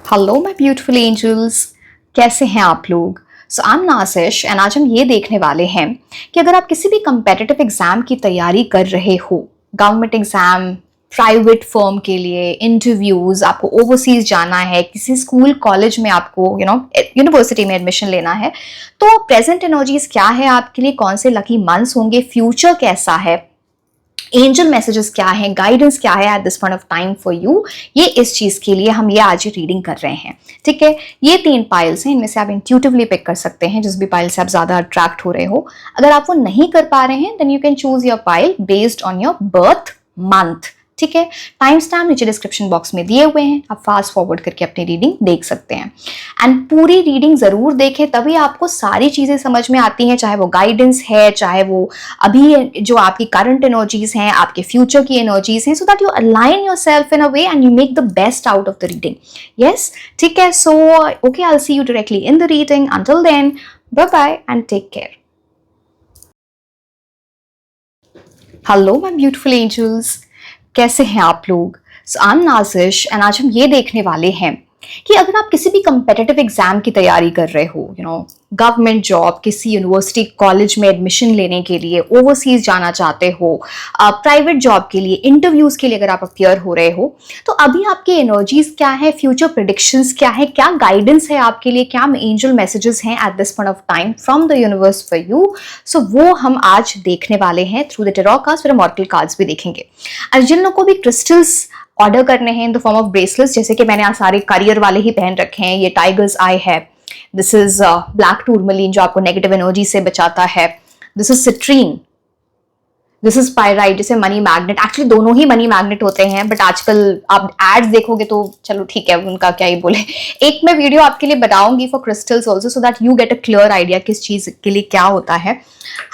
Hello my beautiful angels. कैसे हैं आप लोग? सो आई एम नासिश एंड आज हम ये देखने वाले हैं कि अगर आप किसी भी कंपेटिटिव एग्जाम की तैयारी कर रहे हो, गवर्नमेंट एग्जाम, प्राइवेट फर्म के लिए इंटरव्यूज, आपको ओवरसीज जाना है, किसी स्कूल कॉलेज में आपको यूनिवर्सिटी में एडमिशन लेना है, तो प्रेजेंट एनर्जीज क्या है आपके लिए, कौन से लकी मंथ्स होंगे, फ्यूचर कैसा है, एंजल मैसेजेस क्या हैं, गाइडेंस क्या है eight this point of time for you, ये इस चीज के लिए हम ये आज रीडिंग कर रहे हैं। ठीक है, ये 3 पाइल्स हैं, इनमें से आप इंट्यूटिवली पिक कर सकते हैं जिस भी पाइल से आप ज्यादा अट्रैक्ट हो रहे हो। अगर आप वो नहीं कर पा रहे हैं then you can choose your pile based on your birth month. ठीक है, टाइम स्टैम्प नीचे डिस्क्रिप्शन बॉक्स में दिए हुए हैं, आप फास्ट फॉरवर्ड करके अपनी रीडिंग देख सकते हैं। एंड पूरी रीडिंग जरूर देखें, तभी आपको सारी चीजें समझ में आती हैं, चाहे वो गाइडेंस है, चाहे वो अभी जो आपकी करंट एनर्जीज हैं, आपके फ्यूचर की एनर्जीज हैं, so that you align your self in a way and you make the best out of the reading. Yes, ठीक है। So okay, I will see you directly in the reading. Until then, bye bye and take care. Hello my beautiful angels, कैसे हैं आप लोग? सो I am Nazish and आज हम ये देखने वाले हैं कि अगर आप किसी भी कंपेटिटिव एग्जाम की तैयारी कर रहे हो, गवर्नमेंट जॉब, किसी यूनिवर्सिटी कॉलेज में एडमिशन लेने के लिए, ओवरसीज जाना चाहते हो, प्राइवेट जॉब के लिए, इंटरव्यूज के लिए अगर आप अपियर हो रहे हो, तो अभी आपकी एनर्जीज क्या है, फ्यूचर प्रिडिक्शंस क्या है, क्या गाइडेंस है आपके लिए, क्या एंजल मैसेजेस हैं at this point of time from the universe for you. So वो हम आज देखने वाले हैं थ्रू द टैरो कार्ड्स, फिर हम ऑरेकल कार्ड्स भी देखेंगे। और जिन लोगों को भी क्रिस्टल्स ऑर्डर करने हैं in the form of bracelets, जैसे कि मैंने आज सारे करियर वाले ही पहन रखे हैं, ये टाइगर्स आई है, दिस इज ब्लैक टूरमलीन जो आपको नेगेटिव एनर्जी से बचाता है, this is citrine, this is pyrite जैसे मनी मैग्नेट। एक्चुअली दोनों ही मनी मैग्नेट होते हैं, बट आजकल आप एड्स देखोगे तो चलो ठीक है, उनका क्या ही बोले। एक मैं वीडियो आपके लिए बनाऊंगी for crystals also, so that you get a clear idea किस चीज के लिए क्या होता है।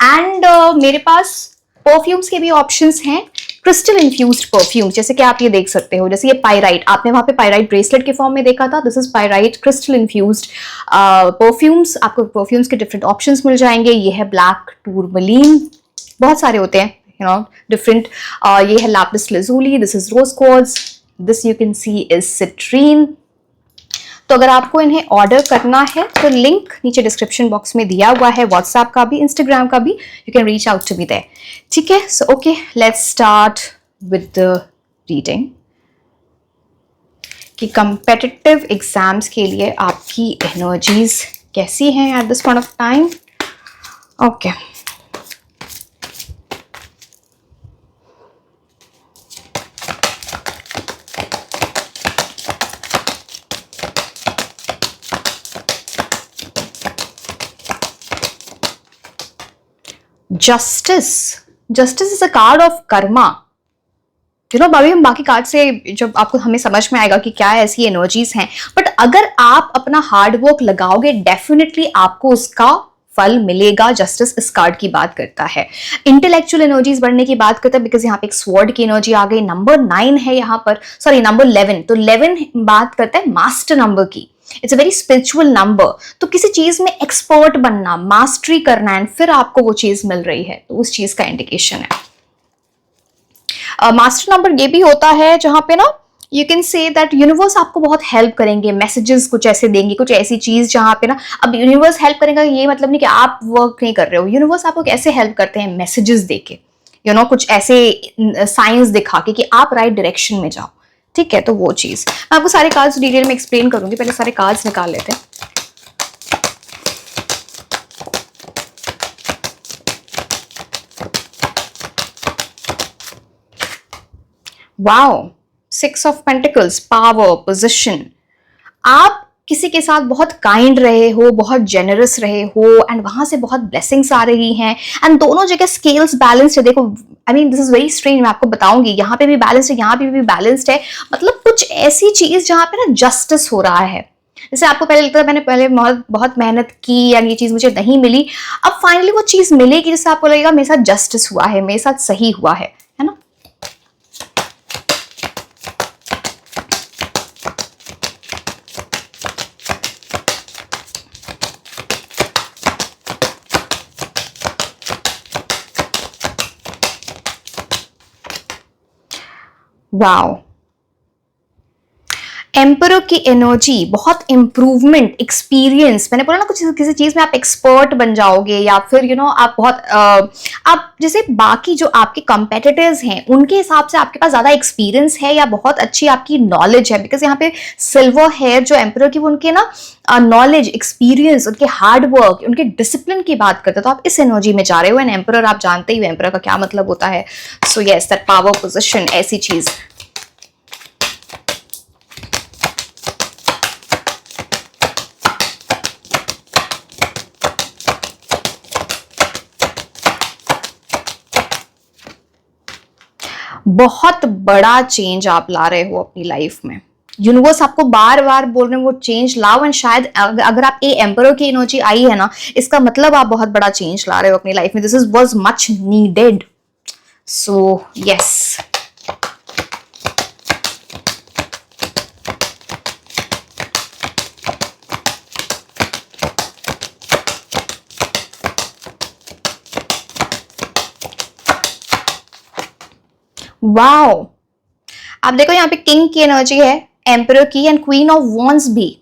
एंड मेरे पास परफ्यूम्स के भी ऑप्शंस हैं, क्रिस्टल इन्फ्यूज्ड परफ्यूम, जैसे कि आप ये देख सकते हो, जैसे ये पायराइट, आपने वहां पे पायराइट ब्रेसलेट के फॉर्म में देखा था, this is pyrite crystal infused perfumes. आपको परफ्यूम्स के डिफरेंट ऑप्शंस मिल जाएंगे। ये है ब्लैक टूरमलीन, बहुत सारे होते हैं डिफरेंट। ये है lapis lazuli, this is rose quartz, this you can see is citrine. तो अगर आपको इन्हें ऑर्डर करना है तो लिंक नीचे डिस्क्रिप्शन बॉक्स में दिया हुआ है, व्हाट्सएप का भी, इंस्टाग्राम का भी, you can reach out to me there. ठीक है, so okay, let's start with the reading कि कंपेटिटिव एग्जाम्स के लिए आपकी एनर्जीज कैसी हैं at this point of time. Okay, justice, justice is a card of karma. अभी हम बाकी कार्ड से जब आपको हमें समझ में आएगा कि क्या ऐसी एनर्जीज हैं, बट अगर आप अपना हार्ड वर्क लगाओगे डेफिनेटली आपको उसका फल मिलेगा। जस्टिस इस कार्ड की बात करता है, इंटेलेक्चुअल एनर्जीज बढ़ने की बात करता है, बिकॉज यहाँ पे एक स्वॉर्ड की एनर्जी आ गई, नंबर 9 है यहाँ पर, सॉरी नंबर 11, तो 11 बात करता है मास्टर नंबर की। It's a very spiritual number. तो किसी चीज में एक्सपर्ट बनना, मास्टरी करना, एंड फिर आपको वो चीज मिल रही है, तो उस चीज का इंडिकेशन है। मास्टर नंबर ये भी होता है जहां पे you can say that universe आपको बहुत हेल्प करेंगे, मैसेजेस कुछ ऐसे देंगे, कुछ ऐसी चीज जहां पे अब यूनिवर्स हेल्प करेगा ये मतलब नहीं कि आप वर्क नहीं कर रहे हो, यूनिवर्स आपको कैसे हेल्प करते हैं, मैसेजेस देके, कुछ ऐसे साइंस दिखा के कि आप राइट डायरेक्शन में जाओ। ठीक है, तो वो चीज मैं आपको सारे कार्ड्स डिटेल में एक्सप्लेन करूंगी, पहले सारे कार्ड्स निकाल लेते हैं। Wow, 6 of pentacles, power, position. आप किसी के साथ बहुत काइंड रहे हो, बहुत जेनरस रहे हो, एंड वहां से बहुत ब्लेसिंग्स आ रही हैं, एंड दोनों जगह स्केल्स बैलेंस्ड है। देखो, I mean this is very strange, मैं आपको बताऊंगी, यहाँ पे भी बैलेंस्ड है, यहाँ पे भी बैलेंस्ड है, मतलब कुछ ऐसी चीज जहां पे जस्टिस हो रहा है। जैसे आपको पहले लगता था मैंने पहले बहुत बहुत मेहनत की या ये चीज मुझे नहीं मिली, अब फाइनली वो चीज मिलेगी जिससे आपको लगेगा मेरे साथ जस्टिस हुआ है, मेरे साथ सही हुआ है ना। वाओ, एम्परर की एनर्जी बहुत इंप्रूवमेंट, एक्सपीरियंस, मैंने बोला ना कुछ किसी चीज में आप एक्सपर्ट बन जाओगे, या फिर आप बहुत आप जैसे बाकी जो आपके कंपेटिटर्स हैं उनके हिसाब से आपके पास ज्यादा एक्सपीरियंस है या बहुत अच्छी आपकी नॉलेज है। बिकॉज यहाँ पे सिल्वर हेयर जो एम्परर की, वो उनके ना नॉलेज, एक्सपीरियंस, उनके हार्ड वर्क, उनके डिसिप्लिन की बात करते हैं, तो आप इस एनर्जी में जा रहे हो। एंड एम्परर आप जानते ही हो एम्परर का क्या मतलब होता है। So yes, that power position, ऐसी चीज। बहुत बड़ा चेंज आप ला रहे हो अपनी लाइफ में। यूनिवर्स आपको बार बार बोल रहे हैं वो चेंज लाओ। एंड शायद अगर आप ए एम्परर की एनर्जी आई है ना, इसका मतलब आप बहुत बड़ा चेंज ला रहे हो अपनी लाइफ में। This is was much needed. So yes, wow. आप देखो यहाँ पे किंग की एनर्जी है, एम्परर की, एंड क्वीन ऑफ वॉन्ड्स भी।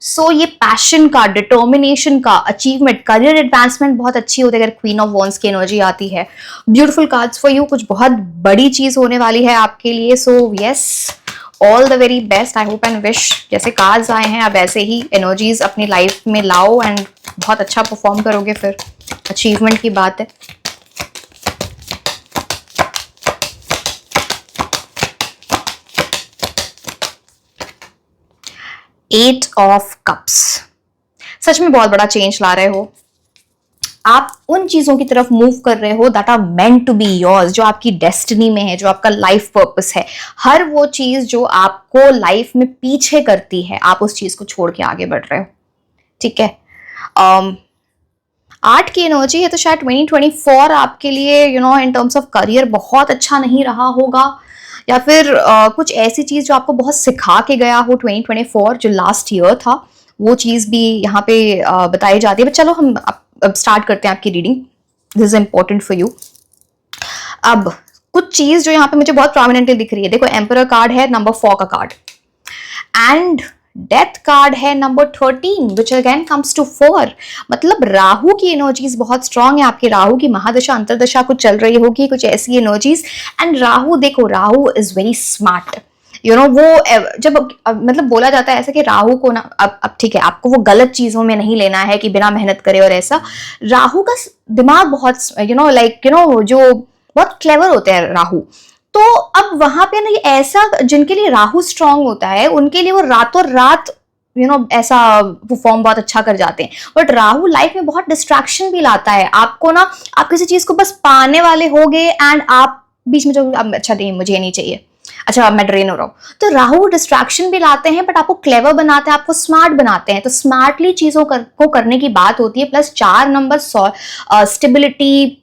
सो ये पैशन का, डिटर्मिनेशन का, अचीवमेंट, करियर एडवांसमेंट बहुत अच्छी होती है अगर क्वीन ऑफ वॉन्ड्स की एनर्जी आती है। ब्यूटीफुल कार्ड्स फॉर यू, कुछ बहुत बड़ी चीज होने वाली है आपके लिए। So yes, all the very best. I hope and wish जैसे कार्ड्स आए हैं आप वैसे ही एनर्जीज अपनी लाइफ में लाओ एंड बहुत अच्छा परफॉर्म करोगे। फिर अचीवमेंट की बात है। एट ऑफ कप्स, सच में बहुत बड़ा चेंज ला रहे हो। आप उन चीजों की तरफ मूव कर रहे हो that are meant to be yours, जो आपकी डेस्टिनी में है, जो आपका लाइफ पर्पस है। हर वो चीज जो आपको लाइफ में पीछे करती है, आप उस चीज को छोड़ के आगे बढ़ रहे हो। ठीक है। आर्ट की एनर्जी है, तो शायद 2024 आपके लिए इन टर्म्स ऑफ करियर बहुत अच्छा नहीं रहा होगा, या फिर कुछ ऐसी चीज जो आपको बहुत सिखा के गया हो 2024 जो लास्ट ईयर था, वो चीज भी यहाँ पे बताई जाती है। बट चलो हम अब स्टार्ट करते हैं आपकी reading. This is important for you. अब कुछ चीज जो यहाँ पे मुझे बहुत प्रोमिनेंटली दिख रही है, देखो एम्परर कार्ड है, नंबर 4 का कार्ड, एंड डेथ कार्ड है number 13 which again comes to 4। मतलब राहु की एनर्जीज बहुत स्ट्रांग है आपकी। राहु की महादशा अंतरदशा कुछ चल रही होगी, कुछ ऐसी एनर्जीज। एंड राहु, देखो राहु इज वेरी स्मार्ट। वो जब मतलब बोला जाता है ऐसा कि राहु को ना, अब ठीक है, आपको वो गलत चीजों में नहीं लेना है कि बिना मेहनत करे और ऐसा। राहु का दिमाग बहुत जो बहुत क्लेवर होते हैं राहु। तो अब वहां पे ना ये ऐसा, जिनके लिए राहु स्ट्रांग होता है उनके लिए वो रातों रात ऐसा परफॉर्म बहुत अच्छा कर जाते हैं। बट राहु लाइफ में बहुत डिस्ट्रैक्शन भी लाता है आपको ना। आप किसी चीज को बस पाने वाले होगे एंड आप बीच में जो अच्छा नहीं, मुझे नहीं चाहिए, अच्छा मैं ड्रेन हो रहा हूं। तो राहु डिस्ट्रैक्शन भी लाते हैं बट आपको क्लेवर बनाते हैं, आपको स्मार्ट बनाते हैं। तो स्मार्टली चीजों को करने की बात होती है। Plus 4 number stability,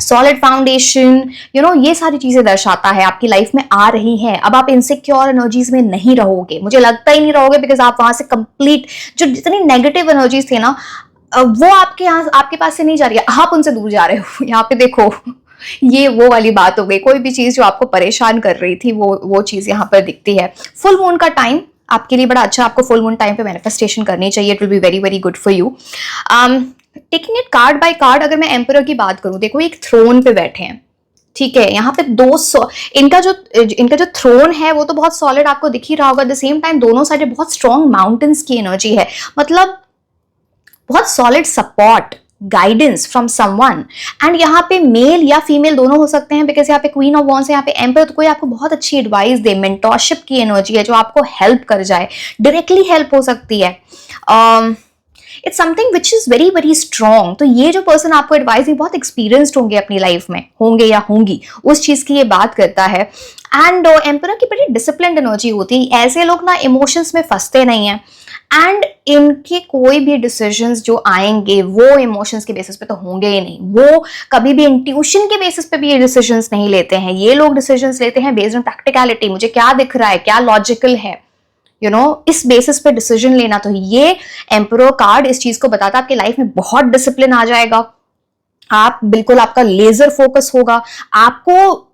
solid foundation, ये सारी चीजें दर्शाता है, आपकी लाइफ में आ रही हैं। अब आप इनसिक्योर एनर्जीज में नहीं रहोगे, मुझे लगता ही नहीं रहोगे, बिकॉज आप वहां से कंप्लीट, जो जितनी नेगेटिव एनर्जीज थे ना, वो आपके पास से नहीं जा रही है, आप उनसे दूर जा रहे हो। यहाँ पे देखो, ये वो वाली बात हो गई। कोई भी चीज जो आपको परेशान कर रही थी, वो चीज यहाँ पर दिखती है। फुल मून का टाइम आपके लिए बड़ा अच्छा, आपको फुल मून टाइम पे मैनिफेस्टेशन करनी चाहिए। It will be very very good for you. Taking it card by card, अगर मैं एम्परर की बात करूं, देखो एक थ्रोन पे बैठे हैं, ठीक है। यहाँ पे इनका जो थ्रोन है वो तो बहुत सॉलिड आपको दिख ही रहा होगा। एट द सेम टाइम दोनों साइड बहुत स्ट्रॉन्ग माउंटेन्स की एनर्जी है, मतलब बहुत solid support, guidance from someone. And यहाँ पे मेल या फीमेल दोनों हो सकते हैं, बिकॉज यहाँ पे क्वीन ऑफ वॉन्ड्स है, यहाँ पे एम्परर, तो कोई आपको बहुत अच्छी एडवाइस दे, मेंटोरशिप की एनर्जी है जो आपको हेल्प कर जाए, डायरेक्टली हेल्प हो सकती है। It's something which is very very strong. तो ये जो पर्सन आपको एडवाइस है बहुत एक्सपीरियंस्ड होंगे अपनी लाइफ में, होंगे या होंगी, उस चीज की ये बात करता है। एंड एम्परर की बड़ी डिसिप्लिन्ड एनर्जी होती है। ऐसे लोग ना इमोशंस में फंसते नहीं हैं, एंड इनके कोई भी डिसीजंस जो आएंगे वो इमोशंस के बेसिस पे तो होंगे ही नहीं। वो कभी भी इंट्यूशन के बेसिस पे भी ये डिसीजंस नहीं लेते हैं। ये लोग डिसीजंस लेते हैं बेस्ड ऑन प्रैक्टिकलिटी, मुझे क्या दिख रहा है, क्या लॉजिकल है, इस बेसिस पे डिसीजन लेना। तो ये एम्परर कार्ड इस चीज को बताता है, आपकी लाइफ में बहुत डिसिप्लिन आ जाएगा। आप बिल्कुल, आपका लेजर फोकस होगा, आपको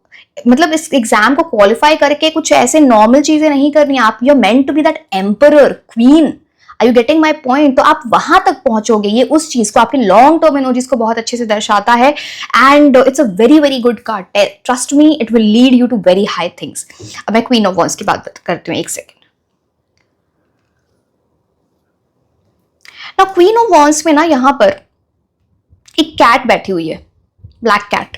मतलब इस एग्जाम को क्वालिफाई करके कुछ ऐसे नॉर्मल चीजें नहीं करनी, आप you meant to be that emperor queen. Are you getting my point? तो आप वहां तक पहुंचोगे, ये उस चीज को, आपके लॉन्ग टर्म एनर्जीज को बहुत अच्छे से दर्शाता है। And it's a very very good card, trust me, it will lead you to very high things. अब मैं क्वीन ऑफ वॉन्स की बात करती हूँ, एक सेकेंड। ना क्वीन ऑफ वॉन्स में ना यहाँ पर एक कैट बैठी हुई है, ब्लैक कैट।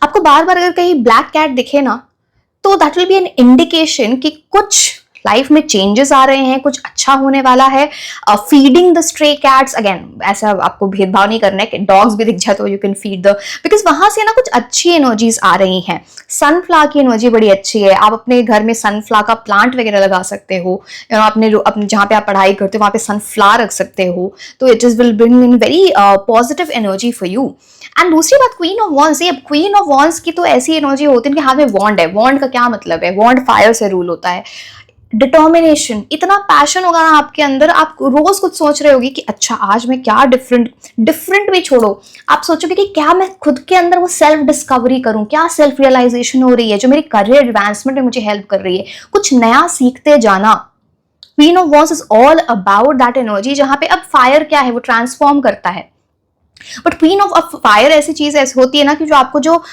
आपको बार बार अगर कहीं ब्लैक कैट दिखे ना, तो that will B an indication कि कुछ लाइफ में चेंजेस आ रहे हैं, कुछ अच्छा होने वाला है। Feeding the stray cats, again ऐसा आपको भेदभाव नहीं करना है कि डॉग्स भी दिख जाए तो you can feed the, because वहां से ना कुछ अच्छी एनर्जीज आ रही हैं। सनफ्लावर की एनर्जी बड़ी अच्छी है, आप अपने घर में सनफ्लावर का प्लांट वगैरह लगा सकते हो, अपने जहाँ पे आप पढ़ाई करते हो वहां पे सनफ्लावर रख सकते हो, तो it is will bring in very positive energy for you. And दूसरी बात, क्वीन ऑफ वॉन्स, ये क्वीन ऑफ वॉन्स की तो ऐसी एनर्जी होती है कि हाथ में वॉन्ड है। वॉन्ड का क्या मतलब है? वॉन्ड फायर से रूल होता है। डिटर्मिनेशन, इतना पैशन होगा ना आपके अंदर, आप रोज कुछ सोच रहे होगी कि अच्छा आज मैं क्या डिफरेंट भी छोड़ो, आप सोचोगे कि क्या मैं खुद के अंदर वो सेल्फ डिस्कवरी करूं, क्या सेल्फ रियलाइजेशन हो रही है जो मेरी करियर एडवांसमेंट में मुझे हेल्प कर रही है, कुछ नया सीखते जाना। Queen of wands is all about that energy, जहां पे अब फायर क्या है, वो ट्रांसफॉर्म करता है। बट क्वीन ऑफ फायर ऐसी चीज ऐसी होती है ना कि जो आपको, जो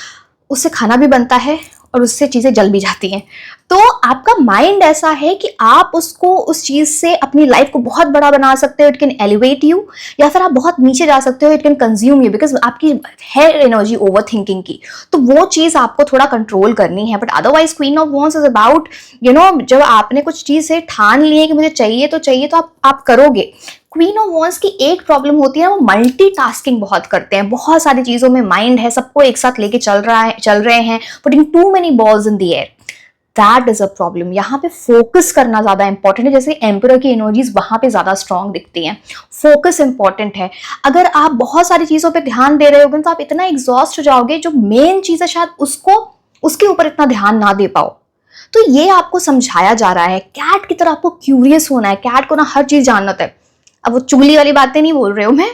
उससे खाना भी बनता है और उससे चीजें जल भी जाती हैं। तो आपका माइंड ऐसा है कि आप उसको, उस चीज से अपनी लाइफ को बहुत बड़ा बना सकते हो, इट कैन एलिवेट यू, या फिर आप बहुत नीचे जा सकते हो, it can consume you, because आपकी है एनर्जी ओवर थिंकिंग की, तो वो चीज आपको थोड़ा कंट्रोल करनी है। But otherwise queen of wands is about, जब आपने कुछ चीज से ठान ली है कि मुझे चाहिए तो आप करोगे। क्वीन ऑफ वॉन्स की एक प्रॉब्लम होती है, वो मल्टीटास्किंग बहुत करते हैं, बहुत सारी चीजों में माइंड है, सबको एक साथ लेके चल रहे हैं, putting too many balls in the air, that is a problem. यहाँ पे फोकस करना ज्यादा इंपॉर्टेंट है, जैसे एम्परर की एनर्जीज वहां पे ज्यादा स्ट्रांग दिखती हैं। फोकस इंपॉर्टेंट है। अगर आप बहुत सारी चीजों पे ध्यान दे रहे होगे तो आप इतना एग्जॉस्ट हो जाओगे, जो मेन चीज है शायद उसके ऊपर इतना ध्यान ना दे पाओ। तो ये आपको समझाया जा रहा है, कैट की तरह आपको क्यूरियस होना है। कैट को ना हर चीज जानना है। अब वो चुगली वाली बातें नहीं बोल रही हूं मैं,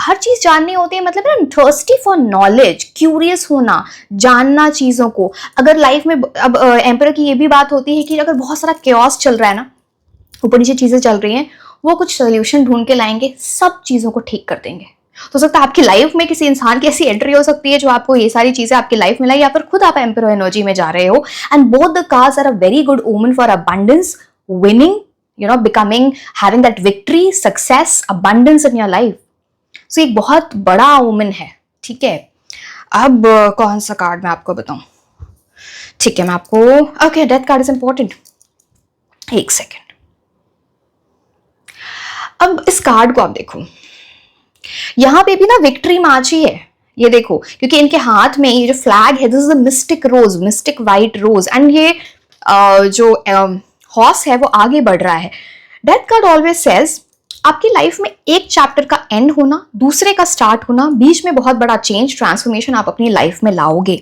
हर चीज जाननी होती है, मतलब ना थर्स्टी फॉर नॉलेज, क्यूरियस होना, जानना चीजों को। अगर लाइफ में, अब एम्परर की ये भी बात होती है कि अगर बहुत सारा क्योस चल रहा है ना, ऊपर नीचे चीजें चल रही हैं, वो कुछ सोल्यूशन ढूंढ के लाएंगे, सब चीजों को ठीक कर देंगे। तो सकता है आपकी लाइफ में किसी इंसान की ऐसी एंट्री हो सकती है जो आपको ये सारी चीजें आपकी लाइफ में लाई, या फिर खुद आप एम्परर एनर्जी में जा रहे हो। And both the cards are a very good omen for abundance, winning, becoming, having that victory, success, abundance in your life. So एक बहुत बड़ा ओमन है, ठीक है। अब कौन सा कार्ड मैं आपको बताऊं? ठीक है, मैं आपको, okay, death card is important. एक सेकेंड, अब इस कार्ड को आप देखो, यहां पे भी ना विक्ट्री मार्च ही है, ये देखो, क्योंकि इनके हाथ में ये जो फ्लैग है, this is the mystic rose, mystic white rose, and ये जो हॉर्स है वो आगे बढ़ रहा है। डेथ कार्ड ऑलवेज सेज, आपकी लाइफ में एक चैप्टर का एंड होना, दूसरे का स्टार्ट होना, बीच में बहुत बड़ा चेंज, ट्रांसफॉर्मेशन आप अपनी लाइफ में लाओगे,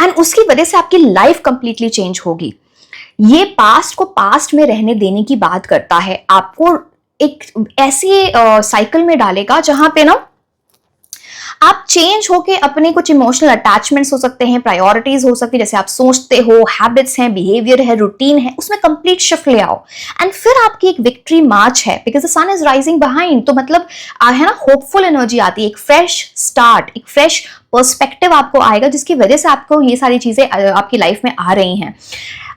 एंड उसकी वजह से आपकी लाइफ कंप्लीटली चेंज होगी। ये पास्ट को पास्ट में रहने देने की बात करता है, आपको एक ऐसी साइकिल में डालेगा जहां पे ना आप चेंज होके अपने कुछ इमोशनल अटैचमेंट्स हो सकते हैं, प्रायोरिटीज हो सकती है, जैसे आप सोचते हो, हैबिट्स हैं, बिहेवियर है, रूटीन है, उसमें कंप्लीट शिफ्ट ले आओ, एंड फिर आपकी एक विक्ट्री मार्च है, because the sun is rising behind. तो मतलब है ना, होपफुल एनर्जी आती है, एक फ्रेश स्टार्ट, एक फ्रेश पर्सपेक्टिव आपको आएगा, जिसकी वजह से आपको ये सारी चीजें आपकी लाइफ में आ रही हैं।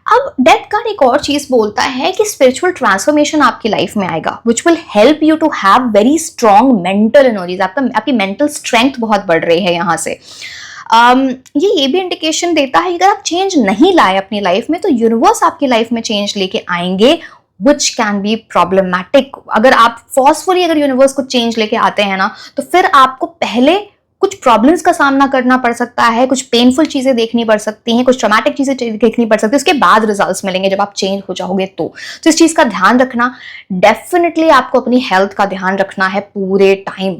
अब डेथ कार्ड एक और चीज बोलता है कि स्पिरिचुअल ट्रांसफॉर्मेशन आपकी लाइफ में आएगा, which will help you to have very strong mental energies, आपकी मेंटल स्ट्रेंथ बहुत बढ़ रही है यहाँ से। ये भी इंडिकेशन देता है कि अगर आप चेंज नहीं लाए अपनी लाइफ में, तो यूनिवर्स आपकी लाइफ में चेंज लेके आएंगे, विच कैन बी प्रॉब्लमैटिक। अगर आप फोर्सफुली अगर यूनिवर्स को चेंज लेके आते हैं ना, तो फिर आपको पहले कुछ प्रॉब्लम्स का सामना करना पड़ सकता है, कुछ पेनफुल चीजें देखनी पड़ सकती हैं, कुछ ट्रॉमेटिक चीजें देखनी पड़ सकती है, उसके बाद रिजल्ट्स मिलेंगे जब आप चेंज हो जाओगे। तो इस चीज का ध्यान रखना, डेफिनेटली आपको अपनी हेल्थ का ध्यान रखना है पूरे टाइम।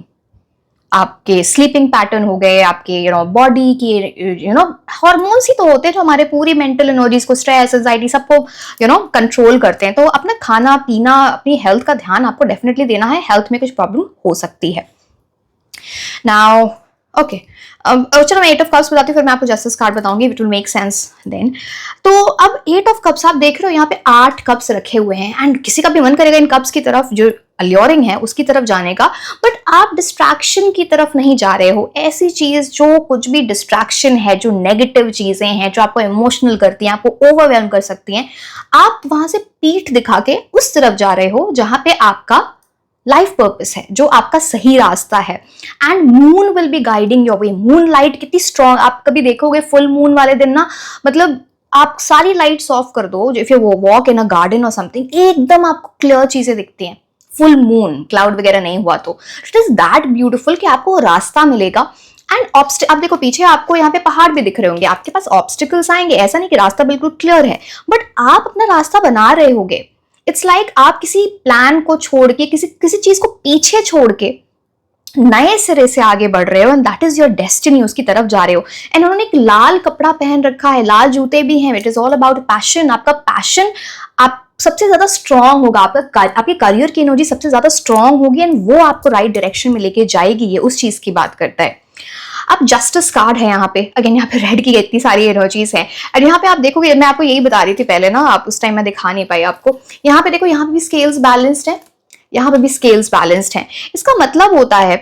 आपके स्लीपिंग पैटर्न हो गए, आपके बॉडी के हार्मोन्स ही तो होते हैं जो हमारे पूरी मेंटल एनर्जीज को, स्ट्रेस, एंजाइटी, सबको कंट्रोल करते हैं। तो अपना खाना पीना, अपनी हेल्थ का ध्यान आपको डेफिनेटली देना है, हेल्थ में कुछ प्रॉब्लम हो सकती है। नाउ ओके चलो मैं एट ऑफ कप्स बताती हूँ, फिर मैं आपको जस्टिस कार्ड बताऊंगी, it will make sense then. तो अब एट ऑफ कप्स आप देख रहे हो यहाँ पे 8 कप्स रखे हुए हैं, एंड किसी का भी मन करेगा इन कप्स की तरफ, जो अल्योरिंग है उसकी तरफ जाने का, बट आप डिस्ट्रैक्शन की तरफ नहीं जा रहे हो। ऐसी चीज जो कुछ भी डिस्ट्रैक्शन है, जो नेगेटिव चीजें हैं, जो आपको इमोशनल करती हैं, आपको ओवरवेलम कर सकती हैं, आप वहां से पीठ दिखा के उस तरफ जा रहे हो जहां पे आपका लाइफ पर्पस है, जो आपका सही रास्ता है। And moon will be guiding your way. Moon light कितनी स्ट्रॉन्ग, आप कभी देखोगे फुल मून वाले दिन ना, मतलब आप सारी लाइट्स ऑफ कर दो, if you walk in a garden और समथिंग, एकदम आपको क्लियर चीजें दिखती हैं। फुल मून, क्लाउड वगैरह नहीं हुआ तो इट इज दैट ब्यूटिफुल कि आपको रास्ता मिलेगा। एंड आप देखो पीछे आपको यहाँ पे पहाड़ भी दिख रहे होंगे, आपके पास ऑब्स्टिकल्स आएंगे, ऐसा नहीं कि रास्ता बिल्कुल क्लियर है, बट आप अपना रास्ता बना रहे होगे। इट्स लाइक आप किसी प्लान को छोड़ के, किसी चीज को पीछे छोड़ के नए सिरे से आगे बढ़ रहे हो, and that is your destiny, उसकी तरफ जा रहे हो। एंड उन्होंने एक लाल कपड़ा पहन रखा है, लाल जूते भी हैं। It is all about passion. आपका पैशन आप सबसे ज्यादा स्ट्रांग होगा, आपके करियर की एनर्जी सबसे ज्यादा स्ट्रांग होगी, एंड वो आपको राइट डायरेक्शन में लेके जाएगी। ये उस चीज की बात करता है। अब जस्टिस कार्ड है यहाँ पे, अगेन यहाँ पे रेड की इतनी सारी एनर्जीज हैं, और यहाँ पे आप देखोगे, मैं आपको यही बता रही थी पहले ना, आप उस टाइम मैं दिखा नहीं पाई आपको। यहाँ पे देखो, यहाँ पे भी स्केल्स बैलेंस्ड है, यहाँ पे भी स्केल्स बैलेंस्ड है। इसका मतलब होता है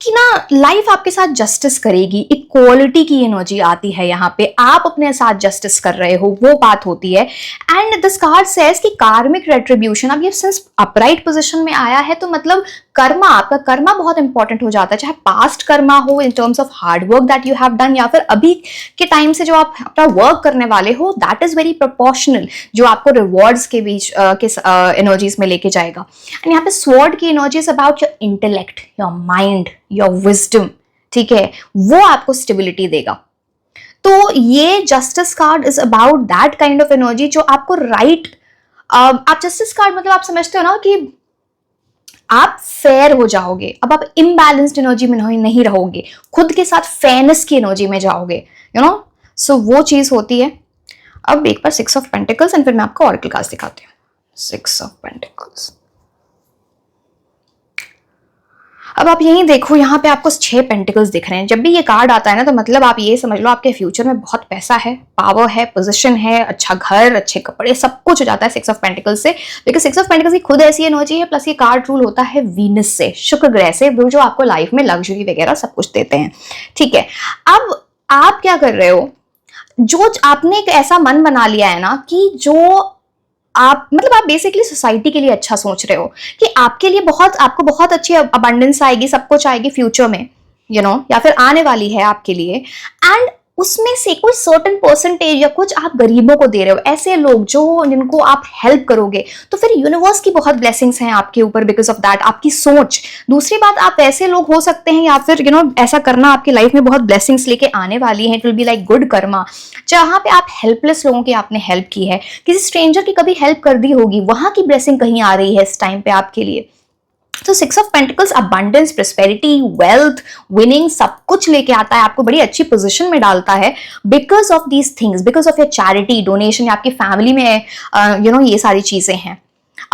कि ना लाइफ आपके साथ जस्टिस करेगी, इक्वालिटी की एनर्जी आती है यहाँ पे, आप अपने साथ जस्टिस कर रहे हो, वो बात होती है। एंड दिस कार्ड सेज कि कार्मिक रेट्रीब्यूशन, अब ये सिंस अपराइट पोजीशन में आया है तो मतलब कर्मा, आपका कर्मा बहुत इंपॉर्टेंट हो जाता है, चाहे पास्ट कर्मा हो इन terms of hard work that you have done, या फिर अभी के टाइम से जो आप अपना वर्क करने वाले हो, दैट इज वेरी प्रोपोर्शनल, जो आपको रिवॉर्ड्स के बीच के एनर्जीज में लेके जाएगा। एंड यहाँ पे स्वॉर्ड की energies about your intellect, your mind, your wisdom, ठीक है, वो आपको स्टेबिलिटी देगा। तो ये justice card is about that kind of energy जो आपको राइट आप जस्टिस कार्ड मतलब आप समझते हो ना कि आप फेयर हो जाओगे। अब आप इम्बैलेंस्ड एनर्जी में नहीं रहोगे, खुद के साथ फेयरनेस की एनर्जी में जाओगे, यू नो, सो वो चीज होती है। अब एक बार 6 ऑफ पेंटिकल्स, एंड फिर मैं आपको ऑरेकल कार्ड्स दिखाती हूँ। 6 ऑफ पेंटिकल्स। अब आप यहीं देखो, यहाँ पे आपको 6 पेंटिकल्स दिख रहे हैं। जब भी ये कार्ड आता है ना, तो मतलब आप ये समझ लो आपके फ्यूचर में बहुत पैसा है, पावर है, पोजीशन है, अच्छा घर, अच्छे कपड़े, सब कुछ हो जाता है 6 ऑफ पेंटिकल्स से। लेकिन 6 ऑफ पेंटिकल्स की खुद ऐसी एनर्जी है, प्लस ये कार्ड रूल होता है वीनस से, शुक्र ग्रह से, जो आपको लाइफ में लग्जरी वगैरह सब कुछ देते हैं, ठीक है। अब आप क्या कर रहे हो, जो आपने एक ऐसा मन बना लिया है ना कि जो आप मतलब आप बेसिकली सोसाइटी के लिए अच्छा सोच रहे हो, कि आपके लिए आपको बहुत अच्छी अबंडेंस आएगी, सब कुछ आएगी फ्यूचर में, यू नो, या फिर आने वाली है आपके लिए। एंड उसमें से कोई सर्टेन परसेंटेज या कुछ आप गरीबों को दे रहे हो, ऐसे लोग जिनको आप हेल्प करोगे, तो फिर यूनिवर्स की बहुत ब्लेसिंग्स हैं आपके ऊपर बिकॉज ऑफ दैट, आपकी सोच। दूसरी बात, आप ऐसे लोग हो सकते हैं, या फिर ऐसा करना आपकी लाइफ में बहुत ब्लेसिंग्स लेके आने वाली है, it will be like good Karma, जहां पे आप हेल्पलेस लोगों की आपने हेल्प की है, किसी स्ट्रेंजर की कभी हेल्प कर दी होगी, वहां की ब्लेसिंग कहीं आ रही है इस टाइम पे आपके लिए। तो 6 of pentacles abundance, prosperity, wealth, winning, सब कुछ लेके आता है, आपको बड़ी अच्छी पोजीशन में डालता है because of these things, because of your charity, donation, या आपकी फैमिली में ये सारी चीजें हैं।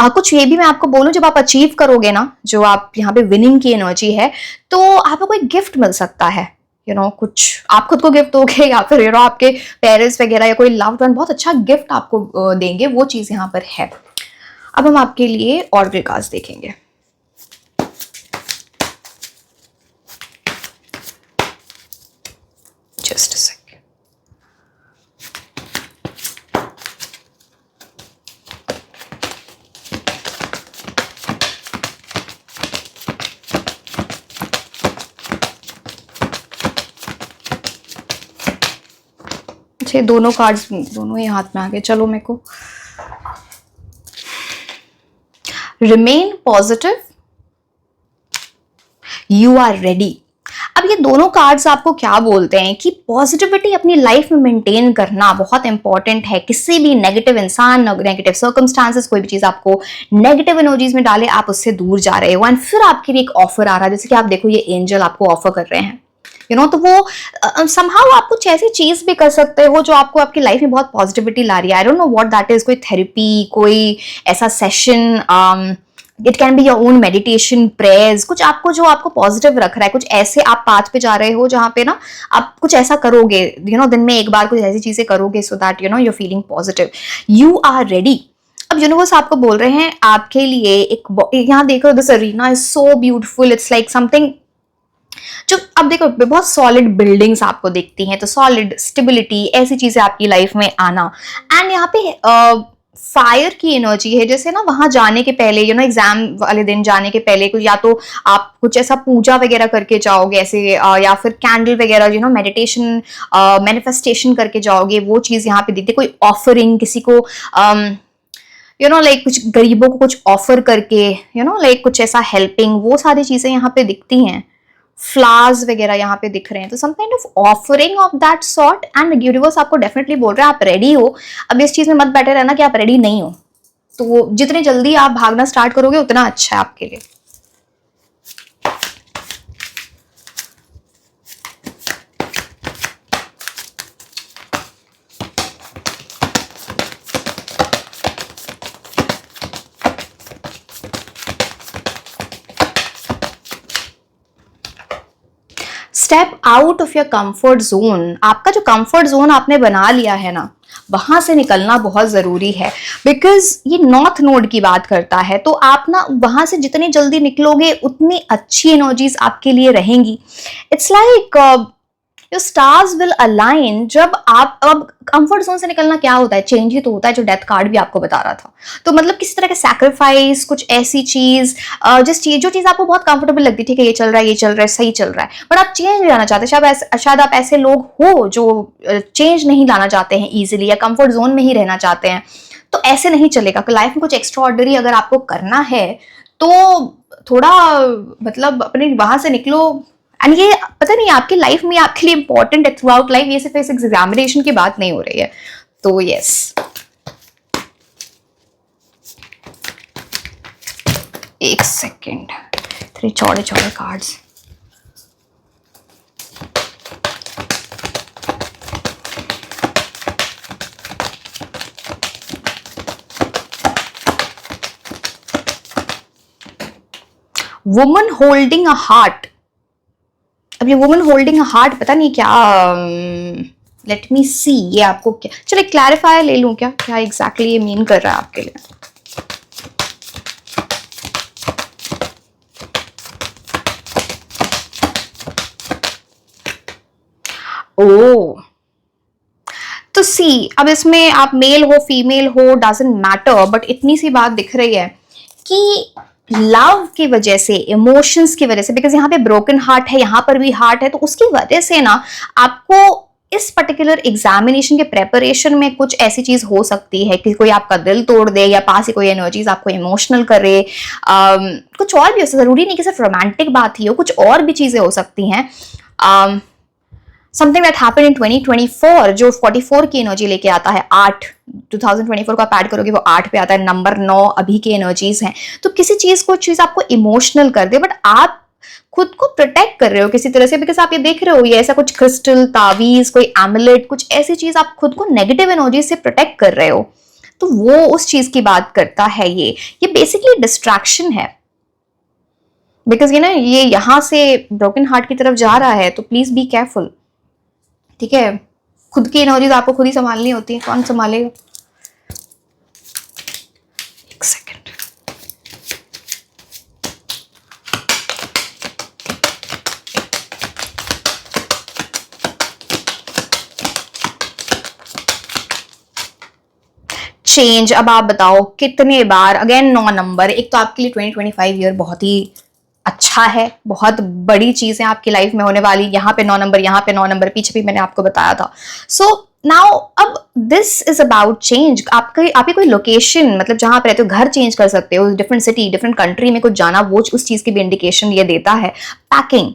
कुछ ये भी मैं आपको बोलूं, जब आप अचीव करोगे ना, जो आप यहाँ पे विनिंग की एनर्जी है, तो आपको कोई गिफ्ट मिल सकता है, कुछ आप खुद को गिफ्ट दोगे, या फिर आपके पेरेंट्स वगैरह या कोई लव्ड वन बहुत अच्छा गिफ्ट आपको देंगे, वो चीज यहाँ पर है। अब हम आपके लिए ऑरेकल कार्ड्स देखेंगे। Just a second. अच्छे दोनों कार्ड्स दोनों ही हाथ में आ गए। चलो मेरे को remain positive, you are ready. अब ये दोनों कार्ड्स आपको क्या बोलते हैं कि पॉजिटिविटी अपनी लाइफ में मेंटेन करना बहुत इंपॉर्टेंट है। किसी भी नेगेटिव इंसान, नेगेटिव सर्कमस्टांसेस, कोई भी चीज आपको नेगेटिव एनर्जीज में डाले, आप उससे दूर जा रहे हो। एंड फिर आपके लिए एक ऑफर आ रहा है, जैसे कि आप देखो ये एंजल आपको ऑफर कर रहे हैं, तो वो समहाउ आप कुछ ऐसी चीज भी कर सकते हो जो आपको आपकी लाइफ में बहुत पॉजिटिविटी ला रही है। I don't know what that is, कोई थेरेपी, कोई ऐसा session, it can be your own meditation, prayers, कुछ आपको जो आपको पॉजिटिव रख रहा है, कुछ ऐसे आप पाथ पे जा रहे हो जहां पे ना आप कुछ ऐसा करोगे, दिन में एक बार कुछ ऐसी चीजें करोगे so that you're feeling positive, you are ready. अब यूनिवर्स आपको बोल रहे हैं आपके लिए यहाँ देखो, this arena is so beautiful, it's like something जो अब देखो बहुत सॉलिड बिल्डिंग्स आपको दिखती हैं, तो सॉलिड स्टेबिलिटी ऐसी चीजें आपकी लाइफ में आना, एंड यहाँ पे फायर की एनर्जी है, जैसे ना वहां जाने के पहले एग्जाम वाले दिन जाने के पहले कुछ या तो आप कुछ ऐसा पूजा वगैरह करके जाओगे ऐसे, या फिर कैंडल वगैरह मेडिटेशन मैनिफेस्टेशन करके जाओगे, वो चीज यहाँ पे दिखती है। कोई ऑफरिंग किसी को लाइक कुछ गरीबों को कुछ ऑफर करके लाइक कुछ ऐसा हेल्पिंग, वो सारी चीजें यहाँ पे दिखती हैं। फ्लावर्स वगैरह यहाँ पे दिख रहे हैं, तो some kind of offering of that sort, and universe आपको डेफिनेटली बोल रहा है आप रेडी हो। अब इस चीज में मत बैठे रहना कि आप रेडी नहीं हो, तो जितने जल्दी आप भागना स्टार्ट करोगे उतना अच्छा है आपके लिए। Step out of your comfort zone. आपका जो कंफर्ट जोन आपने बना लिया है ना, वहां से निकलना बहुत जरूरी है, बिकॉज ये नॉर्थ नोड की बात करता है, तो आप ना वहां से जितनी जल्दी निकलोगे उतनी अच्छी एनर्जीज आपके लिए रहेंगी। It's like your stars will align. जब आप अब कंफर्ट जोन से निकलना क्या होता है, चेंज ही तो होता है, जो डेथ कार्ड भी आपको बता रहा था। तो मतलब किसी तरह के सैक्रिफाइस, कुछ ऐसी चीज जो चीज आपको बहुत कंफर्टेबल लगती, ठीक है ये चल रहा है, ये चल रहा है, सही चल रहा है, बट आप चेंज लाना चाहते हैं। शायद आप ऐसे लोग हो जो चेंज नहीं लाना चाहते हैं इजिली, या कंफर्ट जोन में ही रहना चाहते हैं, तो ऐसे नहीं चलेगा। लाइफ में कुछ एक्स्ट्रा ऑर्डिनरी अगर आपको करना है तो थोड़ा मतलब अपने वहां से निकलो। एंड ये पता नहीं आपकी लाइफ में आपके लिए इंपॉर्टेंट है थ्रू आउट लाइफ, ये सिर्फ इस एग्जामिनेशन की बात नहीं हो रही है। तो यस, एक सेकेंड, इतने चौड़े चौड़े cards. Woman holding a heart. अब ये वुमन होल्डिंग अ हार्ट पता नहीं क्या, लेट मी सी, ये आपको क्या, चलो क्लैरिफायर ले लूं, क्या एग्जैक्टली ये मीन कर रहा है आपके लिए। ओ, तो सी, अब इसमें आप मेल हो फीमेल हो डजंट मैटर, बट इतनी सी बात दिख रही है कि लव की वजह से, इमोशंस की वजह से, बिकॉज यहाँ पे ब्रोकन हार्ट है, यहाँ पर भी हार्ट है, तो उसकी वजह से ना आपको इस पर्टिकुलर एग्जामिनेशन के प्रेपरेशन में कुछ ऐसी चीज हो सकती है कि कोई आपका दिल तोड़ दे, या पास ही कोई एनर्जीज आपको इमोशनल करे। कुछ और भी हो सकता है, जरूरी नहीं कि सिर्फ रोमांटिक बात ही हो, कुछ और भी चीजें हो सकती हैं। समथिंग दैट हैपेंड इन 2024 जो 44 की एनर्जी लेके आता है, 8 2024 को आप ऐड करोगे वो 8 पे आता है, नंबर 9 अभी की एनर्जीज हैं। तो किसी चीज आपको इमोशनल कर दे, बट आप खुद को प्रोटेक्ट कर रहे हो किसी तरह से, बिकॉज आप ये देख रहे हो ये ऐसा कुछ क्रिस्टल, तावीज, कोई एमुलेट, कुछ ऐसी चीज आप खुद को नेगेटिव एनर्जी से प्रोटेक्ट कर रहे हो, तो वो उस चीज की बात करता है। ये बेसिकली डिस्ट्रैक्शन है, बिकॉज ये यहां से ब्रोकन हार्ट की तरफ जा रहा है, तो प्लीज बी केयरफुल, ठीक है। खुद की एनर्जीज आपको खुद ही संभालनी होती है, कौन संभालेगा। एक सेकेंड, चेंज। अब आप बताओ कितने बार, अगेन 9 नंबर, एक तो आपके लिए 2025 ईयर बहुत ही अच्छा है, बहुत बड़ी चीज है आपकी लाइफ में होने वाली। यहाँ पे 9 नंबर, यहाँ पे 9 नंबर, पीछे भी मैंने आपको बताया था। सो नाउ अब दिस इज अबाउट चेंज। आपकी कोई लोकेशन, मतलब जहां आप रहते हो, घर चेंज कर सकते हो, डिफरेंट सिटी, डिफरेंट कंट्री में कुछ जाना, वो उस चीज की भी इंडिकेशन ये देता है। पैकिंग,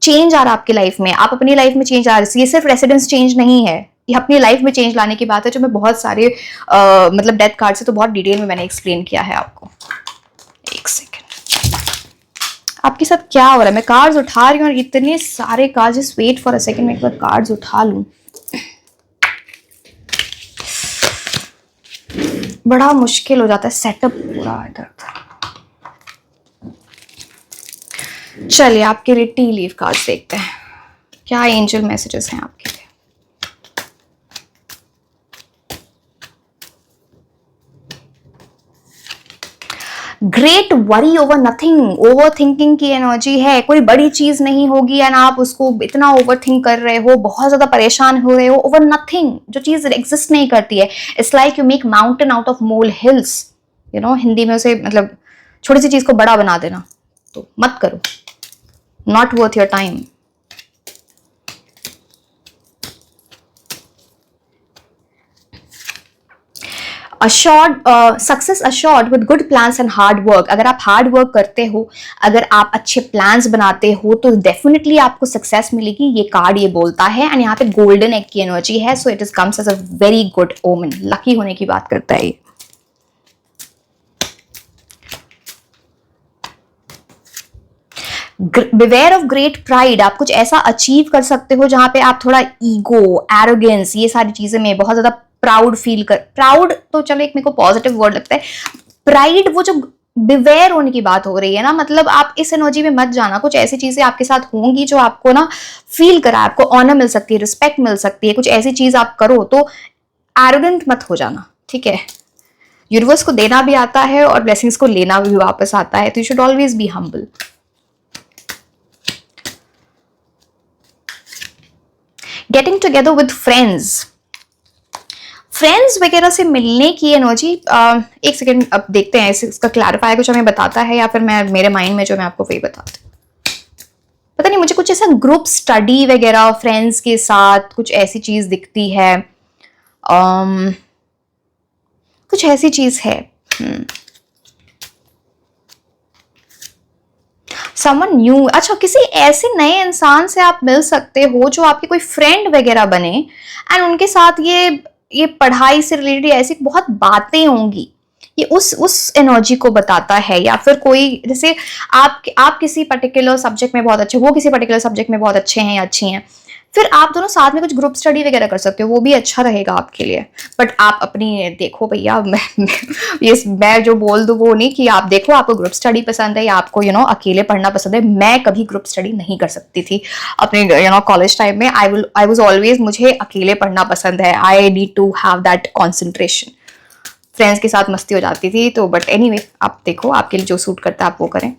चेंज आ रहा है आपकी लाइफ में, आप अपनी लाइफ में चेंज आ रही है। ये सिर्फ रेसिडेंस चेंज नहीं है, ये अपनी लाइफ में चेंज लाने की बात है, जो मैं बहुत सारे मतलब डेथ कार्ड से तो बहुत डिटेल में मैंने एक्सप्लेन किया है आपको। एक सेकेंड, आपके साथ क्या हो रहा है। मैं कार्ड्स उठा रही हूँ और इतने सारे cards, just wait for a second, मैं एक बार कार्ड्स उठा लूं। बड़ा मुश्किल हो जाता है सेटअप पूरा इधर। चलिए आपके लिए टी लीफ कार्ड्स देखते हैं, क्या एंजल मैसेजेस हैं आपके लिए। Great worry over nothing, over thinking की एनर्जी है, कोई बड़ी चीज नहीं होगी एंड आप उसको इतना ओवर थिंक कर रहे हो, बहुत ज्यादा परेशान हो रहे हो ओवर नथिंग, जो चीज एग्जिस्ट नहीं करती है। It's like you make mountain out of mole hills, you know, Hindi में उसे मतलब छोटी सी चीज को बड़ा बना देना, तो मत करो, not worth your time. Assured success assured with good plans and hard work. अगर आप हार्ड वर्क करते हो, अगर आप अच्छे प्लान्स बनाते हो, तो डेफिनेटली आपको सक्सेस मिलेगी, ये कार्ड ये बोलता है। एंड यहाँ पे गोल्डन एग की एनर्जी है, so it is comes as a very good omen, lucky होने की बात करता है ये। बिवेयर ऑफ ग्रेट प्राइड, आप कुछ ऐसा अचीव कर सकते हो जहां पे आप थोड़ा ईगो, एरोगेंस, ये सारी चीजें में बहुत ज्यादा प्राउड फील कर, प्राउड तो चलो एक मेरे को पॉजिटिव वर्ड लगता है, प्राइड वो जो बिवेयर होने की बात हो रही है ना, मतलब आप इस एनर्जी में मत जाना, कुछ ऐसी चीजें आपके साथ होंगी जो आपको ना फील करा, आपको ऑनर मिल सकती है, रिस्पेक्ट मिल सकती है, कुछ ऐसी चीज आप करो, तो एरोगेंट मत हो जाना, ठीक है। यूनिवर्स को देना भी आता है और ब्लेसिंग्स को लेना भी वापस आता है, तो you should always be humble. Getting together with friends, friends वगैरह से मिलने की एनर्जी, एक सेकेंड अब देखते हैं इसका क्लैरिफाई कुछ हमें बताता है या फिर मैं मेरे माइंड में जो मैं आपको वही बताती हूँ। पता नहीं, मुझे कुछ ऐसा ग्रुप स्टडी वगैरह फ्रेंड्स के साथ कुछ ऐसी चीज दिखती है, कुछ ऐसी चीज है। समवन न्यू, अच्छा किसी ऐसे नए इंसान से आप मिल सकते हो जो आपके कोई फ्रेंड वगैरह बने एंड उनके साथ ये पढ़ाई से रिलेटेड ऐसी बहुत बातें होंगी, ये उस एनर्जी को बताता है। या फिर कोई जैसे आप किसी पर्टिकुलर सब्जेक्ट में बहुत अच्छे, वो किसी पर्टिकुलर सब्जेक्ट में बहुत अच्छे हैं या अच्छी हैं, फिर आप दोनों साथ में कुछ ग्रुप स्टडी वगैरह कर सकते हो, वो भी अच्छा रहेगा आपके लिए। बट आप अपनी देखो भैया, मैं जो बोल दूं वो नहीं कि आप देखो आपको ग्रुप स्टडी पसंद है या आपको अकेले पढ़ना पसंद है। मैं कभी ग्रुप स्टडी नहीं कर सकती थी अपने कॉलेज टाइम में। आई वाज ऑलवेज, मुझे अकेले पढ़ना पसंद है, I need to have that concentration. Friends के साथ मस्ती हो जाती थी तो, बट एनीवे आप देखो आपके लिए जो सूट करता है आप वो करें।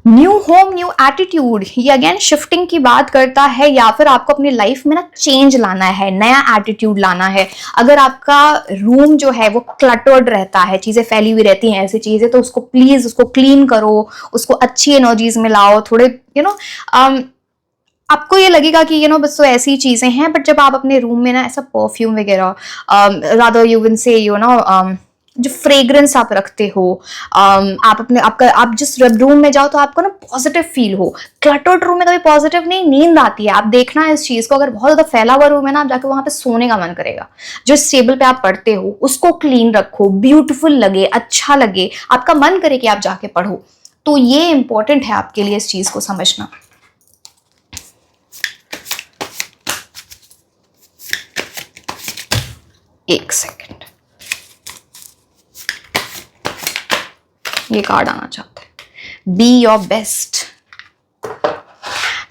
न्यू होम न्यू एटीट्यूड, ये अगेन शिफ्टिंग की बात करता है, या फिर आपको अपनी लाइफ में ना चेंज लाना है, नया एटीट्यूड लाना है। अगर आपका रूम जो है वो क्लटर्ड रहता है, चीजें फैली हुई रहती हैं ऐसी चीजें, तो उसको प्लीज उसको क्लीन करो, उसको अच्छी एनर्जीज में लाओ, थोड़े आपको ये लगेगा कि बस तो ऐसी चीजें हैं, बट जब आप अपने रूम में ना ऐसा परफ्यूम वगैरह, रादर यू विल से जो फ्रेग्रेंस आप रखते हो, आप जिस रूम में जाओ तो आपको ना पॉजिटिव फील हो। क्लटर्ड रूम में कभी पॉजिटिव नहीं, नींद आती है। आप देखना है इस चीज को, अगर बहुत ज्यादा फैला हुआ रूम है ना, आप जाके वहां पे सोने का मन करेगा। जो टेबल पे आप पढ़ते हो उसको क्लीन रखो, ब्यूटीफुल लगे, अच्छा लगे, आपका मन करे कि आप जाके पढ़ो। तो ये इंपॉर्टेंट है आपके लिए इस चीज को समझना। एक सेकेंड, ये कार्ड आना चाहता है, be your best.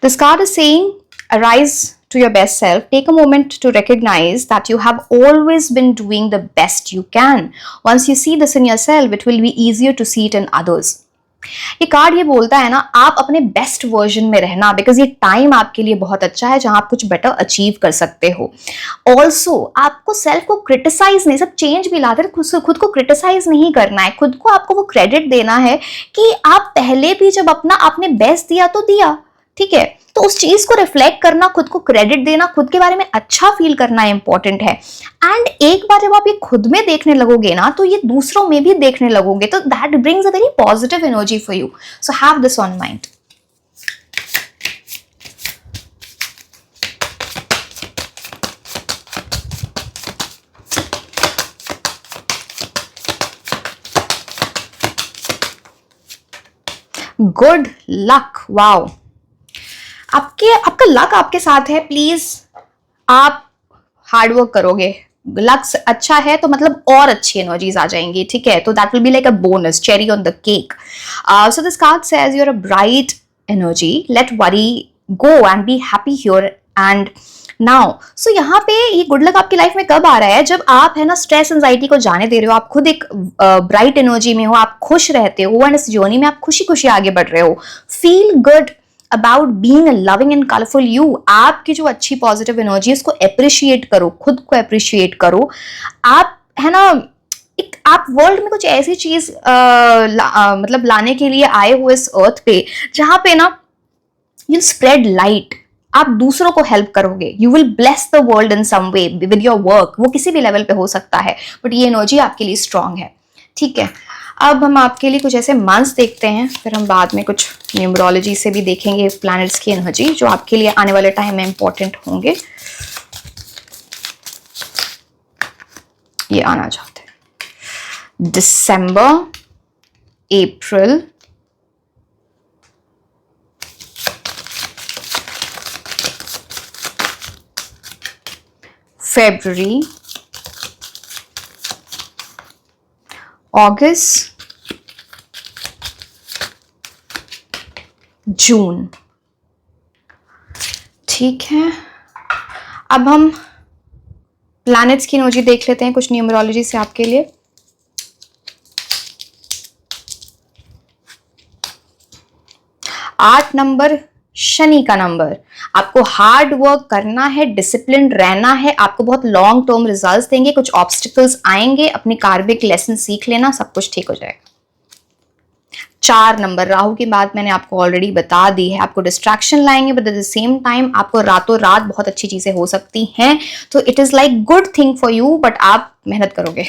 This card is saying arise to your best self, take a moment to recognize that you have always been doing the best you can. Once you see this in yourself, it will be easier to see it in others. ये card ये बोलता है ना, आप अपने best version में रहना, because ये टाइम आपके लिए बहुत अच्छा है जहां आप कुछ बेटर अचीव कर सकते हो। ऑल्सो आपको सेल्फ को क्रिटिसाइज नहीं, सब चेंज भी लाकर खुद को क्रिटिसाइज नहीं करना है, खुद को आपको वो क्रेडिट देना है कि आप पहले भी जब अपना आपने बेस्ट दिया तो दिया, ठीक है। तो उस चीज को रिफ्लेक्ट करना, खुद को क्रेडिट देना, खुद के बारे में अच्छा फील करना इंपॉर्टेंट है। एंड एक बार जब आप ये खुद में देखने लगोगे ना, तो ये दूसरों में भी देखने लगोगे, तो that brings a very positive energy for you. So have this on mind. Good luck, wow, आपका लक आपके साथ है। प्लीज आप हार्ड वर्क करोगे लक्स अच्छा है तो मतलब और अच्छी एनर्जीज आ जाएंगी, ठीक है, तो that will be like a bonus, cherry on the cake. So this card says you are a bright energy, let worry go and be happy here and now. So यहाँ पे ये गुड लक आपकी life में कब आ रहा है, जब आप है ना स्ट्रेस एंजाइटी को जाने दे रहे हो, आप खुद एक ब्राइट एनर्जी में हो, आप खुश रहते हो एंड इस जर्नी में आप खुशी खुशी आगे बढ़ रहे हो. Feel good about being a loving and colourful you. आपकी जो अच्छी पॉजिटिव एनर्जी है उसको अप्रिशिएट करो, खुद को अप्रिशिएट करो. आप है ना एक आप वर्ल्ड में कुछ ऐसी चीज मतलब लाने के लिए आए हो इस अर्थ पे, जहां पे ना यू स्प्रेड लाइट, आप दूसरों को हेल्प करोगे, you will bless the world in some way with your work. वो किसी भी लेवल पे हो सकता है, बट ये एनर्जी आपके लिए स्ट्रांग है, ठीक है. अब हम आपके लिए कुछ ऐसे मंथ्स देखते हैं, फिर हम बाद में कुछ न्यूमरोलॉजी से भी देखेंगे प्लैनेट्स की एनर्जी जो आपके लिए आने वाले टाइम में इंपॉर्टेंट होंगे. ये आना चाहते हैं दिसंबर, अप्रैल, February, August, जून. ठीक है, अब हम प्लैनेट्स की एनर्जी देख लेते हैं कुछ न्यूमरोलॉजी से आपके लिए. आठ नंबर शनि का नंबर. आपको हार्ड वर्क करना है, डिसिप्लिन रहना है, आपको बहुत लॉन्ग टर्म रिजल्ट्स देंगे, कुछ ऑब्स्टिकल्स आएंगे, अपनी कार्मिक लेसन सीख लेना, सब कुछ ठीक हो जाएगा. 4 नंबर राहु की बात मैंने आपको ऑलरेडी बता दी है, आपको डिस्ट्रैक्शन लाएंगे but at the same time आपको रातों रात बहुत अच्छी चीजें हो सकती हैं, तो it is like good thing for you, but आप मेहनत करोगे.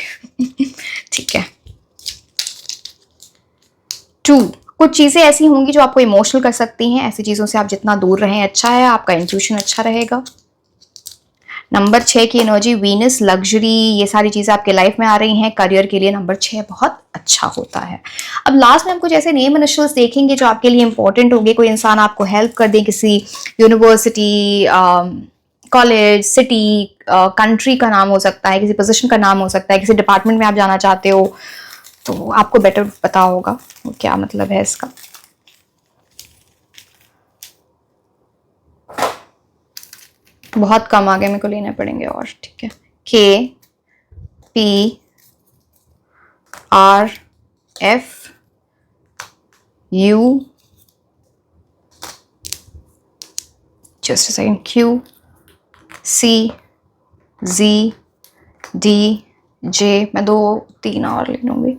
ठीक है. 2, कुछ चीजें ऐसी होंगी जो आपको इमोशनल कर सकती हैं, ऐसी चीजों से आप जितना दूर रहें अच्छा है, आपका इंट्यूशन अच्छा रहेगा. नंबर 6 की एनर्जी वीनस, लग्जरी, ये सारी चीजें आपके लाइफ में आ रही हैं. करियर के लिए नंबर 6 बहुत अच्छा होता है. अब लास्ट में हम कुछ ऐसे नेम इनिशियल्स देखेंगे जो आपके लिए इंपॉर्टेंट होंगे. कोई इंसान आपको हेल्प कर दे, किसी यूनिवर्सिटी, कॉलेज, सिटी, कंट्री का नाम हो सकता है, किसी पोजीशन का नाम हो सकता है, किसी डिपार्टमेंट में आप जाना चाहते हो, तो आपको बेटर पता होगा क्या मतलब है इसका. बहुत कम आगे मेरे को लेने पड़ेंगे और, ठीक है. KPRF, U, just a second, QCZDJ. मैं 2-3 और ले लूंगी.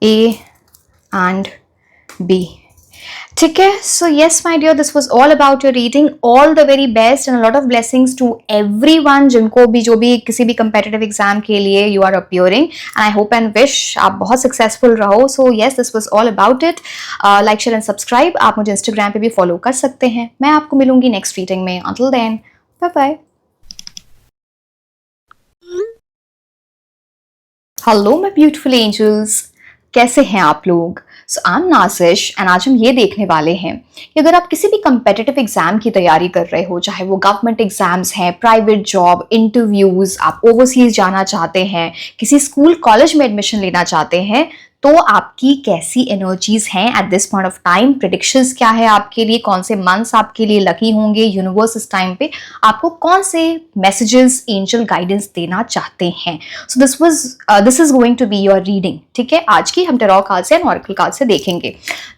A and B. ठीक है. So yes my dear, this was all about your reading. All the very best and lot of blessings to everyone जिनको भी, जो भी किसी भी कंपेटिटिव एग्जाम के लिए you are appearing, and I hope and wish आप बहुत सक्सेसफुल रहो. So yes, this was all about it. Like, share and subscribe. आप मुझे इंस्टाग्राम पे भी फॉलो कर सकते हैं. मैं आपको मिलूंगी नेक्स्ट रीडिंग में. Until then, bye bye. Hello my beautiful angels, कैसे हैं आप लोग. सो आई एम नाज़िश एंड आज हम ये देखने वाले हैं कि अगर आप किसी भी कंपेटिटिव एग्जाम की तैयारी कर रहे हो, चाहे वो गवर्नमेंट एग्जाम्स हैं, प्राइवेट जॉब, इंटरव्यूज, आप ओवरसीज जाना चाहते हैं, किसी स्कूल कॉलेज में एडमिशन लेना चाहते हैं, तो आपकी कैसी एनर्जीज हैं at this point of time. Predictions क्या है आपके लिए, कौन से मंथ्स आपके लिए लकी होंगे, यूनिवर्स इस टाइम पे आपको कौन से मैसेजेस, एंजल गाइडेंस देना चाहते हैं. So this is going to be your reading. ठीक है, आज की हम टैरो कार्ड से एंड ऑरेकल कार्ड से देखेंगे.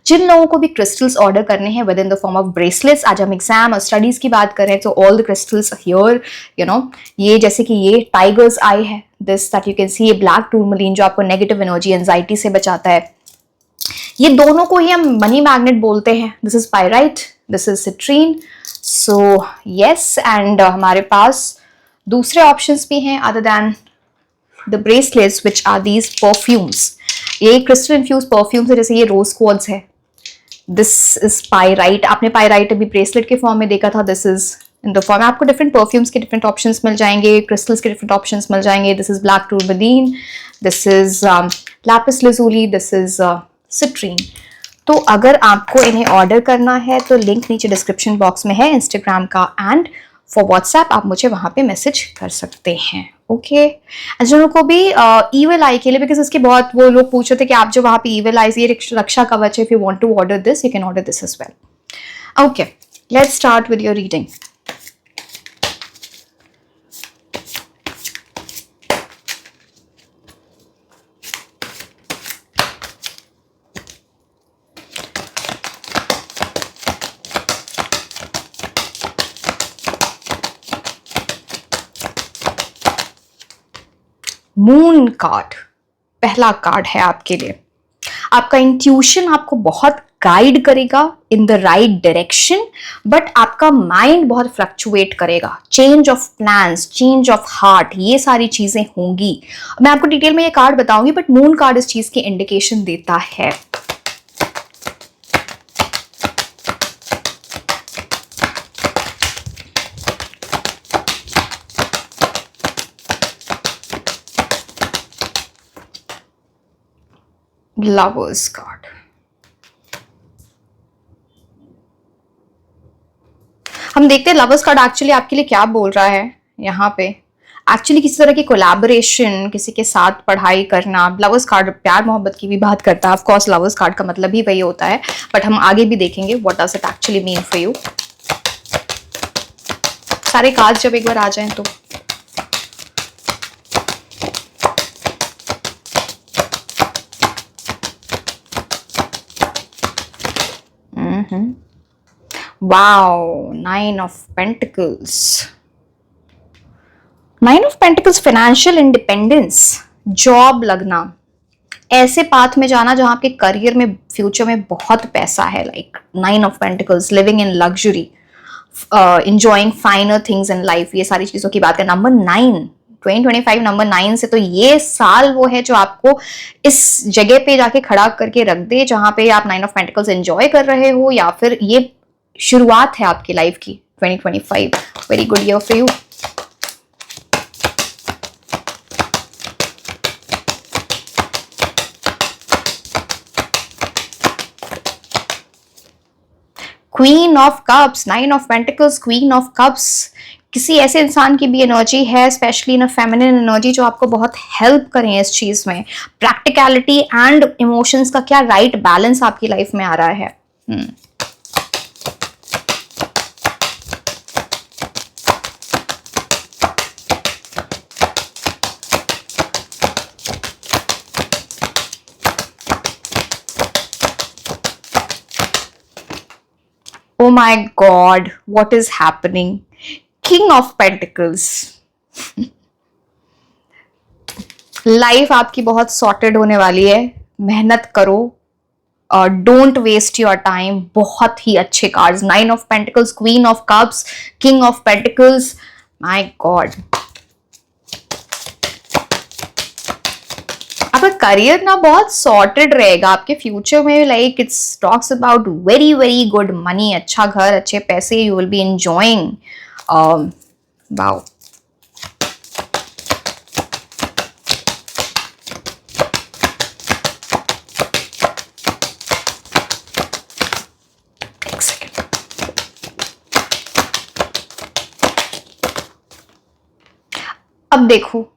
जिन लोगों को भी क्रिस्टल्स ऑर्डर करने हैं with in the form of bracelets, आज हम एग्जाम और स्टडीज की बात करें तो all the crystals here, you know, ये जैसे कि ये टाइगर्स आई है, दिस दैट यू कैन सी, ये ब्लैक टूरमलीन जो आपको नेगेटिव एनर्जी, एंजाइटी से बचाता है. ये दोनों को ही हम मनी मैग्नेट बोलते हैं. This is pyrite, this is citrine. So yes, and हमारे पास दूसरे ऑप्शंस भी हैं other than the bracelets which are these perfumes. ये क्रिस्टल इन्फ्यूज परफ्यूम्स है, जैसे ये रोज क्वार्ट्ज है. This is pyrite. आपने पायराइट अभी ब्रेसलेट के फॉर्म में देखा था. This is in the form, आपको डिफरेंट परफ्यूम्स के डिफरेंट ऑप्शंस मिल जाएंगे, क्रिस्टल्स के डिफरेंट ऑप्शंस मिल जाएंगे. This is black tourmaline, this is lapis lazuli, this is citrine. तो अगर आपको इन्हें ऑर्डर करना है तो लिंक नीचे डिस्क्रिप्शन बॉक्स में है इंस्टाग्राम का, एंड फॉर व्हाट्सएप आप मुझे वहां पे मैसेज कर सकते हैं। ओके, जिन को भी ईविल आई के लिए, बिकॉज इसके बहुत वो लोग पूछ रहे थे कि आप जो वहां पे ईविल आई, ये रक्षा कवच है, if you want to order this you can order this as well. Okay, let's start with your reading. Moon card पहला कार्ड है आपके लिए। आपका इंट्यूशन आपको बहुत गाइड करेगा in the right direction, but आपका माइंड बहुत फ्लक्चुएट करेगा। Change of plans, change of heart, ये सारी चीजें होंगी। मैं आपको डिटेल में ये कार्ड बताऊंगी, बट मून कार्ड इस चीज की इंडिकेशन देता है। लवर्स कार्ड, हम देखते हैं लवर्स कार्ड एक्चुअली आपके लिए क्या बोल रहा है। यहाँ पे एक्चुअली किसी तरह की कोलैबोरेशन, किसी के साथ पढ़ाई करना। लवर्स कार्ड प्यार मोहब्बत की भी बात करता है, ऑफ कोर्स लवर्स कार्ड का मतलब ही वही होता है, बट हम आगे भी देखेंगे what does it actually mean for you. सारे कार्ड जब एक बार आ जाएं तो wow, 9 of pentacles. 9 of pentacles financial independence, job लगना, ऐसे पाथ में जाना जहां आपके करियर में फ्यूचर में बहुत पैसा है। Like 9 of pentacles, living in luxury, enjoying finer things in life, ये सारी चीजों की बात है। नंबर 9, 2025 नंबर 9 से तो ये साल वो है जो आपको इस जगह पे जाके खड़ा करके रख दे जहां पे आप 9 ऑफ पेंटिकल्स एंजॉय कर रहे हो, या फिर ये शुरुआत है आपकी लाइफ की। 2025 very good year for you. Queen of cups, 9 of pentacles, queen of cups, किसी ऐसे इंसान की भी एनर्जी है, specially in a feminine energy, जो आपको बहुत हेल्प करें इस चीज में। प्रैक्टिकलिटी एंड इमोशंस का क्या राइट बैलेंस आपकी लाइफ में आ रहा है। Oh my God, what is happening? King of Pentacles. Life आपकी बहुत सॉर्टेड होने वाली है, मेहनत करो और डोंट वेस्ट योर टाइम। बहुत ही अच्छे cards, 9 of pentacles, queen of cups, king of pentacles. My God, आपका करियर ना बहुत सॉर्टेड रहेगा आपके फ्यूचर में। Like it's talks about very very good money, अच्छा घर, अच्छे पैसे, you will B enjoying. Wow, एक सेकेंड, अब देखो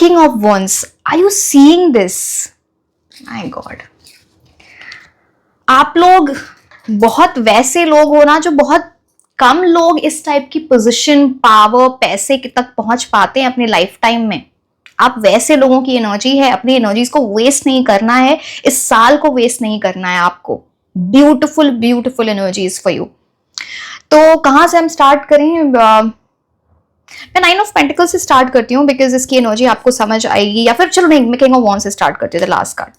King of Wands, are you seeing this? My God, आप लोग बहुत वैसे लोग हो ना, जो बहुत कम लोग इस टाइप की पोजीशन, पावर, पैसे तक पहुंच पाते हैं अपने लाइफ टाइम में। आप वैसे लोगों की एनर्जी है, अपनी एनर्जीज को वेस्ट नहीं करना है, इस साल को वेस्ट नहीं करना है आपको। Beautiful beautiful energies for you. तो कहां से हम स्टार्ट करें? मैं 9 ऑफ पेंटिकल्स से स्टार्ट करती हूँ, बिकॉज इसकी एनर्जी आपको समझ आएगी। या फिर चलो नहीं, मैं किंग ऑफ वॉन्ड्स से स्टार्ट करती हूँ, the last card.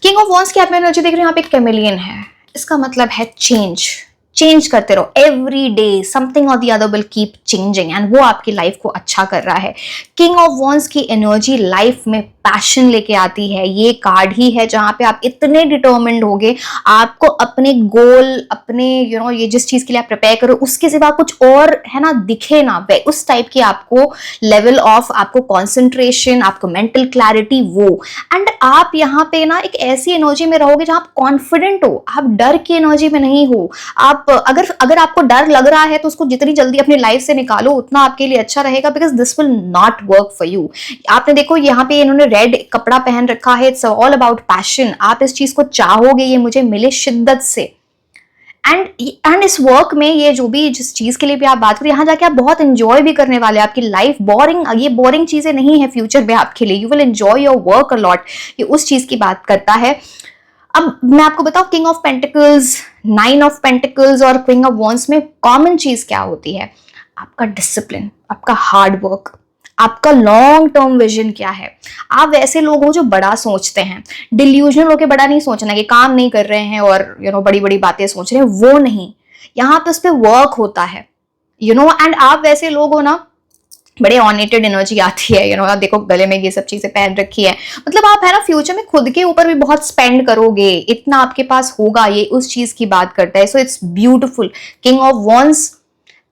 King of wands की आप एनर्जी देख रहे हो, यहाँ पे एक कैमेलियन है। इसका मतलब है चेंज करते रहो। एवरी डे समथिंग और the other will keep changing, and वो आपकी लाइफ को अच्छा कर रहा है। किंग ऑफ वॉन्ड्स की एनर्जी लाइफ में पैशन लेके आती है। ये कार्ड ही है जहाँ पे आप इतने डिटर्मिन्ड होगे, आपको अपने गोल, अपने ये जिस चीज के लिए आप प्रिपेयर करो उसके सिवा कुछ और है ना दिखे ना, वे उस टाइप की आपको लेवल ऑफ, आपको कॉन्सेंट्रेशन, आपको मेंटल क्लैरिटी वो। एंड आप यहाँ पे ना एक ऐसी एनर्जी में रहोगे जहाँ आप कॉन्फिडेंट हो, आप डर की एनर्जी में नहीं हो। आप अगर आपको डर लग रहा है तो उसको जितनी जल्दी अपनी लाइफ से निकालो उतना आपके लिए अच्छा रहेगा, because this will not work for you. आपने देखो यहाँ पे इन्होंने रेड कपड़ा पहन रखा है, इट्स ऑल अबाउट पैशन। आप इस चीज को चाहोगे, ये मुझे मिले शिद्दत से। एंड इस वर्क में ये जो भी जिस चीज के लिए भी आप बात करें, यहाँ जाके आप बहुत एंजॉय भी करने वाले हैं। आपकी लाइफ ये बोरिंग चीजें नहीं है फ्यूचर में आपके लिए। You will enjoy your work a lot. ये उस चीज की बात करता है। अब मैं आपको बताऊं, king of pentacles, 9 of pentacles और क्वीन ऑफ वॉन्ड्स में कॉमन चीज क्या होती है? आपका डिसिप्लिन, आपका हार्ड वर्क, आपका लॉन्ग टर्म विजन क्या है। आप वैसे लोग हो जो बड़ा सोचते हैं। डिल्यूजनल होकर बड़ा नहीं सोचना कि काम नहीं कर रहे हैं और बड़ी बड़ी बातें सोच रहे हैं, वो नहीं। यहाँ पे उस पर वर्क होता है एंड आप वैसे लोग हो ना, बड़े ऑनेटेड एनर्जी आती है। आप देखो गले में ये सब चीजें पहन रखी है, मतलब आप है ना फ्यूचर में खुद के ऊपर भी बहुत स्पेंड करोगे, इतना आपके पास होगा, ये उस चीज की बात करता है। So it's beautiful. King of wands,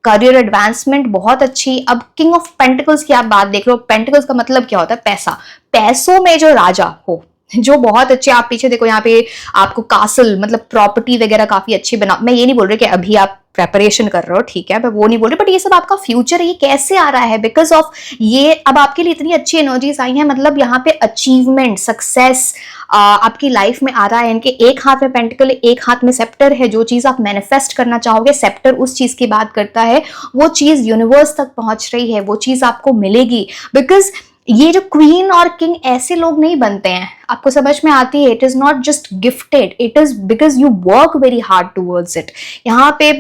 career advancement बहुत अच्छी। अब किंग ऑफ पेंटिकल्स की आप बात देख लो। पेंटिकल्स का मतलब क्या होता है? पैसा। पैसों में जो राजा हो, जो बहुत अच्छे। आप पीछे देखो, यहाँ पे आपको कासल मतलब प्रॉपर्टी वगैरह काफी अच्छी बना। मैं ये नहीं बोल रही कि अभी आप प्रेपरेशन कर रहे हो, ठीक है, मैं वो नहीं बोल रही, बट ये सब आपका फ्यूचर है। ये कैसे आ रहा है? बिकॉज ऑफ ये अब आपके लिए इतनी अच्छी एनर्जीज आई हैं, मतलब यहाँ पे अचीवमेंट, सक्सेस आपकी लाइफ में आ रहा है। इनके एक हाथ में पेंटिकल, एक हाथ में सेप्टर है। जो चीज आप मैनिफेस्ट करना चाहोगे, सेप्टर उस चीज की बात करता है, वो चीज यूनिवर्स तक पहुंच रही है, वो चीज आपको मिलेगी। बिकॉज ये जो क्वीन और किंग ऐसे लोग नहीं बनते हैं, आपको समझ में आती है। It is not just gifted, it is because you work very hard towards it. यहाँ पे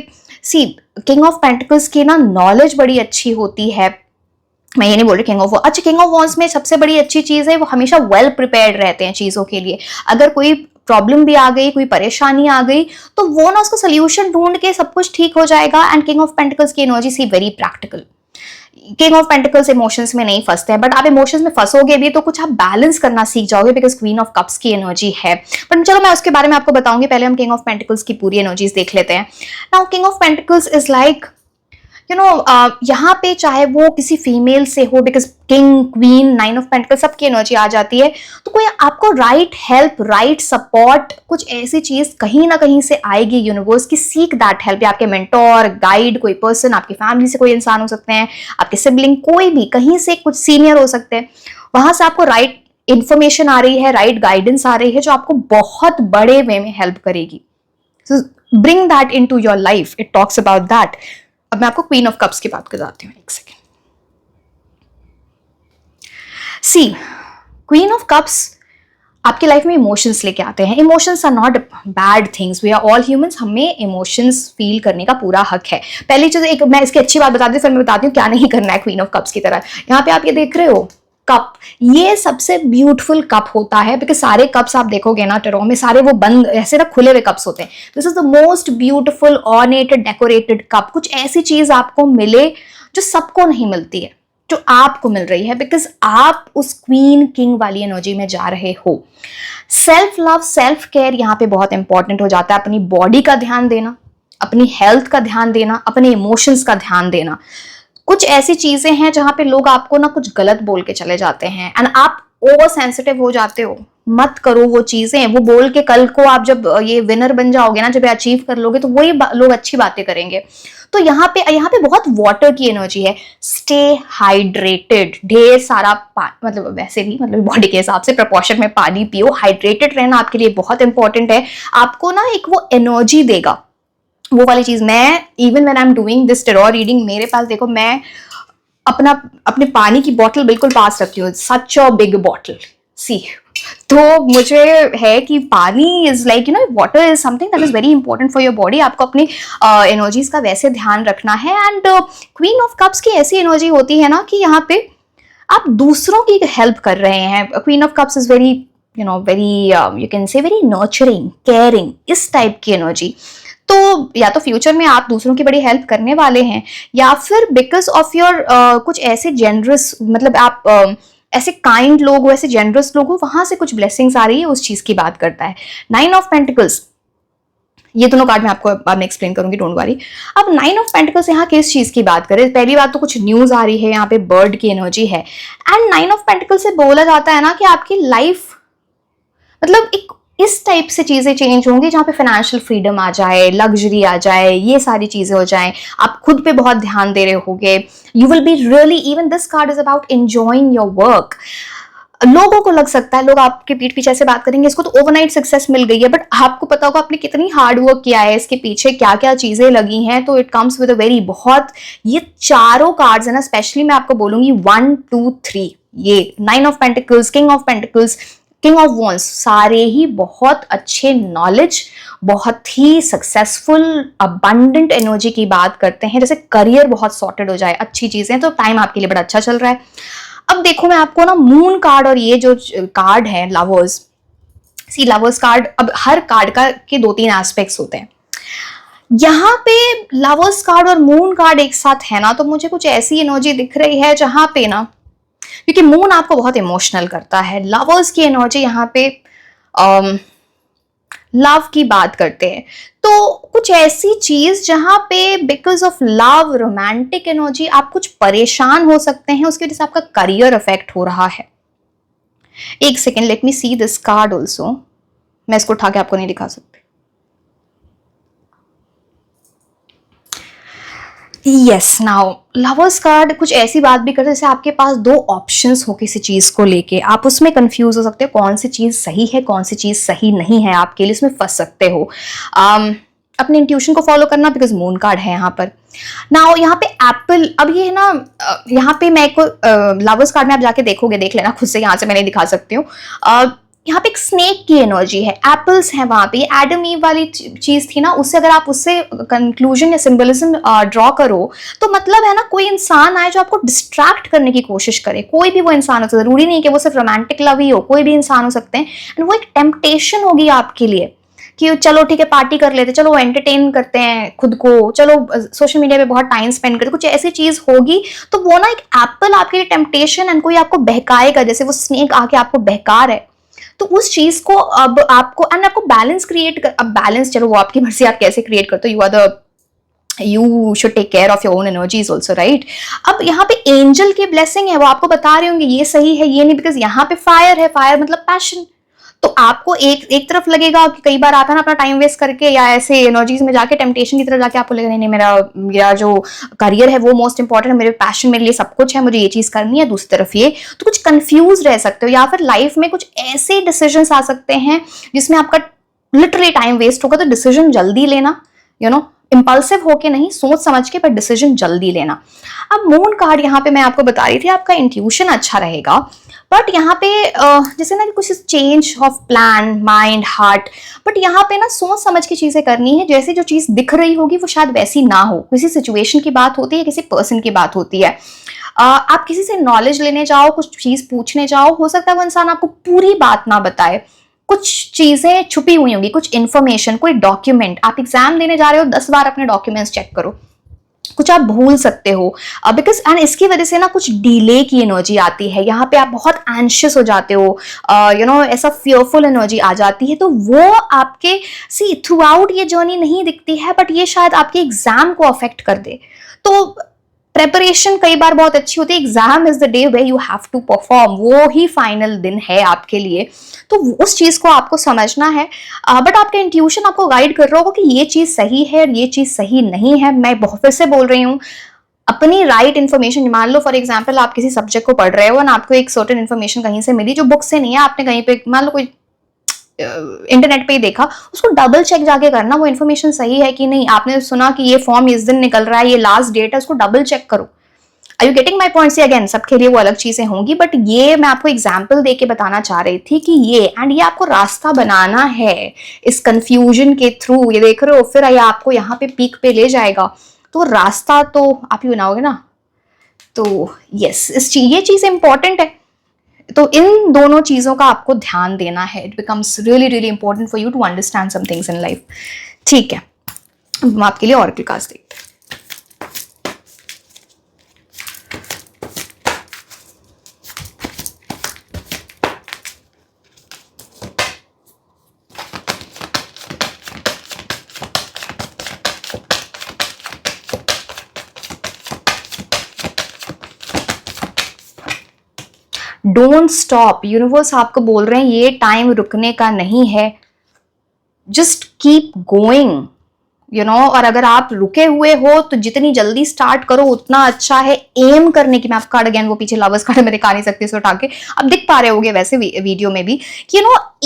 सी किंग ऑफ पेंटिकल्स की ना नॉलेज बड़ी अच्छी होती है। मैं ये नहीं बोल रही किंग ऑफ, अच्छा किंग ऑफ वॉन्ड्स में सबसे बड़ी अच्छी चीज है वो हमेशा वेल प्रिपेयर्ड रहते हैं चीजों के लिए। अगर कोई प्रॉब्लम भी आ गई, कोई परेशानी आ गई, तो वो ना उसका सोल्यूशन ढूंढ के सब कुछ ठीक हो जाएगा। एंड किंग ऑफ पेंटिकल्स की energy see very practical. King of pentacles emotions में नहीं फंसते हैं, बट आप इमोशंस में फंसोगे भी तो कुछ आप बैलेंस करना सीख जाओगे, बिकॉज क्वीन ऑफ कप्स की एनर्जी है। बट चलो मैं उसके बारे में आपको बताऊंगी, पहले हम किंग ऑफ पेंटिकल्स की पूरी एनर्जीज देख लेते हैं। Now king of pentacles is like यहाँ पे चाहे वो किसी फीमेल से हो, because king, queen, 9 of pentacles सबकी एनर्जी आ जाती है, तो कोई आपको राइट हेल्प, राइट सपोर्ट, कुछ ऐसी चीज कहीं ना कहीं से आएगी यूनिवर्स की। Seek that help. या आपके मेंटोर, गाइड, कोई पर्सन, आपकी फैमिली से कोई इंसान हो सकते हैं, आपके सिबलिंग, कोई भी कहीं से कुछ सीनियर हो सकते हैं। वहां से आपको राइट इंफॉर्मेशन आ रही है, राइट गाइडेंस आ रही है, जो आपको बहुत बड़े वे में हेल्प करेगी। So bring that into your life. It talks about that. अब मैं आपको क्वीन ऑफ कप्स की बात बताती हूँ, एक सेकेंड। सी क्वीन ऑफ कप्स आपकी लाइफ में इमोशंस लेके आते हैं। Emotions are not bad things, we are all humans, हमें इमोशंस फील करने का पूरा हक है। पहली चीज, एक मैं इसकी अच्छी बात बताती हूँ, फिर मैं बताती हूँ क्या नहीं करना है क्वीन ऑफ कप्स की तरह। यहाँ पे आप ये देख रहे हो कप, ये सबसे ब्यूटीफुल कप होता है, बिकॉज सारे कप्स आप देखोगे ना टेरो में, सारे वो बंद ऐसे ना खुले हुए कप्स होते हैं। This is the most beautiful ornated decorated cup. कुछ ऐसी चीज आपको मिले जो सबको नहीं मिलती है, जो आपको मिल रही है, बिकॉज आप उस क्वीन किंग वाली एनर्जी में जा रहे हो। सेल्फ लव, सेल्फ केयर यहाँ पे बहुत इंपॉर्टेंट हो जाता है। अपनी बॉडी का ध्यान देना, अपनी हेल्थ का ध्यान देना, अपने इमोशंस का ध्यान देना। कुछ ऐसी चीजें हैं जहां पे लोग आपको ना कुछ गलत बोल के चले जाते हैं एंड आप ओवर सेंसिटिव हो जाते हो। मत करो वो चीजें, वो बोल के कल को आप जब ये विनर बन जाओगे ना, जब अचीव कर लोगे, तो वही लोग अच्छी बातें करेंगे। तो यहाँ पे बहुत वाटर की एनर्जी है। स्टे हाइड्रेटेड, ढेर सारा मतलब वैसे भी मतलब बॉडी के हिसाब से प्रपोर्शन में पानी पियो। हाइड्रेटेड रहना आपके लिए बहुत इंपॉर्टेंट है। आपको ना एक वो एनर्जी देगा, वो वाली चीज। मैं even when I am doing this tarot reading, मेरे पास देखो मैं अपने पानी की बोतल बिल्कुल पास रखती हूँ, सच अ बिग बॉटल सी। तो मुझे है कि पानी is like water is something that is very important for your body. आपको अपनी एनर्जीज का वैसे ध्यान रखना है। एंड क्वीन ऑफ कप्स की ऐसी एनर्जी होती है ना कि यहाँ पे आप दूसरों की हेल्प कर रहे हैं। Queen of cups is very very you can say very nurturing, caring, इस टाइप की एनर्जी। तो या तो फ्यूचर में आप दूसरों की बड़ी हेल्प करने वाले हैं, या फिर बिकॉज ऑफ योर कुछ ऐसे जेनरस, मतलब आप ऐसे काइंड लोग हो, ऐसे जेनरस लोग हो, वहां से कुछ ब्लेसिंग्स आ रही है, उस चीज की बात करता है। 9 ऑफ पेंटिकल्स, ये दोनों कार्ड मैं आपको बाद में एक्सप्लेन करूंगी, डोंट वरी। अब 9 ऑफ पेंटिकल्स यहाँ किस चीज की बात करें? पहली बात तो कुछ न्यूज आ रही है, यहाँ पे बर्ड की एनर्जी है। एंड 9 ऑफ पेंटिकल्स से बोला जाता है ना कि आपकी लाइफ मतलब एक इस टाइप से चीजें चेंज होंगी जहाँ पे फाइनेंशियल फ्रीडम आ जाए, लग्जरी आ जाए, ये सारी चीजें हो जाएं, आप खुद पे बहुत ध्यान दे रहे होगे, you will be really, even this card is about enjoying your work. लोगों को लग सकता है, लोग आपके पीठ पीछे ऐसे बात करेंगे इसको तो ओवरनाइट सक्सेस मिल गई है, बट आपको पता होगा आपने कितनी हार्ड वर्क किया है, इसके पीछे क्या क्या चीजें लगी हैं। तो it comes with a very बहुत, ये चारों कार्ड्स है ना, स्पेशली मैं आपको बोलूंगी 1 2 3, ये 9 of pentacles, king of pentacles, king of wands, सारे ही बहुत अच्छे नॉलेज, बहुत ही सक्सेसफुल अबंडेंट एनर्जी की बात करते हैं। जैसे करियर बहुत सॉर्टेड हो जाए, अच्छी चीजें, तो टाइम आपके लिए बड़ा अच्छा चल रहा है। अब देखो मैं आपको ना मून कार्ड और ये जो कार्ड है लवर्स, सी लवर्स कार्ड, अब हर कार्ड का के 2-3 एस्पेक्ट्स होते हैं। यहाँ पे लवर्स कार्ड और मून कार्ड एक साथ है ना, तो मुझे कुछ ऐसी एनर्जी दिख रही है जहां पे ना, क्योंकि मून आपको बहुत इमोशनल करता है, लवर्स की एनर्जी यहाँ पे लव की बात करते हैं, तो कुछ ऐसी चीज जहां पे because of love, romantic energy, आप कुछ परेशान हो सकते हैं, उसकी वजह से आपका करियर अफेक्ट हो रहा है। एक second, let me see this card also, मैं इसको उठा के आपको नहीं दिखा सकती। यस, नाउ लवर्स कार्ड कुछ ऐसी बात भी करते हैं जैसे आपके पास 2 ऑप्शंस हो किसी चीज को लेके, आप उसमें कंफ्यूज हो सकते हो, कौन सी चीज सही है, कौन सी चीज सही नहीं है आपके लिए, इसमें फंस सकते हो। अपने इंट्यूशन को फॉलो करना, बिकॉज मून कार्ड है यहाँ पर। नाउ यहाँ पे एप्पल, अब ये है ना, यहाँ पे मैं को लवर्स कार्ड में आप जाके देखोगे, देख लेना खुद से, यहाँ से मैं नहीं दिखा सकती हूँ। यहाँ पे एक स्नेक की एनर्जी है, एप्पल्स है वहां पे, एडम ईव वाली चीज थी ना, उससे अगर आप उससे कंक्लूजन या सिंबलिज्म ड्रॉ करो, तो मतलब है ना, कोई इंसान आए जो आपको डिस्ट्रैक्ट करने की कोशिश करे, कोई भी वो इंसान हो सकता है, जरूरी नहीं कि वो सिर्फ रोमांटिक लव ही हो, कोई भी इंसान हो सकते हैं, एंड वो एक टेम्पटेशन होगी आपके लिए कि चलो ठीक है पार्टी कर लेते, चलो एंटरटेन करते हैं खुद को, चलो सोशल मीडिया पे बहुत टाइम स्पेंड करते, कुछ ऐसी चीज होगी। तो वो ना एक एप्पल आपके लिए टेम्पटेशन, एंड कोई आपको बहकाएगा, जैसे वो स्नेक आके आपको बहका रहा है, तो उस चीज को अब आपको, एंड आपको बैलेंस क्रिएट कर, अब बैलेंस चलो वो आपकी मर्जी, आप कैसे क्रिएट करते हो, you should take care of your own energies also, right. अब यहाँ पे एंजल की ब्लेसिंग है, वो आपको बता रहे होंगे ये सही है ये नहीं, बिकॉज यहाँ पे फायर है, फायर मतलब पैशन। तो आपको एक तरफ लगेगा कि कई बार आप है ना अपना टाइम वेस्ट करके या ऐसे एनर्जीज में जाके, टेम्पटेशन की तरफ जाके आपको लगेगा नहीं नहीं, मेरा जो करियर है वो मोस्ट इंपॉर्टेंट है, मेरे पैशन मेरे लिए सब कुछ है, मुझे ये चीज करनी है, दूसरी तरफ ये, तो कुछ कंफ्यूज रह सकते हो, या फिर लाइफ में कुछ ऐसे डिसीजंस आ सकते हैं जिसमें आपका लिटरली टाइम वेस्ट होगा। तो डिसीजन जल्दी लेना, इंपल्सिव होके नहीं, सोच समझ के, पर डिसीजन जल्दी लेना। अब मून कार्ड यहाँ पे मैं आपको बता रही थी, आपका इंट्यूशन अच्छा रहेगा, बट यहाँ पे जैसे ना कुछ change of plan, mind, heart, but यहाँ पे ना सोच समझ के चीजें करनी है, जैसे जो चीज दिख रही होगी वो शायद वैसी ना हो, किसी सिचुएशन की बात होती है, किसी पर्सन की बात होती है, आप किसी से नॉलेज लेने जाओ, कुछ चीज पूछने जाओ, हो सकता है वो इंसान आपको पूरी बात ना बताए, कुछ चीजें छुपी हुई होंगी, कुछ इन्फॉर्मेशन, कोई डॉक्यूमेंट, आप एग्जाम देने जा रहे हो, 10 बार अपने डॉक्यूमेंट्स चेक करो, कुछ आप भूल सकते हो, बिकॉज एंड इसकी वजह से ना कुछ डिले की एनर्जी आती है, यहाँ पे आप बहुत एंशियस हो जाते हो, ऐसा फियरफुल एनर्जी आ जाती है, तो वो आपके थ्रू आउट ये जर्नी नहीं दिखती है, बट ये शायद आपके एग्जाम को अफेक्ट कर दे। तो प्रेपरेशन कई बार बहुत अच्छी होती है, exam is the day where you have to perform, वो ही फाइनल दिन है आपके लिए, तो उस चीज को आपको समझना है। बट आपका इंट्यूशन आपको गाइड कर रहा होगा कि ये चीज सही है और ये चीज सही नहीं है। मैं बहुत फिर से बोल रही हूँ, अपनी राइट इन्फॉर्मेशन, मान लो फॉर एग्जाम्पल आप किसी सब्जेक्ट को पढ़ रहे हो और आपको एक सर्टेन इन्फॉर्मेशन कहीं से मिली जो बुक से नहीं है, आपने कहीं पे मान लो कोई इंटरनेट पे ही देखा, उसको डबल चेक जाके करना वो इन्फॉर्मेशन सही है कि नहीं। आपने सुना कि ये फॉर्म इस दिन निकल रहा है, ये लास्ट डेट है, उसको डबल चेक करो। Are you getting my point? Say again सबके लिए वो अलग चीजें होंगी, बट ये मैं आपको एग्जाम्पल दे के बताना चाह रही थी कि ये आपको रास्ता बनाना है इस कंफ्यूजन के थ्रू। ये देख रहे हो, फिर ये आपको यहाँ पे पीक पे ले जाएगा, तो रास्ता तो आप ही बनाओगे ना। तो यस, ये चीज इंपॉर्टेंट है, तो इन दोनों चीजों का आपको ध्यान देना है। It becomes really really important for you to understand some things in life. ठीक है, हम आपके लिए ऑरेकल कार्ड्स देखते हैं। डोंट स्टॉप, यूनिवर्स आपको बोल रहे हैं ये टाइम रुकने का नहीं है, जस्ट कीप गोइंग, और अगर आप रुके हुए हो तो जितनी जल्दी स्टार्ट करो उतना अच्छा है। एम करने की, मैं आपका कार्ड अगेन, वो पीछे लवर्स कार्ड मैं दिखा नहीं सकती इसको उठा के, अब दिख पा रहे होगे वैसे वीडियो में भी कि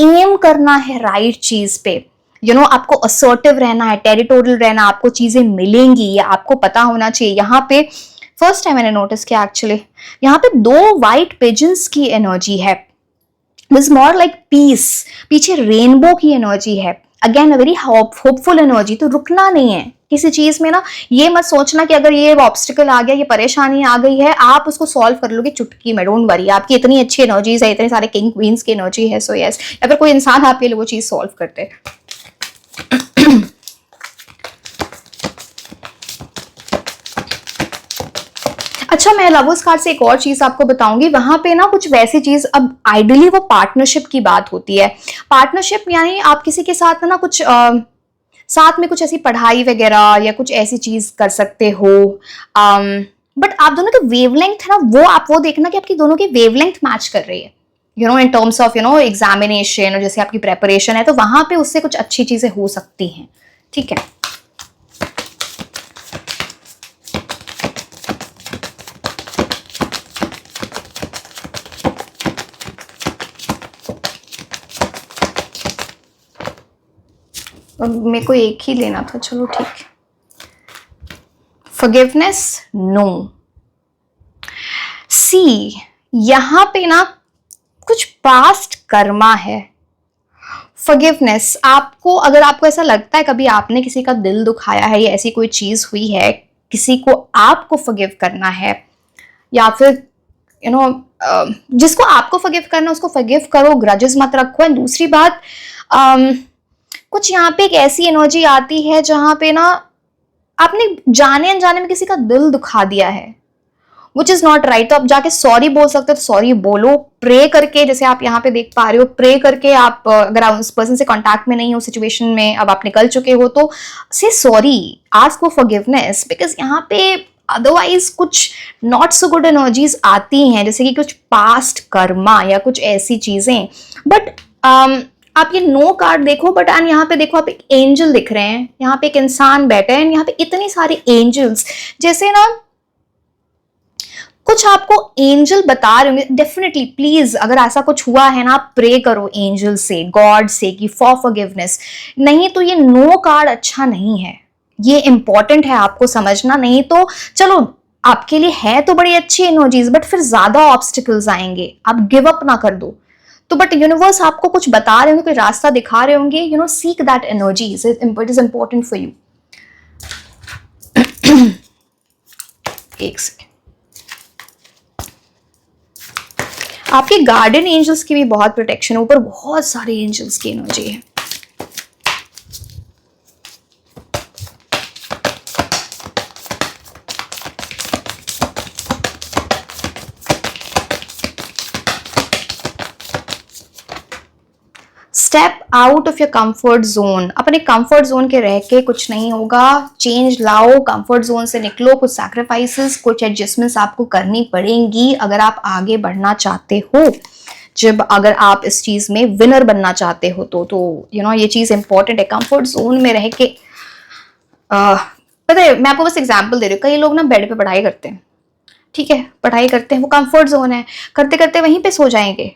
एम करना है राइट चीज पे, आपको असर्टिव रहना है, टेरिटोरियल रहना, आपको चीजें मिलेंगी, ये आपको पता होना चाहिए। यहाँ पे फर्स्ट टाइम मैंने नोटिस किया एक्चुअली, यहाँ पे 2 वाइट पिजन्स की एनर्जी है, दिस मोर लाइक पीस, पीछे रेनबो की एनर्जी है, again a very hopeful energy. तो रुकना नहीं है किसी चीज में ना, ये मत सोचना कि अगर ये ऑब्स्टिकल आ गया, ये परेशानी आ गई है, आप उसको सॉल्व कर लोगे चुटकी में, डोंट वरी, आपकी इतनी अच्छी एनर्जीज है, इतने सारे किंग क्वींस की एनर्जी है, सो यस, या फिर कोई इंसान आपके लिए वो चीज सॉल्व करते। अच्छा, मैं लवर्स कार्ड से एक और चीज आपको बताऊंगी, वहां पे ना कुछ वैसी चीज, अब आइडियली वो पार्टनरशिप की बात होती है, पार्टनरशिप यानी आप किसी के साथ ना कुछ साथ में कुछ ऐसी पढ़ाई वगैरह या कुछ ऐसी चीज कर सकते हो, बट आप दोनों के वेवलेंथ है ना, वो देखना कि आपकी दोनों की वेवलेंथ मैच कर रही है, इन टर्म्स ऑफ एग्जामिनेशन, और जैसे आपकी प्रेपरेशन है, तो वहां पे उससे कुछ अच्छी चीजें हो सकती हैं, ठीक है। मेरे को एक ही लेना था, चलो ठीक। फॉरगिवनेस, नो, सी यहां पे ना कुछ पास्ट कर्मा है। फॉरगिवनेस, अगर आपको ऐसा लगता है कभी आपने किसी का दिल दुखाया है या ऐसी कोई चीज हुई है, किसी को आपको फॉरगिव करना है, या फिर जिसको आपको फॉरगिव करना है उसको फॉरगिव करो, ग्रजेस मत रखो। एंड दूसरी बात, कुछ यहाँ पे एक ऐसी एनर्जी आती है जहां पे ना आपने जाने अनजाने में किसी का दिल दुखा दिया है, विच इज नॉट राइट। तो आप जाके सॉरी बोल सकते हो तो सॉरी बोलो, प्रे करके, जैसे आप यहाँ पे देख पा रहे हो, प्रे करके आप, अगर आप उस पर्सन से कांटेक्ट में नहीं हो, सिचुएशन में अब आप निकल चुके हो, तो से sorry, ask for forgiveness, because यहाँ पे अदरवाइज कुछ नॉट सो गुड एनर्जीज आती हैं, जैसे कि कुछ पास्ट कर्मा या कुछ ऐसी चीजें। बट आप ये नो कार्ड देखो, बट एंड यहाँ पे देखो आप एक एंजल दिख रहे हैं, यहाँ पे एक इंसान बैठा है, यहाँ पे इतनी सारी एंजल्स, जैसे ना कुछ आपको एंजल बता रहे होंगे। डेफिनेटली प्लीज, अगर ऐसा कुछ हुआ है ना, आप प्रे करो एंजल से, गॉड से, कि फॉर फॉरगिवनेस। नहीं तो ये नो कार्ड अच्छा नहीं है, ये इंपॉर्टेंट है आपको समझना। नहीं तो चलो आपके लिए है तो बड़ी अच्छी एनर्जीज, बट फिर ज्यादा ऑब्स्टिकल्स आएंगे, आप गिव अप ना कर दो। तो बट यूनिवर्स आपको कुछ बता रहे होंगे, कोई रास्ता दिखा रहे होंगे, seek that energies, it is important for you. एक सेकेंड, आपके गार्डन एंजल्स की भी बहुत प्रोटेक्शन है, ऊपर बहुत सारे एंजल्स की एनर्जी है। Step out of your comfort zone, अपने कंफर्ट जोन के रह के कुछ नहीं होगा, चेंज लाओ, कंफर्ट जोन से निकलो, कुछ सैक्रिफाइसेस, कुछ एडजस्टमेंट्स आपको करनी पड़ेंगी अगर आप आगे बढ़ना चाहते हो। अगर आप इस चीज में विनर बनना चाहते हो तो ये चीज इंपॉर्टेंट है। कंफर्ट जोन में रह के पता है, मैं आपको बस एग्जांपल दे रही हूँ, कई लोग ना बेड पे पढ़ाई करते हैं, ठीक है, पढ़ाई करते हैं, वो कंफर्ट जोन है, करते करते वहीं पे सो जाएंगे।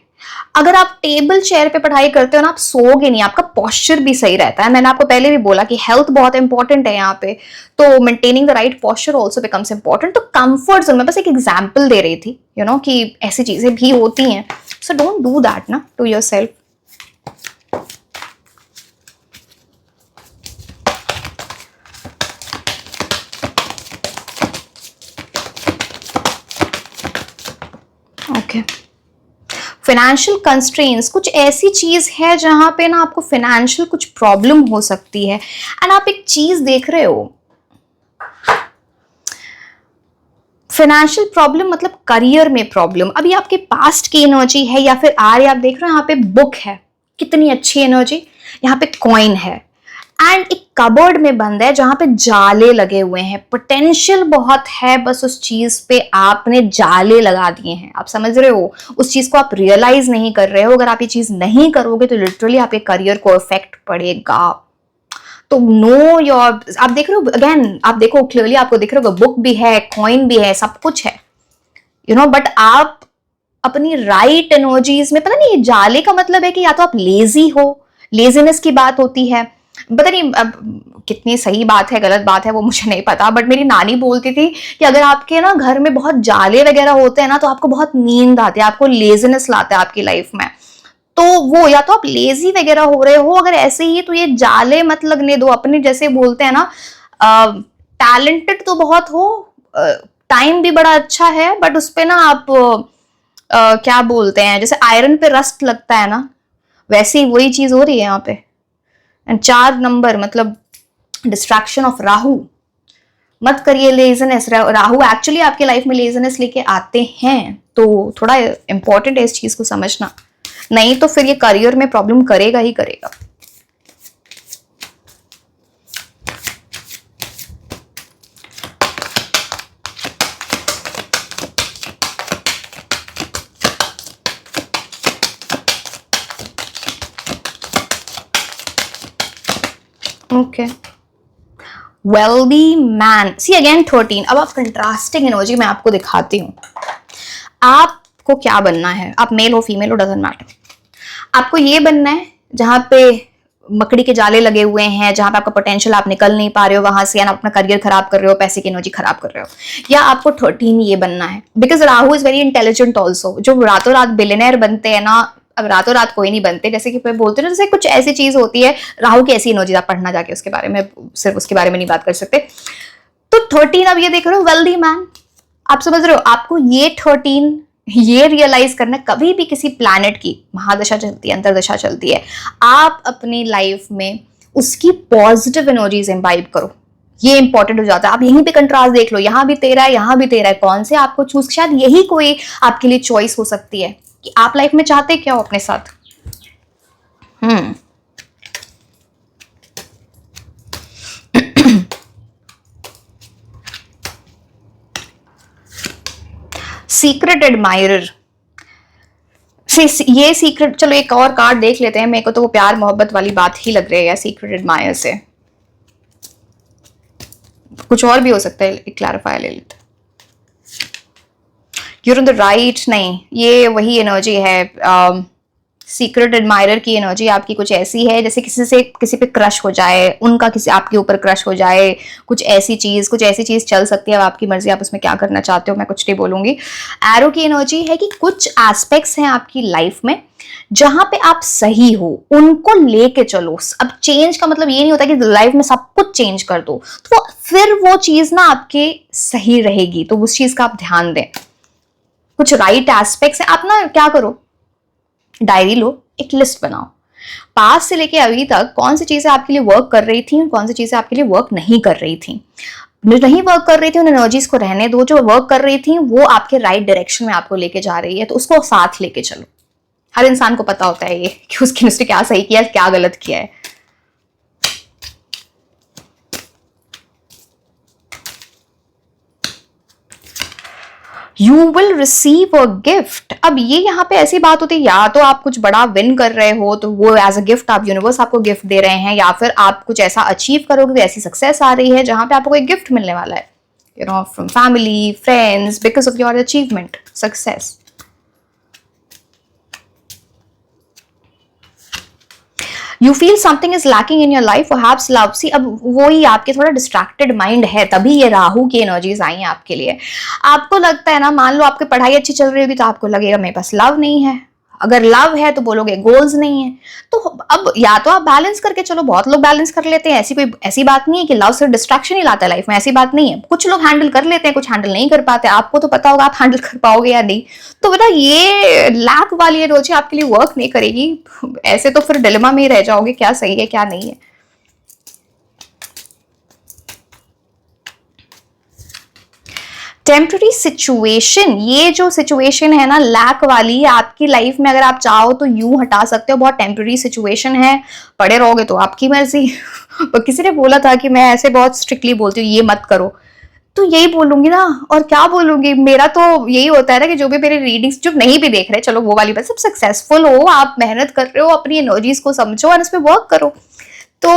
अगर आप टेबल चेयर पे पढ़ाई करते हो ना, आप सोओगे नहीं, आपका पोस्चर भी सही रहता है। मैंने आपको पहले भी बोला कि हेल्थ बहुत इंपॉर्टेंट है यहाँ पे, तो maintaining the right posture also becomes important. तो कंफर्ट जोन में बस एक एग्जाम्पल दे रही थी, कि ऐसी चीजें भी होती हैं, सो डोंट डू दैट ना टू योर सेल्फ। ओके, फाइनेंशियल कंस्ट्रेंट्स, कुछ ऐसी चीज है जहां पे ना आपको फाइनेंशियल कुछ प्रॉब्लम हो सकती है। एंड आप एक चीज देख रहे हो, फाइनेंशियल प्रॉब्लम मतलब करियर में प्रॉब्लम। अभी आपके पास्ट की एनर्जी है या फिर आप देख रहे हो यहाँ पे बुक है, कितनी अच्छी एनर्जी, यहाँ पे कॉइन है। एंड एक कबर्ड में बंद है जहां पे जाले लगे हुए हैं। पोटेंशियल बहुत है, बस उस चीज पे आपने जाले लगा दिए हैं। आप समझ रहे हो, उस चीज को आप रियलाइज नहीं कर रहे हो। अगर आप ये चीज नहीं करोगे तो लिटरली आपके करियर को इफेक्ट पड़ेगा। तो नो योर, आप देख रहे हो अगेन, आप देखो क्लियरली, आपको दिख रहा होगा बुक भी है, कॉइन भी है, सब कुछ है, बट आप अपनी राइट एनर्जीज में, पता नहीं ये जाले का मतलब है कि या तो आप लेजी हो, लेजीनेस की बात होती है, पता नहीं अब कितनी सही बात है गलत बात है वो मुझे नहीं पता, बट मेरी नानी बोलती थी कि अगर आपके ना घर में बहुत जाले वगैरह होते हैं ना तो आपको बहुत नींद आती है, आपको लेजीनेस लाता है आपकी लाइफ में। तो वो या तो आप लेजी वगैरह हो रहे हो, अगर ऐसे ही तो ये जाले मत लगने दो अपने, जैसे बोलते हैं ना टैलेंटेड तो बहुत हो, टाइम भी बड़ा अच्छा है, बट उस पे ना आप क्या बोलते हैं, जैसे आयरन पे रस्ट लगता है ना, वैसे ही वही चीज हो रही है यहाँ पे। एंड 4 नंबर मतलब डिस्ट्रैक्शन ऑफ राहु। मत करिए लेजीनेस, राहु एक्चुअली आपके लाइफ में लेजीनेस लेके आते हैं, तो थोड़ा इंपॉर्टेंट है इस चीज को समझना, नहीं तो फिर ये करियर में प्रॉब्लम करेगा ही करेगा। Okay, wealthy man, see again 13। अब आप कंट्रास्टिंग एनर्जी मैं आपको दिखाती हूँ। आपको क्या बनना है, आप मेल हो फीमेल हो डजंट मैटर, आपको ये बनना है जहां पे मकड़ी के जाले लगे हुए हैं, जहां पे आपका पोटेंशियल आप निकल नहीं पा रहे हो वहां से, या अपना करियर खराब कर रहे हो, पैसे की एनर्जी खराब कर रहे हो, या आपको 13 ये बनना है। Because Rahu is very intelligent also. जो रातों रात बिलियनर बनते हैं ना, अब रातों रात कोई नहीं बनते, जैसे कि बोलते हैं ना, जैसे कुछ ऐसी चीज होती है, राहु की ऐसी एनर्जी, आप पढ़ना जाके उसके बारे में, सिर्फ उसके बारे में नहीं बात कर सकते। तो 13 अब ये देख रहे हो वेल्दी मैन, आप समझ रहे हो, आपको ये 13 ये रियलाइज करना, कभी भी किसी प्लैनेट की महादशा चलती है, अंतरदशा चलती है, आप अपनी लाइफ में उसकी पॉजिटिव एनर्जीज इम्बाइब करो, ये इंपॉर्टेंट हो जाता है। आप यहीं पे कंट्रास्ट देख लो, यहां भी 13 है, यहां भी 13 है, कौन से आपको चूज, शायद यही कोई आपके लिए चॉइस हो सकती है कि आप लाइफ में चाहते क्या हो अपने साथ। सीक्रेट एडमायरर, ये सीक्रेट, चलो एक और कार्ड देख लेते हैं, मेरे को तो वो प्यार मोहब्बत वाली बात ही लग रही है सीक्रेट एडमायर से, कुछ और भी हो सकता है, एक क्लैरिफायर ले लेते। यूर ऑन द राइट, नहीं ये वही एनर्जी है, सीक्रेट एडमायरर की एनर्जी आपकी कुछ ऐसी है जैसे किसी पे क्रश हो जाए, उनका किसी आपके ऊपर क्रश हो जाए, कुछ ऐसी चीज चल सकती है। अब आपकी मर्जी, आप उसमें क्या करना चाहते हो, मैं कुछ नहीं बोलूंगी। एरो की एनर्जी है कि कुछ एस्पेक्ट्स हैं आपकी लाइफ में जहां पे आप सही हो, उनको लेके चलो। अब चेंज का मतलब ये नहीं होता कि लाइफ में सब कुछ चेंज कर दो, तो फिर वो चीज ना आपके सही रहेगी, तो उस चीज का आप ध्यान दें। कुछ राइट एस्पेक्ट्स हैं, आप ना क्या करो, डायरी लो, एक लिस्ट बनाओ, पास से लेके अभी तक कौन सी चीजें आपके लिए वर्क कर रही थी और कौन सी चीजें आपके लिए वर्क नहीं कर रही थी। जो नहीं वर्क कर रही थी उन एनर्जीज को रहने दो, जो वर्क कर रही थी वो आपके राइट डायरेक्शन में आपको लेके जा रही है, तो उसको साथ लेके चलो। हर इंसान को पता होता है ये कि उसने क्या सही किया, क्या गलत किया है। You will receive a gift. अब ये यहाँ पे ऐसी बात होती है, या तो आप कुछ बड़ा विन कर रहे हो तो वो एज अ गिफ्ट आप, यूनिवर्स आपको गिफ्ट दे रहे हैं, या फिर आप कुछ ऐसा अचीव करोगे तो ऐसी सक्सेस आ रही है जहां पे आपको एक गिफ्ट मिलने वाला है, from family friends, because of your achievement success. You feel something is lacking in your life, perhaps love. See अब वो ही आपके थोड़ा डिस्ट्रैक्टेड माइंड है, तभी ये राहु की एनर्जीज आई हैं आपके लिए। आपको लगता है ना, मान लो आपकी पढ़ाई अच्छी चल रही होगी तो आपको लगेगा मेरे पास लव नहीं है, अगर लव है तो बोलोगे गोल्स नहीं है। तो अब या तो आप बैलेंस करके चलो, बहुत लोग बैलेंस कर लेते हैं, ऐसी बात नहीं है कि लव सिर्फ डिस्ट्रैक्शन ही लाता है लाइफ में, ऐसी बात नहीं है। कुछ लोग हैंडल कर लेते हैं, कुछ हैंडल नहीं कर पाते, आपको तो पता होगा आप हैंडल कर पाओगे या नहीं। तो बेटा ये लैक वाली एनर्जी आपके लिए वर्क नहीं करेगी, ऐसे तो फिर डिलेमा में ही रह जाओगे, क्या सही है क्या नहीं है। टेम्पररी सिचुएशन, ये जो सिचुएशन है ना लैक वाली, आपकी लाइफ में अगर आप चाहो तो यूं हटा सकते हो, बहुत टेम्पररी सिचुएशन है, पड़े रहोगे तो आपकी मर्जी। और किसी ने बोला था कि मैं ऐसे बहुत स्ट्रिक्टली बोलती हूँ ये मत करो, तो यही बोलूंगी ना, और क्या बोलूंगी। मेरा तो यही होता है ना कि जो भी मेरे रीडिंग्स जो नहीं भी देख रहे, चलो वो वाली बात, सब सक्सेसफुल हो, आप मेहनत कर रहे हो, अपनी एनर्जीज को समझो और इस पर वर्क करो। तो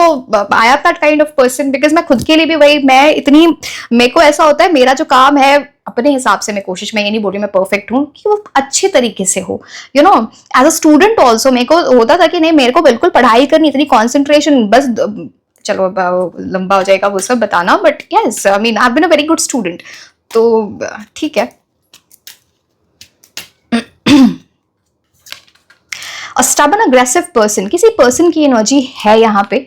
I am that kind of person, because मैं खुद के लिए भी वही, मैं इतनी, मेरे को ऐसा होता है, मेरा जो काम है अपने हिसाब से मैं कोशिश, मैं ये नहीं बोल रही मैं परफेक्ट हूँ, कि वो अच्छे तरीके से हो, you know. As a student also मेरे को होता था कि नहीं, मेरे को बिल्कुल पढ़ाई करनी, इतनी कॉन्सेंट्रेशन, बस चलो लंबा हो जाएगा वो सब बताना, but yes, I mean I have been a very good student, तो ठीक है। स्टबन अग्रेसिव पर्सन, किसी पर्सन की एनर्जी है यहाँ पे।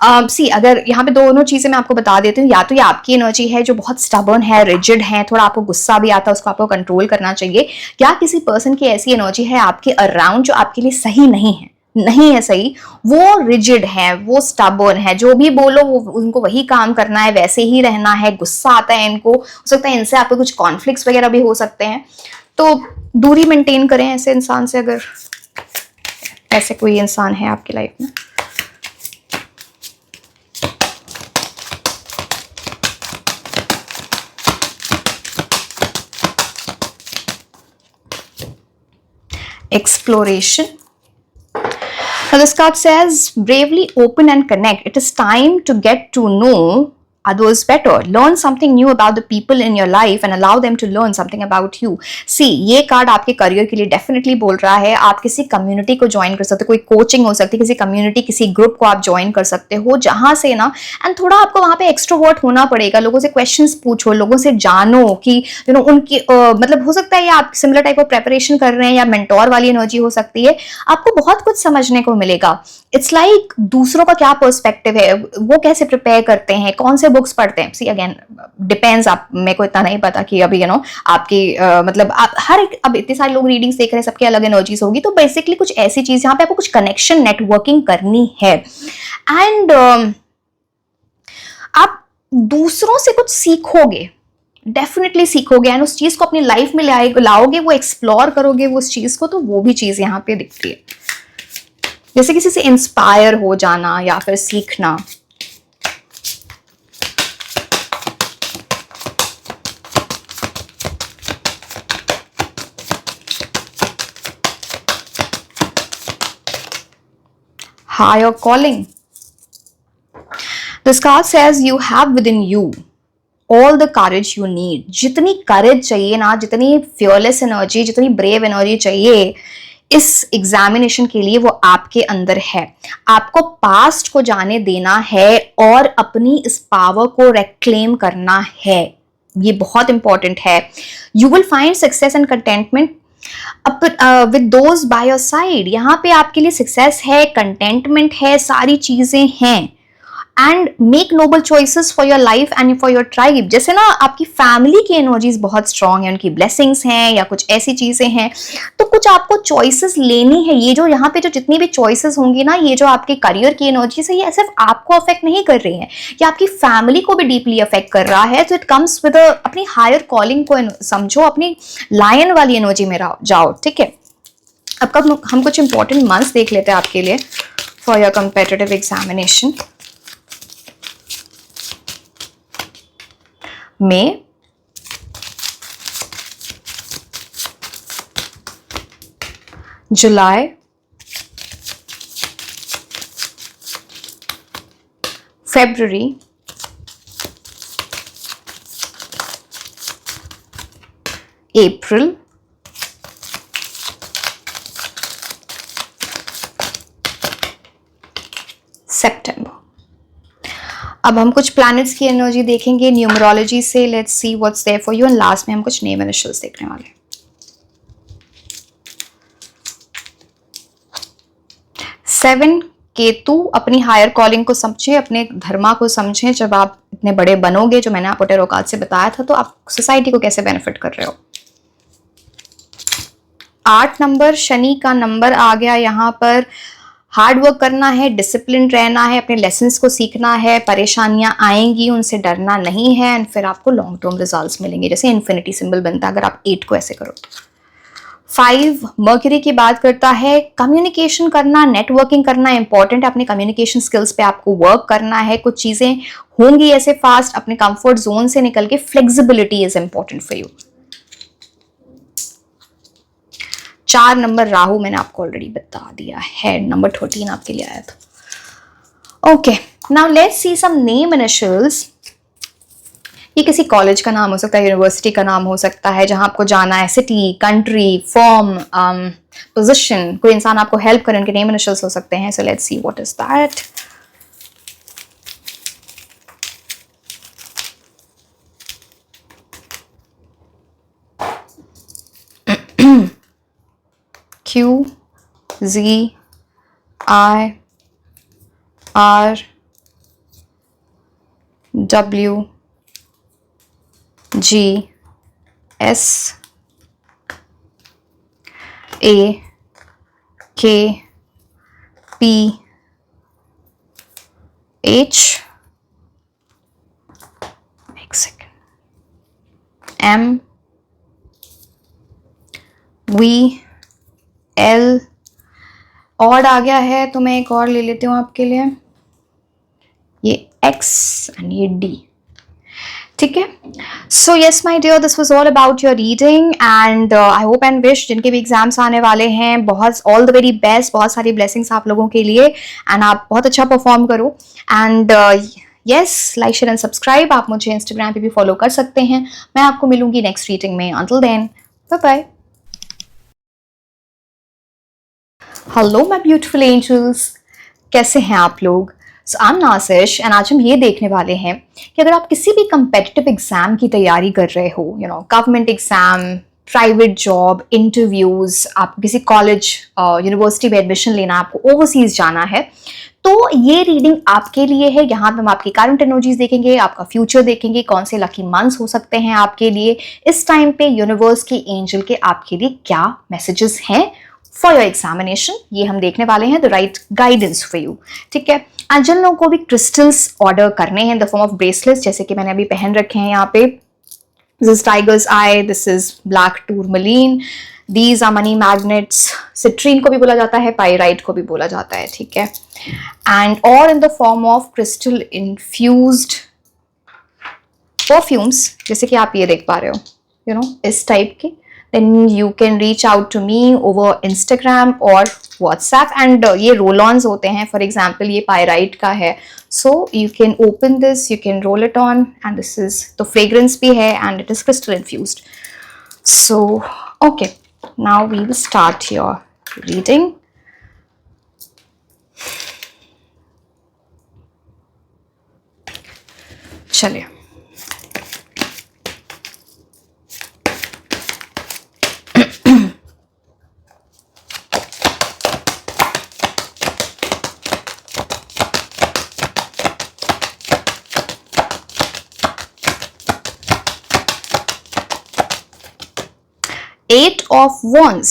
सी अगर यहाँ पे दोनों चीजें मैं आपको बता देती हूँ, या तो ये आपकी एनर्जी है जो बहुत स्टबन है, रिजिड है, थोड़ा आपको गुस्सा भी आता है, उसको आपको कंट्रोल करना चाहिए, या किसी पर्सन की ऐसी एनर्जी है आपके अराउंड जो आपके लिए सही नहीं है, नहीं है सही, वो रिजिड है, वो स्टबर्न है, जो भी बोलो वो उनको वही काम करना है, वैसे ही रहना है, गुस्सा आता है इनको, हो सकता है इनसे आपको कुछ कॉन्फ्लिक्ट्स वगैरह भी हो सकते हैं, तो दूरी मेंटेन करें ऐसे इंसान से, अगर ऐसे कोई इंसान है आपकी लाइफ में। Exploration. Now this card says, bravely open and connect. It is time to get to know others better. Learn something new about the people in your life and allow them to learn something about you. See, ये card आपके career के लिए definitely बोल रहा है, आप किसी community को ज्वाइन कर सकते हो, कोई कोचिंग हो सकती है, किसी कम्युनिटी, किसी ग्रुप को आप ज्वाइन कर सकते हो, जहां से ना, एंड थोड़ा आपको वहां पे एक्सट्रोवर्ट होना पड़ेगा, लोगों से क्वेश्चंस पूछो, लोगों से जानो कि यू नो उनकी मतलब हो सकता है या आप सिमिलर टाइप ऑफ प्रेपरेशन कर रहे हैं, या मेंटोर वाली एनर्जी हो सकती है, आपको बहुत कुछ समझने को मिलेगा। इट्स लाइक दूसरों का क्या पर्सपेक्टिव है, वो कैसे प्रिपेयर करते हैं, कौन से बुक्स पढ़ते हैं। सी अगेन डिपेंड्स, आप, मेरे को इतना नहीं पता कि अभी आपकी मतलब आप हर एक, अब इतने सारे लोग रीडिंग्स देख रहे हैं, सबकी अलग एनर्जीज होगी, तो बेसिकली कुछ ऐसी चीज यहाँ पे आपको कुछ कनेक्शन, नेटवर्किंग करनी है, एंड आप दूसरों से कुछ सीखोगे, डेफिनेटली सीखोगे, एंड उस चीज को अपनी लाइफ में लाओगे, वो एक्सप्लोर करोगे वो उस चीज को, तो वो भी चीज यहाँ पे दिखती है, जैसे किसी से इंस्पायर हो जाना या फिर सीखना। Higher calling. This card says you have within you all the courage you need. जितनी courage चाहिए ना, जितनी fearless energy, जितनी brave energy चाहिए इस एग्जामिनेशन के लिए, वो आपके अंदर है। आपको पास्ट को जाने देना है और अपनी इस पावर को रिक्लेम करना है, ये बहुत इंपॉर्टेंट है। You will find success and contentment with those by your side. यहाँ पे आपके लिए सक्सेस है, कंटेंटमेंट है, सारी चीजें हैं, and make noble choices for your life and for your tribe. जैसे ना आपकी फैमिली की एनर्जीज बहुत स्ट्रांग है, उनकी ब्लेसिंग्स हैं या कुछ ऐसी चीजें हैं, तो कुछ आपको चॉइसेस लेनी है। ये जो यहाँ पे जो जितनी भी चॉइसेस होंगी ना, ये जो आपके करियर की एनर्जीज है, ये सिर्फ आपको अफेक्ट नहीं कर रही है, ये आपकी फैमिली को भी डीपली अफेक्ट कर रहा है। तो इट कम्स विद अपनी हायर कॉलिंग को समझो, अपनी लायन वाली एनर्जी में जाओ, ठीक है। अब हम कुछ इंपॉर्टेंट मंथ्स देख लेते हैं आपके लिए for your competitive examination. May, July, February, April, September। अब हम कुछ प्लैनेट्स की एनर्जी देखेंगे न्यूमरोलॉजी से। Let's see what's there for you, and last में हम कुछ नेम इनिशियल्स देखने वाले हैं। 7 केतु, अपनी हायर कॉलिंग को समझें, अपने धर्मा को समझें। जब आप इतने बड़े बनोगे, जो मैंने आपको टैरो कार्ड से बताया था, तो आप सोसाइटी को कैसे बेनिफिट कर रहे हो। 8 नंबर, शनि का नंबर आ गया यहाँ पर। हार्ड वर्क करना है, डिसिप्लिन रहना है, अपने लेसन्स को सीखना है, परेशानियां आएंगी उनसे डरना नहीं है, एंड फिर आपको लॉन्ग टर्म रिजल्ट्स मिलेंगे, जैसे इन्फिनिटी सिंबल बनता है अगर आप 8 को ऐसे करो। 5 मर्क्यूरी की बात करता है कम्युनिकेशन करना, नेटवर्किंग करना इंपॉर्टेंट है, अपने कम्युनिकेशन स्किल्स पे आपको वर्क करना है, कुछ चीजें होंगी ऐसे फास्ट, अपने कंफर्ट जोन से निकल के flexibility is important for you. 4 number Rahu मैंने आपको ऑलरेडी बता दिया है, नंबर 13 आपके लिए आया था। Okay, now let's see some name initials. ये किसी कॉलेज का नाम हो सकता है, यूनिवर्सिटी का नाम हो सकता है, जहां आपको जाना है, सिटी, कंट्री, फॉर्म, पोजीशन, कोई इंसान आपको हेल्प करे, उनके नेम इनिशियल्स हो सकते हैं। So let's see what is that. Q, Z, I, R, W, G, S, A, K, P, H, एक second, M, V, L, odd आ गया है तो मैं एक और ले लेती हूँ आपके लिए, ये X एंड ये D। ठीक है, so yes my dear, this was all about your reading and I hope and wish जिनके भी एग्जाम्स आने वाले हैं, बहुत ऑल द वेरी बेस्ट, बहुत सारी ब्लेसिंग्स आप लोगों के लिए, एंड आप बहुत अच्छा परफॉर्म करो। And yes, like share and subscribe. आप मुझे इंस्टाग्राम पे भी फॉलो कर सकते हैं। मैं आपको मिलूंगी नेक्स्ट रीडिंग में। Until then, bye bye. Hello my beautiful angels, कैसे हैं आप लोग? सो आई एम नासिश एंड आज हम ये देखने वाले हैं कि अगर आप किसी भी कंपेटिटिव एग्जाम की तैयारी कर रहे हो, government exam, private job, interviews, आप किसी कॉलेज यूनिवर्सिटी में एडमिशन लेना, आपको ओवरसीज जाना है, तो ये रीडिंग आपके लिए है। यहाँ पे हम आपकी करंट एनर्जीज देखेंगे, आपका फ्यूचर देखेंगे, कौन से लकी मंथ्स हो सकते हैं आपके लिए इस टाइम पे, यूनिवर्स के एंजल के आपके लिए क्या मैसेजेस हैं फॉर योर एग्जामिनेशन, ये हम देखने वाले हैं, the right guidance for you. ठीक है, एंड जिन लोगों को भी क्रिस्टल्स ऑर्डर करने हैं in the form of bracelets, जैसे कि मैंने अभी पहन रखे हैं यहाँ पे, this is tiger's eye, this is black tourmaline, these are money magnets, citrine को भी बोला जाता है, पाइराइट को भी बोला जाता है। ठीक है, एंड और इन the form of crystal infused perfumes, जैसे कि आप ये देख पा रहे हो, इस टाइप के, then you can reach out to me over Instagram or WhatsApp, and ये roll-ons होते हैं, for example ये pyrite का है, so you can open this, you can roll it on, and this is तो fragrance भी है and it is crystal infused. So okay, now we will start your reading. चलिए, eight of wands,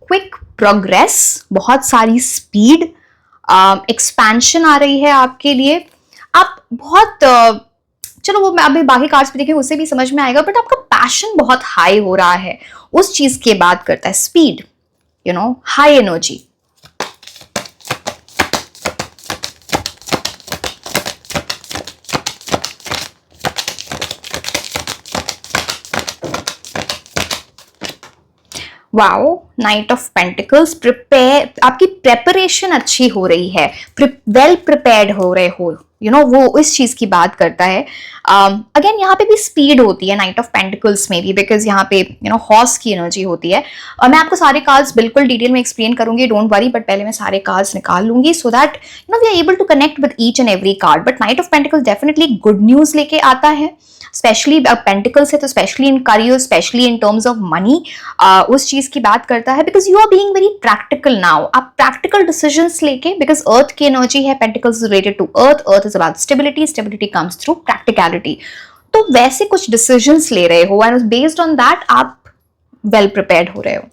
quick progress, बहुत सारी speed, expansion आ रही है आपके लिए। आप बहुत चलो वो मैं अभी बाकी कार्ड्स पे देखें उससे भी समझ में आएगा, बट आपका पैशन बहुत हाई हो रहा है, उस चीज की बात करता है। Speed, high energy. Wow, night of pentacles, prepare, आपकी प्रेपरेशन अच्छी हो रही है, वेल प्रिपेयर्ड हो रहे हो, वो इस चीज की बात करता है। अगेन यहाँ पे भी स्पीड होती है नाइट ऑफ पेंटिकल्स में भी, बिकॉज यहाँ पे हॉर्स की एनर्जी होती है। और मैं आपको सारे कार्ड्स बिल्कुल डिटेल में एक्सप्लेन करूंगी, डोंट वरी, बट पहले मैं सारे कार्ड्स निकाल लूंगी so that we are able to connect with each and every card. But knight of pentacles definitely good news लेके आता है, स्पेशली पेंटिकल्स है तो especially in career, especially in terms of money, उस चीज की बात करता है, because you are being very practical now. आप प्रैक्टिकल डिसीजंस लेके, बिकॉज अर्थ की एनर्जी है, pentacles related to earth, earth is about stability, stability comes through practicality, तो वैसे कुछ डिसीजंस ले रहे हो एंड बेस्ड ऑन दैट आप वेल प्रिपेयर्ड हो रहे हो।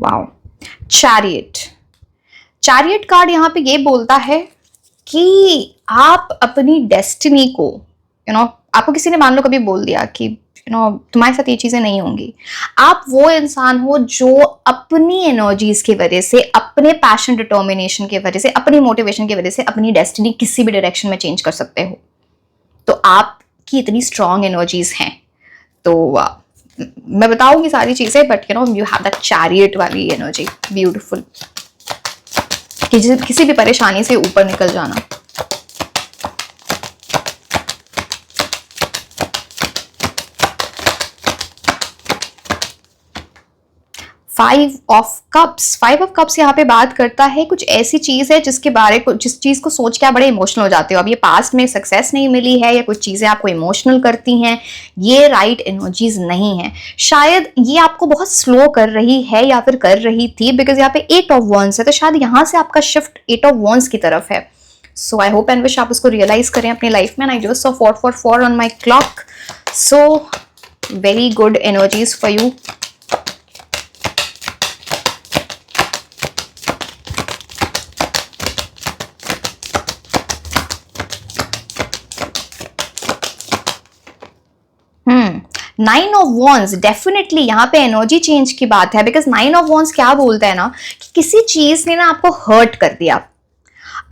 Wow, chariot. चैरियट कार्ड यहाँ पे ये बोलता है कि आप अपनी डेस्टिनी को आपको किसी ने मान लो कभी बोल दिया कि तुम्हारे साथ ये चीजें नहीं होंगी, आप वो इंसान हो जो अपनी एनर्जीज की वजह से, अपने पैशन डिटर्मिनेशन की वजह से, अपनी मोटिवेशन की वजह से अपनी डेस्टिनी किसी भी डायरेक्शन में चेंज कर सकते हो। तो आपकी इतनी स्ट्रॉन्ग एनर्जीज हैं। तो मैं बताऊंगी सारी चीजें, but you have that chariot वाली एनर्जी, ब्यूटीफुल, किसी भी परेशानी से ऊपर निकल जाना। 5 ऑफ कप्स। 5 ऑफ कप्स यहाँ पे बात करता है कुछ ऐसी चीज है जिस चीज को सोच के आप बड़े इमोशनल हो जाते हो। अब ये पास्ट में सक्सेस नहीं मिली है या कुछ चीजें आपको इमोशनल करती हैं, ये राइट एनर्जीज नहीं है। शायद ये आपको बहुत स्लो कर रही है या फिर कर रही थी, बिकॉज यहाँ पे 8 ऑफ वॉन्ड्स है, तो शायद यहाँ से आपका शिफ्ट 8 ऑफ वॉन्ड्स की तरफ है। सो आई होप एंड विश आप उसको रियलाइज करें अपनी लाइफ में। I just saw 444 on my clock, so very good energies for you. Nine of wands, definitely यहाँ पे एनर्जी चेंज की बात है, बिकॉज 9 ऑफ वॉन्ड्स क्या बोलता है ना कि किसी चीज ने ना आपको हर्ट कर दिया।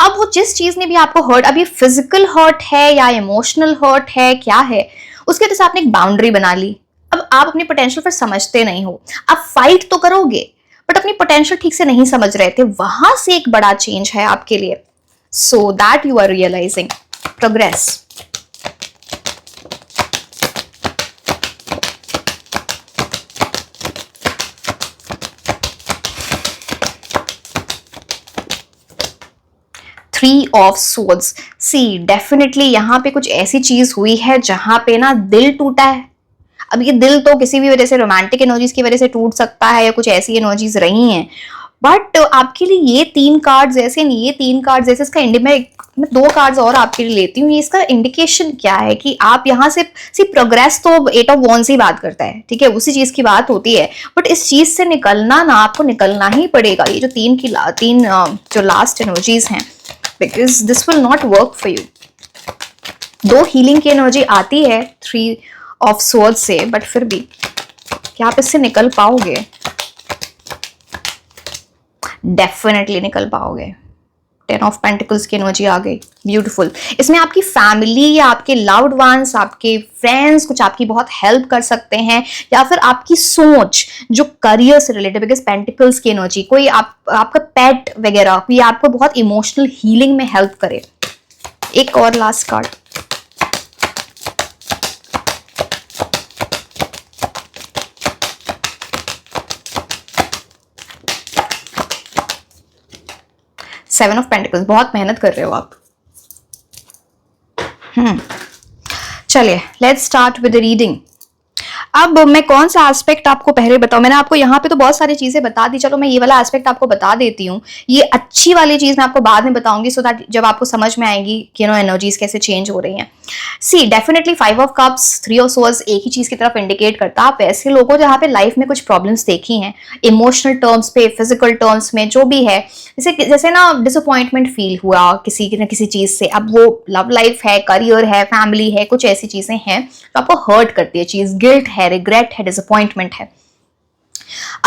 अब वो जिस चीज ने भी आपको हर्ट, अभी फिजिकल हर्ट है या इमोशनल हर्ट है, क्या है, उसके वजह से आपने एक बाउंड्री बना ली। अब आप अपनी पोटेंशियल फिर समझते नहीं हो। आप फाइट तो करोगे बट अपनी पोटेंशियल ठीक से नहीं समझ रहे थे, वहां से एक बड़ा चेंज है आपके लिए। So that you are realizing progress. Three of swords. See definitely यहाँ पे कुछ ऐसी चीज हुई है जहां पे ना दिल टूटा है। अब ये दिल तो किसी भी वजह से, रोमांटिक एनर्जीज की वजह से टूट सकता है या कुछ ऐसी एनर्जीज रही हैं, बट आपके लिए ये 3 कार्ड्स ऐसे नहीं, ये 3 कार्ड्स ऐसे, इसका मैं 2 कार्ड्स और आपके लिए लेती हूँ। ये इसका इंडिकेशन क्या है कि आप यहाँ से प्रोग्रेस तो 8 ऑफ वॉन्ड्स ही बात करता है, ठीक है, उसी चीज की बात होती है, बट इस चीज से निकलना ना आपको निकलना ही पड़ेगा। ये जो तीन जो लास्ट एनर्जीज हैं, because this will not work for you। 2 healing की एनर्जी आती है 3 ऑफ सोर्ड से, बट फिर भी क्या आप इससे निकल पाओगे? डेफिनेटली निकल पाओगे। 10 ऑफ पेंटिकल्स की एनर्जी आ गई, ब्यूटीफुल। इसमें आपकी फैमिली या आपके लव्ड वंस, आपके फ्रेंड्स कुछ आपकी बहुत हेल्प कर सकते हैं, या फिर आपकी सोच जो करियर से रिलेटेड, बिकॉज पेंटिकल्स की एनर्जी, कोई आपका पेट वगैरह, कोई आपको बहुत इमोशनल हीलिंग में हेल्प करे। एक और last card, seven of pentacles. बहुत मेहनत कर रहे हो आप। चलिए let's start with the reading. अब मैं कौन सा एस्पेक्ट आपको पहले बताऊं? मैंने आपको यहाँ पे तो बहुत सारी चीजें बता दी, चलो मैं ये वाला एस्पेक्ट आपको बता देती हूँ। ये अच्छी वाली चीज मैं आपको बाद में बताऊंगी, सो दैट जब आपको समझ में आएगी कि एनर्जीज कैसे चेंज हो रही हैं। See definitely 5 of cups, 3 of swords एक ही चीज की तरफ इंडिकेट करता है। आप ऐसे लोगों जहाँ पे लाइफ में कुछ प्रॉब्लम्स देखी हैं, इमोशनल टर्म्स पे, फिजिकल टर्म्स में, जो भी है, जैसे ना डिसअपॉइंटमेंट फील हुआ किसी न किसी चीज से, अब वो लव लाइफ है, करियर है, फैमिली है, कुछ ऐसी चीजें हैं तो आपको हर्ट करती है चीज, गिल्ट है, रिग्रेट है, डिसअपॉइंटमेंट है।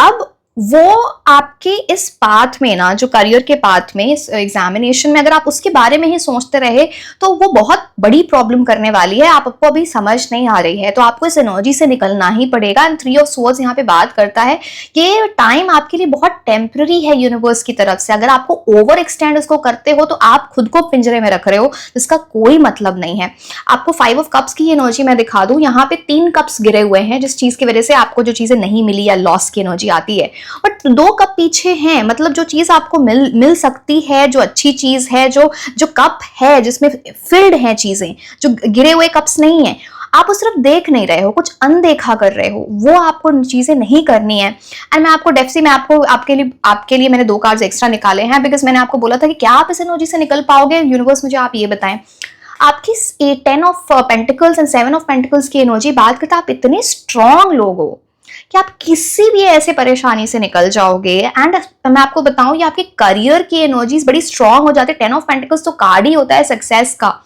अब वो आपके इस पाथ में ना, जो करियर के पाथ में, इस एग्जामिनेशन में, अगर आप उसके बारे में ही सोचते रहे तो वो बहुत बड़ी प्रॉब्लम करने वाली है। आपको अभी समझ नहीं आ रही है तो आपको इस एनर्जी से निकलना ही पड़ेगा। एंड 3 ऑफ सोर्ड्स यहाँ पे बात करता है कि टाइम आपके लिए बहुत टेम्पररी है यूनिवर्स की तरफ से। अगर आपको ओवर एक्सटेंड उसको करते हो तो आप खुद को पिंजरे में रख रहे हो, जिसका कोई मतलब नहीं है। आपको 5 ऑफ कप्स की एनर्जी मैं दिखा दूं, यहाँ पे 3 कप्स गिरे हुए हैं, जिस चीज की वजह से आपको जो चीजें नहीं मिली या लॉस की एनर्जी आती है, बट 2 कप पीछे हैं, मतलब जो चीज आपको मिल सकती है, जो अच्छी चीज है, जो कप है जिसमें फिल्ड है चीजें, जो गिरे हुए कप्स नहीं है। आप उस तरफ देख नहीं रहे हो, कुछ अनदेखा कर रहे हो, वो आपको चीजें नहीं करनी है। एंड मैं आपको आपके लिए मैंने 2 कार्ड्स एक्स्ट्रा निकाले हैं, बिकॉज मैंने आपको बोला था कि क्या आप इस एनर्जी से निकल पाओगे। यूनिवर्स मुझे आप ये बताएं। आपकी 10 of pentacles and 7 of pentacles की एनर्जी बात करता है आप इतने स्ट्रांग लोग हो, कि आप किसी भी ऐसे परेशानी से निकल जाओगे। एंड मैं आपको बताऊं, ये आपके करियर की एनर्जीज बड़ी स्ट्रांग हो जाती है। 10 ऑफ पेंटिकल्स तो कार्ड ही होता है सक्सेस का,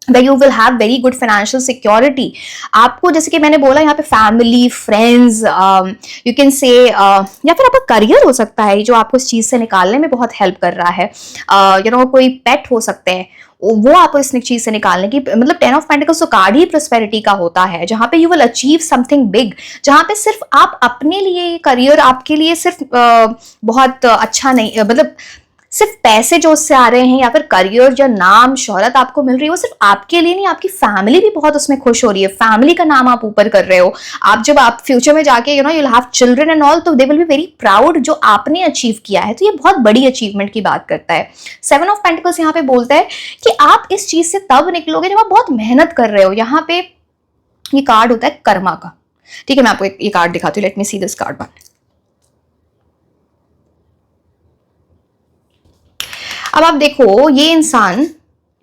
where you will have very good financial security। आपको जैसे कि मैंने बोला यहाँ पे family, friends, you can say, या फिर आपका करियर हो सकता है जो आपको इस चीज से निकालने में बहुत हेल्प कर रहा है। कोई पेट हो सकते हैं, वो आपको इस चीज से निकालने की, मतलब 10 ऑफ पेंटिकल्स तो कार्ड ही प्रोस्पेरिटी का होता है, जहां पे you will achieve something big, जहां पे सिर्फ आप अपने लिए करियर आपके लिए सिर्फ बहुत अच्छा नहीं, मतलब सिर्फ पैसे जो उससे आ रहे हैं या फिर करियर या नाम शोहरत आपको मिल रही है, वो सिर्फ आपके लिए नहीं, आपकी फैमिली भी बहुत उसमें खुश हो रही है। फैमिली का नाम आप ऊपर कर रहे हो। आप जब आप फ्यूचर में जाके you will have children and all, तो they will be very proud जो आपने अचीव किया है। तो ये बहुत बड़ी अचीवमेंट की बात करता है। 7 ऑफ पेंटिकल्स यहाँ पे बोलता है कि आप इस चीज से तब निकलोगे जब आप बहुत मेहनत कर रहे हो। यहाँ पे ये कार्ड होता है कर्मा का। ठीक है, मैं आपको ये कार्ड दिखाती हूँ। Let me see this card one. अब आप देखो, ये इंसान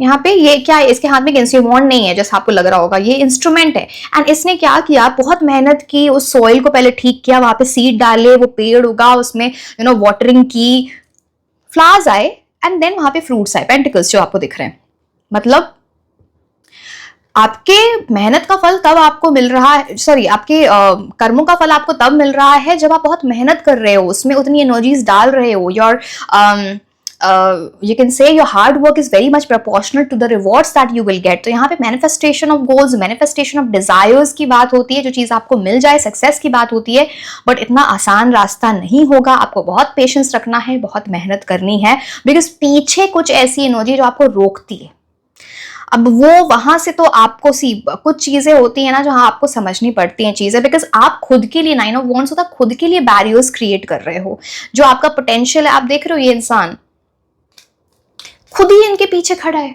यहाँ पे, ये क्या है, इसके हाथ में वॉन्ड नहीं है जैसा आपको लग रहा होगा, ये इंस्ट्रूमेंट है। एंड इसने क्या किया, बहुत मेहनत की, उस सॉइल को पहले ठीक किया, वहां पे सीड डाले, वो पेड़ उगा, उसमें वाटरिंग की, फ्लावर्स आए, एंड देन वहां पे फ्रूट्स आए, पेंटिकल्स जो आपको दिख रहे हैं। मतलब आपके मेहनत का फल तब आपको मिल रहा है, सॉरी, आपके कर्मों का फल आपको तब मिल रहा है जब आप बहुत मेहनत कर रहे हो, उसमें उतनी एनर्जीज डाल रहे हो। Your you can say your hard work is very much proportional to the rewards that you will get। तो यहाँ पे manifestation of goals, manifestation of desires की बात होती है, जो चीज आपको मिल जाए, सक्सेस की बात होती है। बट इतना आसान रास्ता नहीं होगा, आपको बहुत पेशेंस रखना है, बहुत मेहनत करनी है, बिकॉज पीछे कुछ ऐसी एनर्जी जो आपको रोकती है। अब वो वहां से तो आपको कुछ चीजें होती है ना जहां आपको समझनी पड़ती हैं चीजें, बिकॉज आप खुद के लिए, 9 ऑफ वॉन्ड्स होता है, खुद के लिए बैरियर्स क्रिएट कर रहे हो। जो आपका पोटेंशियल है, आप देख रहे हो, ये इंसान खुद ही इनके पीछे खड़ा है।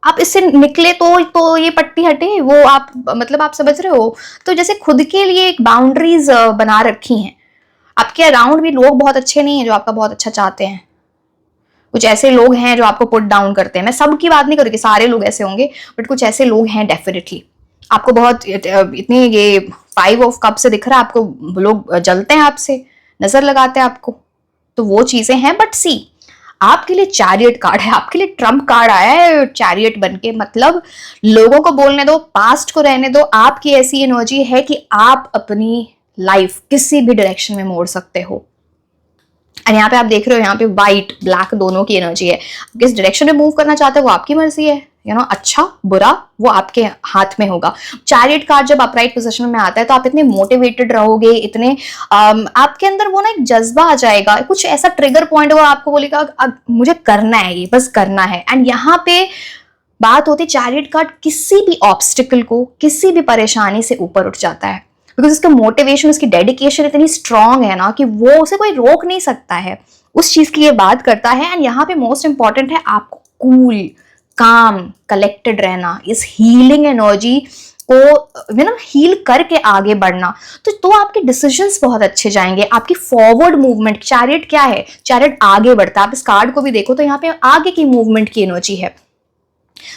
आप इससे निकले तो ये पट्टी हटे, वो आप, मतलब आप समझ रहे हो। तो जैसे खुद के लिए एक बाउंड्रीज बना रखी हैं। आपके अराउंड भी लोग बहुत अच्छे नहीं है जो आपका बहुत अच्छा चाहते हैं। कुछ ऐसे लोग हैं जो आपको पुट डाउन करते हैं। मैं सबकी बात नहीं करूँगी, सारे लोग ऐसे होंगे, बट कुछ ऐसे लोग हैं डेफिनेटली। आपको बहुत इतनी, ये 5 ऑफ कप से दिख रहा है, आपको लोग जलते हैं, आपसे नजर लगाते हैं आपको, तो वो चीजें हैं। बट सी, आपके लिए चैरियट कार्ड है, आपके लिए ट्रम्प कार्ड आया है चैरियट बनके। मतलब लोगों को बोलने दो, पास्ट को रहने दो। आपकी ऐसी एनर्जी है कि आप अपनी लाइफ किसी भी डायरेक्शन में मोड़ सकते हो। और यहाँ पे आप देख रहे हो, यहाँ पे व्हाइट ब्लैक दोनों की एनर्जी है। किस डायरेक्शन में मूव करना चाहते हो वो आपकी मर्जी है। अच्छा बुरा वो आपके हाथ में होगा। चैरियट कार्ड जब अपराइट पोजीशन में आता है तो आप इतने मोटिवेटेड रहोगे, इतने आपके अंदर वो ना एक जज्बा आ जाएगा, कुछ ऐसा ट्रिगर पॉइंट होगा, आपको बोलेगा अब मुझे करना है, ये बस करना है। एंड यहाँ पे बात होती है, चैरियट कार्ड किसी भी ऑब्स्टिकल को, किसी भी परेशानी से ऊपर उठ जाता है, बिकॉज उसका मोटिवेशन, उसकी डेडिकेशन इतनी स्ट्रांग है ना कि वो उसे कोई रोक नहीं सकता है। उस चीज की ये बात करता है। एंड यहाँ पे मोस्ट इंपॉर्टेंट है आपको कूल, काम, कलेक्टेड रहना, इस हीलिंग एनर्जी को हील करके आगे बढ़ना। तो आपके डिसीजंस बहुत अच्छे जाएंगे, आपकी फॉरवर्ड मूवमेंट। चैरियट क्या है, चैरियट आगे बढ़ता है। आप इस कार्ड को भी देखो तो यहाँ पे आगे की मूवमेंट की एनर्जी है।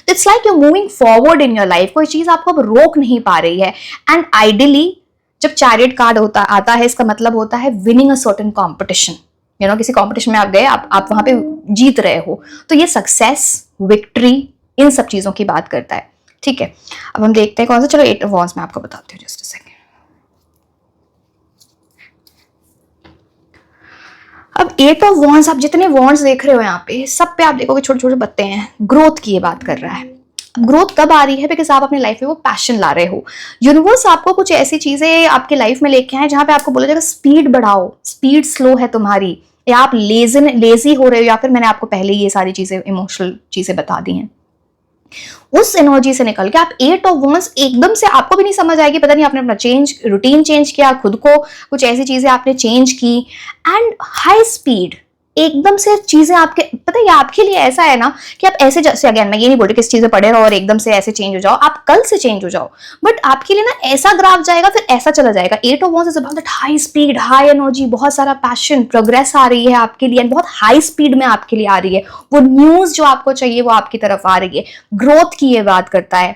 It's like you moving forward in your life, कोई चीज आपको अब रोक नहीं पा रही है। एंड आइडियली जब चैरियट कार्ड आता है, इसका मतलब होता है विनिंग अ सर्टेन कॉम्पिटिशन। किसी कॉम्पिटिशन में आप गए, आप वहां पे जीत रहे हो, तो ये सक्सेस, विक्ट्री, इन सब चीजों की बात करता है। ठीक है, अब हम देखते हैं कौन सा। चलो 8 ऑफ वॉन्ड्स में आपको बताती हूँ, जस्ट अ सेकंड। अब 8 ऑफ वॉन्ड्स, आप जितने वॉन्ड्स देख रहे हो यहाँ पे, सब पे आप देखोगे छोटे छोटे पत्ते हैं। ग्रोथ की ये बात कर रहा है। ग्रोथ कब आ रही है, बिकॉज आप अपनी लाइफ में वो पैशन ला रहे हो। यूनिवर्स आपको कुछ ऐसी चीजें आपकी लाइफ में लेके आए जहां पे आपको बोला जाएगा स्पीड बढ़ाओ, स्पीड स्लो है तुम्हारी, या आप लेजी हो रहे हो, या फिर मैंने आपको पहले ये सारी चीजें, इमोशनल चीजें बता दी हैं। उस एनर्जी से निकल के आप 8 ऑफ वॉन्ड्स, एकदम से आपको भी नहीं समझ आएगी, पता नहीं आपने अपना रूटीन चेंज किया, खुद को कुछ ऐसी चीजें आपने चेंज की, एंड हाई स्पीड एकदम से चीजें आपके, पता है आपके लिए ऐसा है ना कि आप ऐसे, जैसे अगेन मैं ये नहीं बोल रही किस चीजें पढ़े रहो और एकदम से ऐसे चेंज हो जाओ, आप कल से चेंज हो जाओ, बट आपके लिए ना ऐसा ग्राफ जाएगा, फिर ऐसा चला जाएगा। 8 of wands is about that high speed, high energy, बहुत सारा पैशन, प्रोग्रेस आ रही है आपके लिए, बहुत हाई स्पीड में आपके लिए आ रही है। वो न्यूज जो आपको चाहिए वो आपकी तरफ आ रही है। ग्रोथ की ये बात करता है।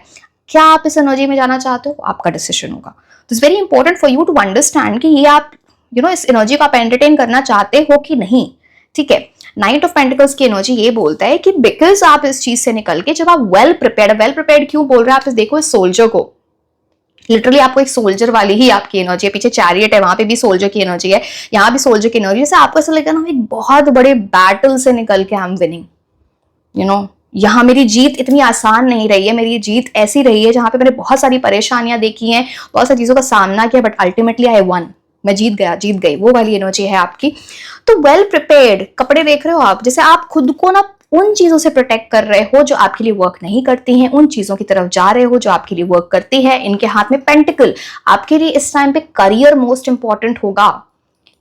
क्या आप इस एनर्जी में जाना चाहते हो, आपका डिसीजन होगा। तो it's very important for you to understand कि ये आप इस एनर्जी को आप एंटरटेन करना चाहते हो कि नहीं। ठीक है, नाइट ऑफ पेंटिकल्स की एनर्जी ये बोलता है कि बिकॉज आप इस चीज से निकल के जब आप वेल प्रिपेयर्ड क्यों बोल रहे हैं आप, इस देखो इस सोल्जर को, लिटरली आपको एक सोल्जर वाली ही आपकी एनर्जी है, पीछे चैरियट है, वहां पे भी सोल्जर की एनर्जी है, यहाँ भी सोल्जर की एनर्जी है। आपको ऐसा लगेगा ना एक बहुत बड़े बैटल से निकल के आई एम विनिंग, यहाँ मेरी जीत इतनी आसान नहीं रही है, मेरी जीत ऐसी रही है जहां पे मैंने बहुत सारी परेशानियां देखी हैं, बहुत सारी चीजों का सामना किया, बट अल्टीमेटली आई वन, मैं जीत गई, वो वाली एनर्जी है आपकी। तो वेल प्रिपेयर्ड कपड़े देख रहे हो आप, जैसे आप खुद को ना उन चीजों से प्रोटेक्ट कर रहे हो जो आपके लिए वर्क नहीं करती हैं, उन चीजों की तरफ जा रहे हो जो आपके लिए वर्क करती है। इनके हाथ में पेंटिकल, आपके लिए इस टाइम पे करियर मोस्ट इंपॉर्टेंट होगा।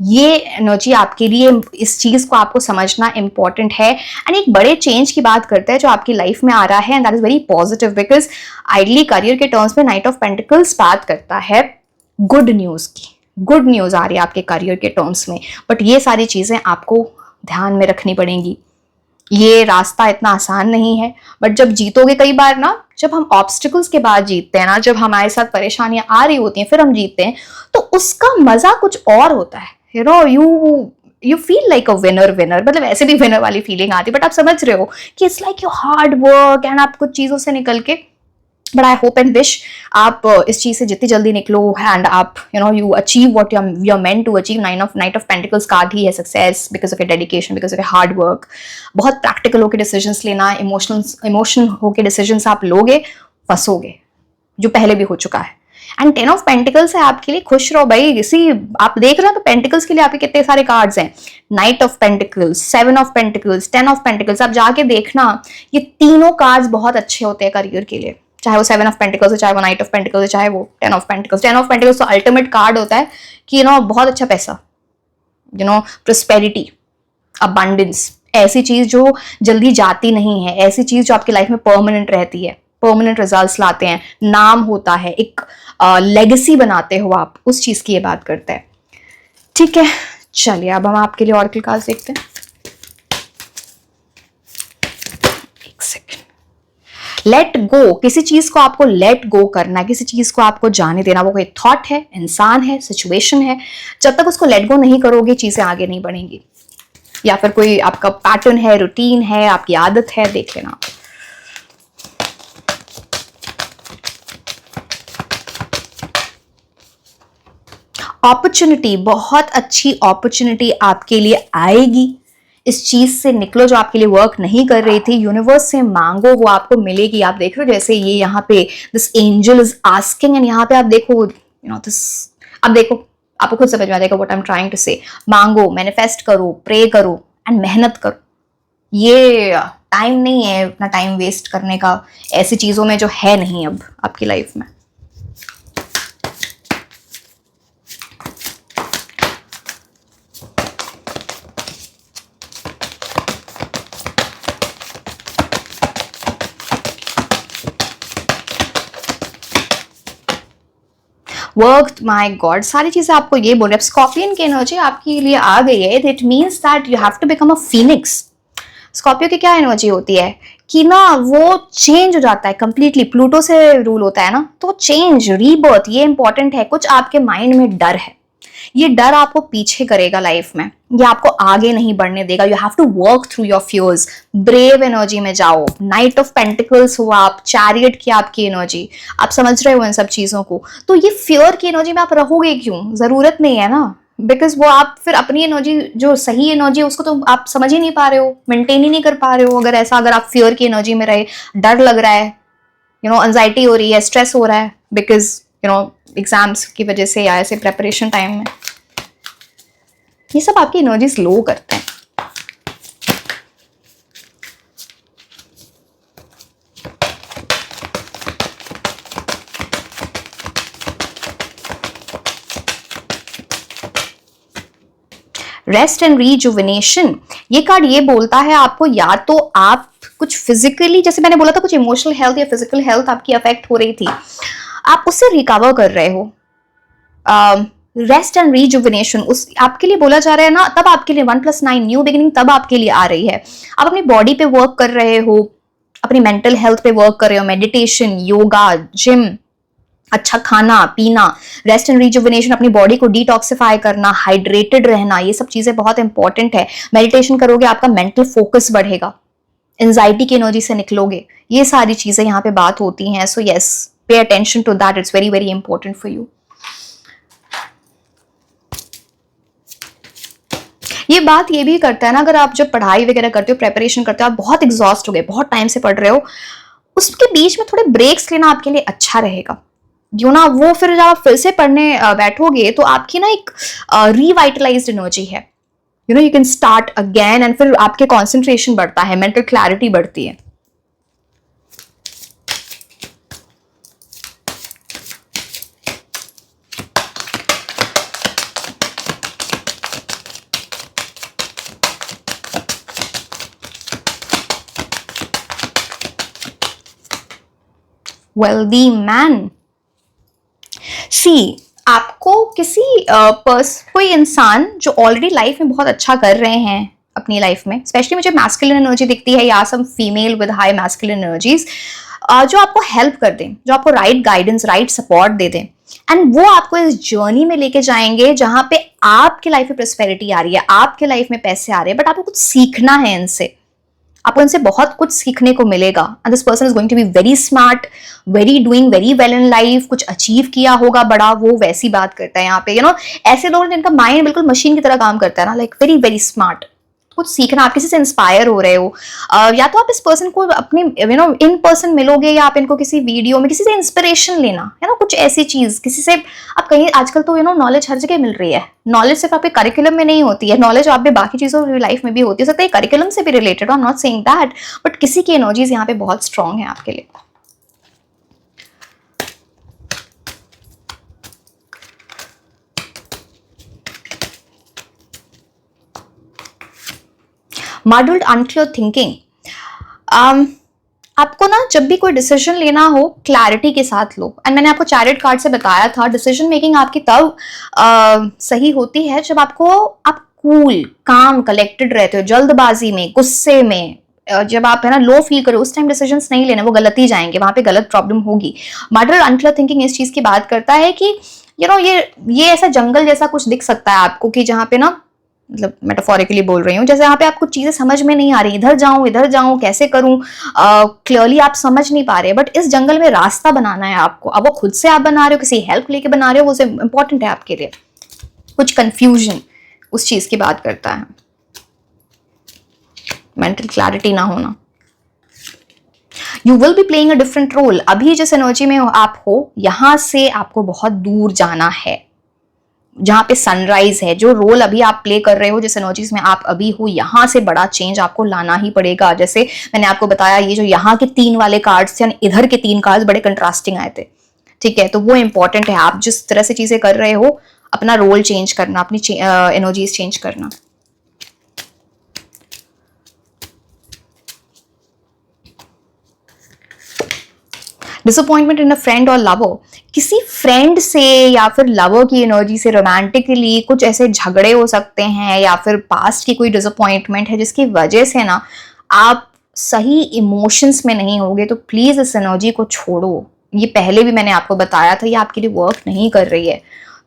ये एनर्जी आपके लिए, इस चीज को आपको समझना इंपॉर्टेंट है। एंड एक बड़े चेंज की बात करता है जो आपकी लाइफ में आ रहा है, and that is very positive, because ideally career के टर्म्स में नाइट ऑफ पेंटिकल्स बात करता है गुड न्यूज की। गुड न्यूज आ रही है आपके करियर के टर्म्स में, बट ये सारी चीजें आपको ध्यान में रखनी पड़ेंगी। ये रास्ता इतना आसान नहीं है, बट जब जीतोगे, कई बार ना जब हम ऑब्स्टिकल्स के बाद जीतते हैं ना, जब हमारे साथ परेशानियां आ रही होती हैं फिर हम जीतते हैं, तो उसका मजा कुछ और होता है। You feel like a winner, मतलब ऐसे भी विनर वाली फीलिंग आती है, बट आप समझ रहे हो कि it's like your hard work and आप कुछ चीजों से निकल के, but I hope and wish आप इस चीज से जितनी जल्दी निकलो एंड आप you achieve what you are meant to achieve. Knight of pentacles card ही है success, because of your dedication, because of your hard work. बहुत प्रैक्टिकल होकर डिसीजंस लेना, इमोशन होकर डिसीजंस आप लोगे, फंसोगे, जो पहले भी हो चुका है। एंड 10 ऑफ पेंटिकल्स है आपके लिए, खुश रहो भाई। इसी आप देख रहे हो तो पेंटिकल्स के लिए आपके कितने सारे कार्ड्स हैं, night of pentacles, 7 of pentacles, 10 of pentacles. आप जाके देखना, ये तीनों कार्ड्स बहुत अच्छे होते हैं करियर के लिए, चाहे वो 7 ऑफ पेंटिकल्स है, चाहे वो नाइट ऑफ पेंटिकल्स है, चाहे वो 10 ऑफ पेंटिकल्स। 10 ऑफ पेंटिकल्स तो अल्टीमेट कार्ड होता है कि बहुत अच्छा पैसा, प्रोस्पेरिटी, अबंडेंस, ऐसी चीज जो जल्दी जाती नहीं है, ऐसी चीज जो आपकी लाइफ में परमानेंट रहती है, परमानेंट रिजल्ट्स लाते हैं, नाम होता है, एक लेगेसी बनाते हो आप, उस चीज की ये बात करते हैं। ठीक है, चलिए अब हम आपके लिए ऑरेकल कार्ड्स देखते हैं। एक सेकेंड। लेट गो, किसी चीज को आपको लेट गो करना है, किसी चीज को आपको जाने देना। वो कोई थॉट है, इंसान है, सिचुएशन है, जब तक उसको लेट गो नहीं करोगे चीजें आगे नहीं बढ़ेंगी। या फिर कोई आपका पैटर्न है, रूटीन है, आपकी आदत है, देख लेना। अपॉर्चुनिटी, बहुत अच्छी अपॉर्चुनिटी आपके लिए आएगी। इस चीज से निकलो जो आपके लिए वर्क नहीं कर रही थी, यूनिवर्स से मांगो, वो आपको मिलेगी। आप देख रहे हो जैसे ये यहाँ पे this angel is asking, and यहाँ पे आप देखो दिस, अब देखो आपको खुद समझ में आ जाएगा what I am trying to say. मांगो, मैनिफेस्ट करो, प्रे करो एंड मेहनत करो। ये टाइम नहीं है अपना टाइम वेस्ट करने का ऐसी चीजों में जो है नहीं अब आपकी लाइफ में। वर्क, माय गॉड, सारी चीजें आपको ये बोल रहे हैं। स्कॉर्पियन की एनर्जी आपके लिए आ गई है। It means that you have to become a phoenix. Scorpio की क्या एनर्जी होती है कि ना वो चेंज हो जाता है कंप्लीटली, प्लूटो से रूल होता है ना, तो चेंज, रीबर्थ, ये इंपॉर्टेंट है। कुछ आपके माइंड में डर है, ये डर आपको पीछे करेगा लाइफ में, ये आपको आगे नहीं बढ़ने देगा। You have to work through your fears, brave energy में जाओ। नाइट ऑफ पेंटिकल्स हुआ, आप चैरियट की आपकी एनर्जी, आप समझ रहे हो इन सब चीजों को। तो ये फियर की एनर्जी में आप रहोगे क्यों, जरूरत नहीं है ना, बिकॉज वो आप फिर अपनी एनर्जी, जो सही एनर्जी है उसको तो आप समझ ही नहीं पा रहे हो, मेंटेन ही नहीं कर पा रहे हो। अगर आप फियर की एनर्जी में रहे, डर लग रहा है, एंजाइटी हो रही है, स्ट्रेस हो रहा है, बिकॉज एग्जाम्स की वजह से या ऐसे प्रेपरेशन टाइम में, ये सब आपकी एनर्जी स्लो करते हैं। रेस्ट एंड रीजुविनेशन, ये कार्ड ये बोलता है आपको, या तो आप कुछ फिजिकली, जैसे मैंने बोला था, कुछ इमोशनल हेल्थ या फिजिकल हेल्थ आपकी अफेक्ट हो रही थी, आप उससे रिकवर कर रहे हो। रेस्ट एंड रीजुविनेशन उस आपके लिए बोला जा रहा है ना, तब आपके लिए 1+9 न्यू बिगिनिंग तब आपके लिए आ रही है। आप अपनी बॉडी पे वर्क कर रहे हो, अपनी मेंटल हेल्थ पे वर्क कर रहे हो, मेडिटेशन, योगा, जिम, अच्छा खाना पीना, रेस्ट एंड रिजुविनेशन, अपनी बॉडी को डिटॉक्सिफाई करना, हाइड्रेटेड रहना, ये सब चीजें बहुत इंपॉर्टेंट है। मेडिटेशन करोगे आपका मेंटल फोकस बढ़ेगा, एंजाइटी की एनर्जी से निकलोगे, ये सारी चीजें यहाँ पे बात होती हैं। So yes, pay attention to that, it's very very important for you. ये बात ये भी करता है ना, अगर आप जब पढ़ाई वगैरह करते हो, प्रेपरेशन करते हो, आप बहुत एग्जॉस्ट हो गए, बहुत टाइम से पढ़ रहे हो, उसके बीच में थोड़े ब्रेक्स लेना आपके लिए अच्छा रहेगा, यू ना। वो फिर जब आप फिर से पढ़ने बैठोगे तो आपकी ना एक रिवाइटलाइज्ड एनर्जी है, you know, you can start again, and फिर आपके कॉन्सेंट्रेशन बढ़ता है, मेंटल क्लैरिटी बढ़ती है। वेल्दी मैन, सी, आपको किसी कोई इंसान जो ऑलरेडी लाइफ में बहुत अच्छा कर रहे हैं अपनी लाइफ में, स्पेशली मुझे मैस्कुलिन एनर्जी दिखती है, या some female with high masculine energies, जो आपको हेल्प कर दें, जो आपको राइट गाइडेंस, राइट सपोर्ट दे दें, एंड वो आपको इस जर्नी में लेके जाएंगे जहां पे आपके लाइफ में प्रोस्पेरिटी आ रही है, आपके लाइफ में पैसे आ रहे हैं, बट आपको कुछ सीखना है इनसे, आपको इनसे बहुत कुछ सीखने को मिलेगा। And this person is going to be very smart, very doing very well in life, कुछ अचीव किया होगा बड़ा, वो वैसी बात करता है यहाँ पे, यू नो। ऐसे लोग जिनका माइंड बिल्कुल मशीन की तरह काम करता है ना, लाइक वेरी वेरी स्मार्ट, कुछ सीखना, आप किसी से इंस्पायर हो रहे हो, या तो आप इस पर्सन को अपने यू नो इन पर्सन मिलोगे, या आप इनको किसी वीडियो में किसी से इंस्पिरेशन लेना है ना, कुछ ऐसी चीज किसी से। आप कहीं आजकल तो यू नो नॉलेज हर जगह मिल रही है, नॉलेज सिर्फ आपके करिकुलम में नहीं होती है, नॉलेज आप भी बाकी चीजों की लाइफ में भी होती है, सकता है करिकुलम से भी related, I am not saying that, but किसी की एनर्जीज यहाँ पे बहुत स्ट्रांग है आपके लिए। मडल्ड अनक्लियर थिंकिंग, आपको ना जब भी कोई डिसीजन लेना हो क्लैरिटी के साथ लो, एंड मैंने आपको चैरिट कार्ड से बताया था डिसीजन मेकिंग आपकी तब सही होती है जब आप कूल काम कलेक्टेड रहते हो, जल्दबाजी में, गुस्से में, जब आप है ना लो फील करो, उस टाइम डिसीजंस नहीं लेने, वो गलत ही जाएंगे, वहां पे गलत प्रॉब्लम होगी। मडल्ड अनक्लियर थिंकिंग इस चीज की बात करता है कि यू नो ये ऐसा जंगल जैसा कुछ दिख सकता है आपको, कि जहाँ पे ना, मतलब मेटाफोरिकली बोल रही हूँ, जैसे यहाँ पे आपको चीजें समझ में नहीं आ रही, इधर जाऊं कैसे करूं, क्लियरली आप समझ नहीं पा रहे, बट इस जंगल में रास्ता बनाना है आपको। अब वो खुद से आप बना रहे हो, किसी हेल्प लेके बना रहे हो, वो इंपॉर्टेंट है आपके लिए। कुछ कंफ्यूजन उस चीज की बात करता है, मेंटल क्लैरिटी ना होना। You will be playing a different role, अभी जिस एनर्जी में आप हो यहां से आपको बहुत दूर जाना है, जहां पे सनराइज है, जो रोल अभी आप प्ले कर रहे हो, जिस एनर्जीज में आप अभी हो, यहां से बड़ा चेंज आपको लाना ही पड़ेगा। जैसे मैंने आपको बताया, ये जो यहाँ के 3 वाले कार्ड्स थे, इधर के 3 कार्ड्स बड़े कंट्रास्टिंग आए थे, ठीक है, तो वो इंपॉर्टेंट है। आप जिस तरह से चीजें कर रहे हो, अपना रोल चेंज करना, अपनी एनर्जीज चेंज करना। डिसअपॉइंटमेंट इन अ फ्रेंड और लवर, किसी फ्रेंड से या फिर लवर की एनर्जी से रोमांटिकली कुछ ऐसे झगड़े हो सकते हैं, या फिर पास्ट की कोई डिसअपॉइंटमेंट है जिसकी वजह से ना आप सही इमोशंस में नहीं होगे। तो प्लीज इस एनर्जी को छोड़ो, ये पहले भी मैंने आपको बताया था, ये आपके लिए वर्क नहीं कर रही है।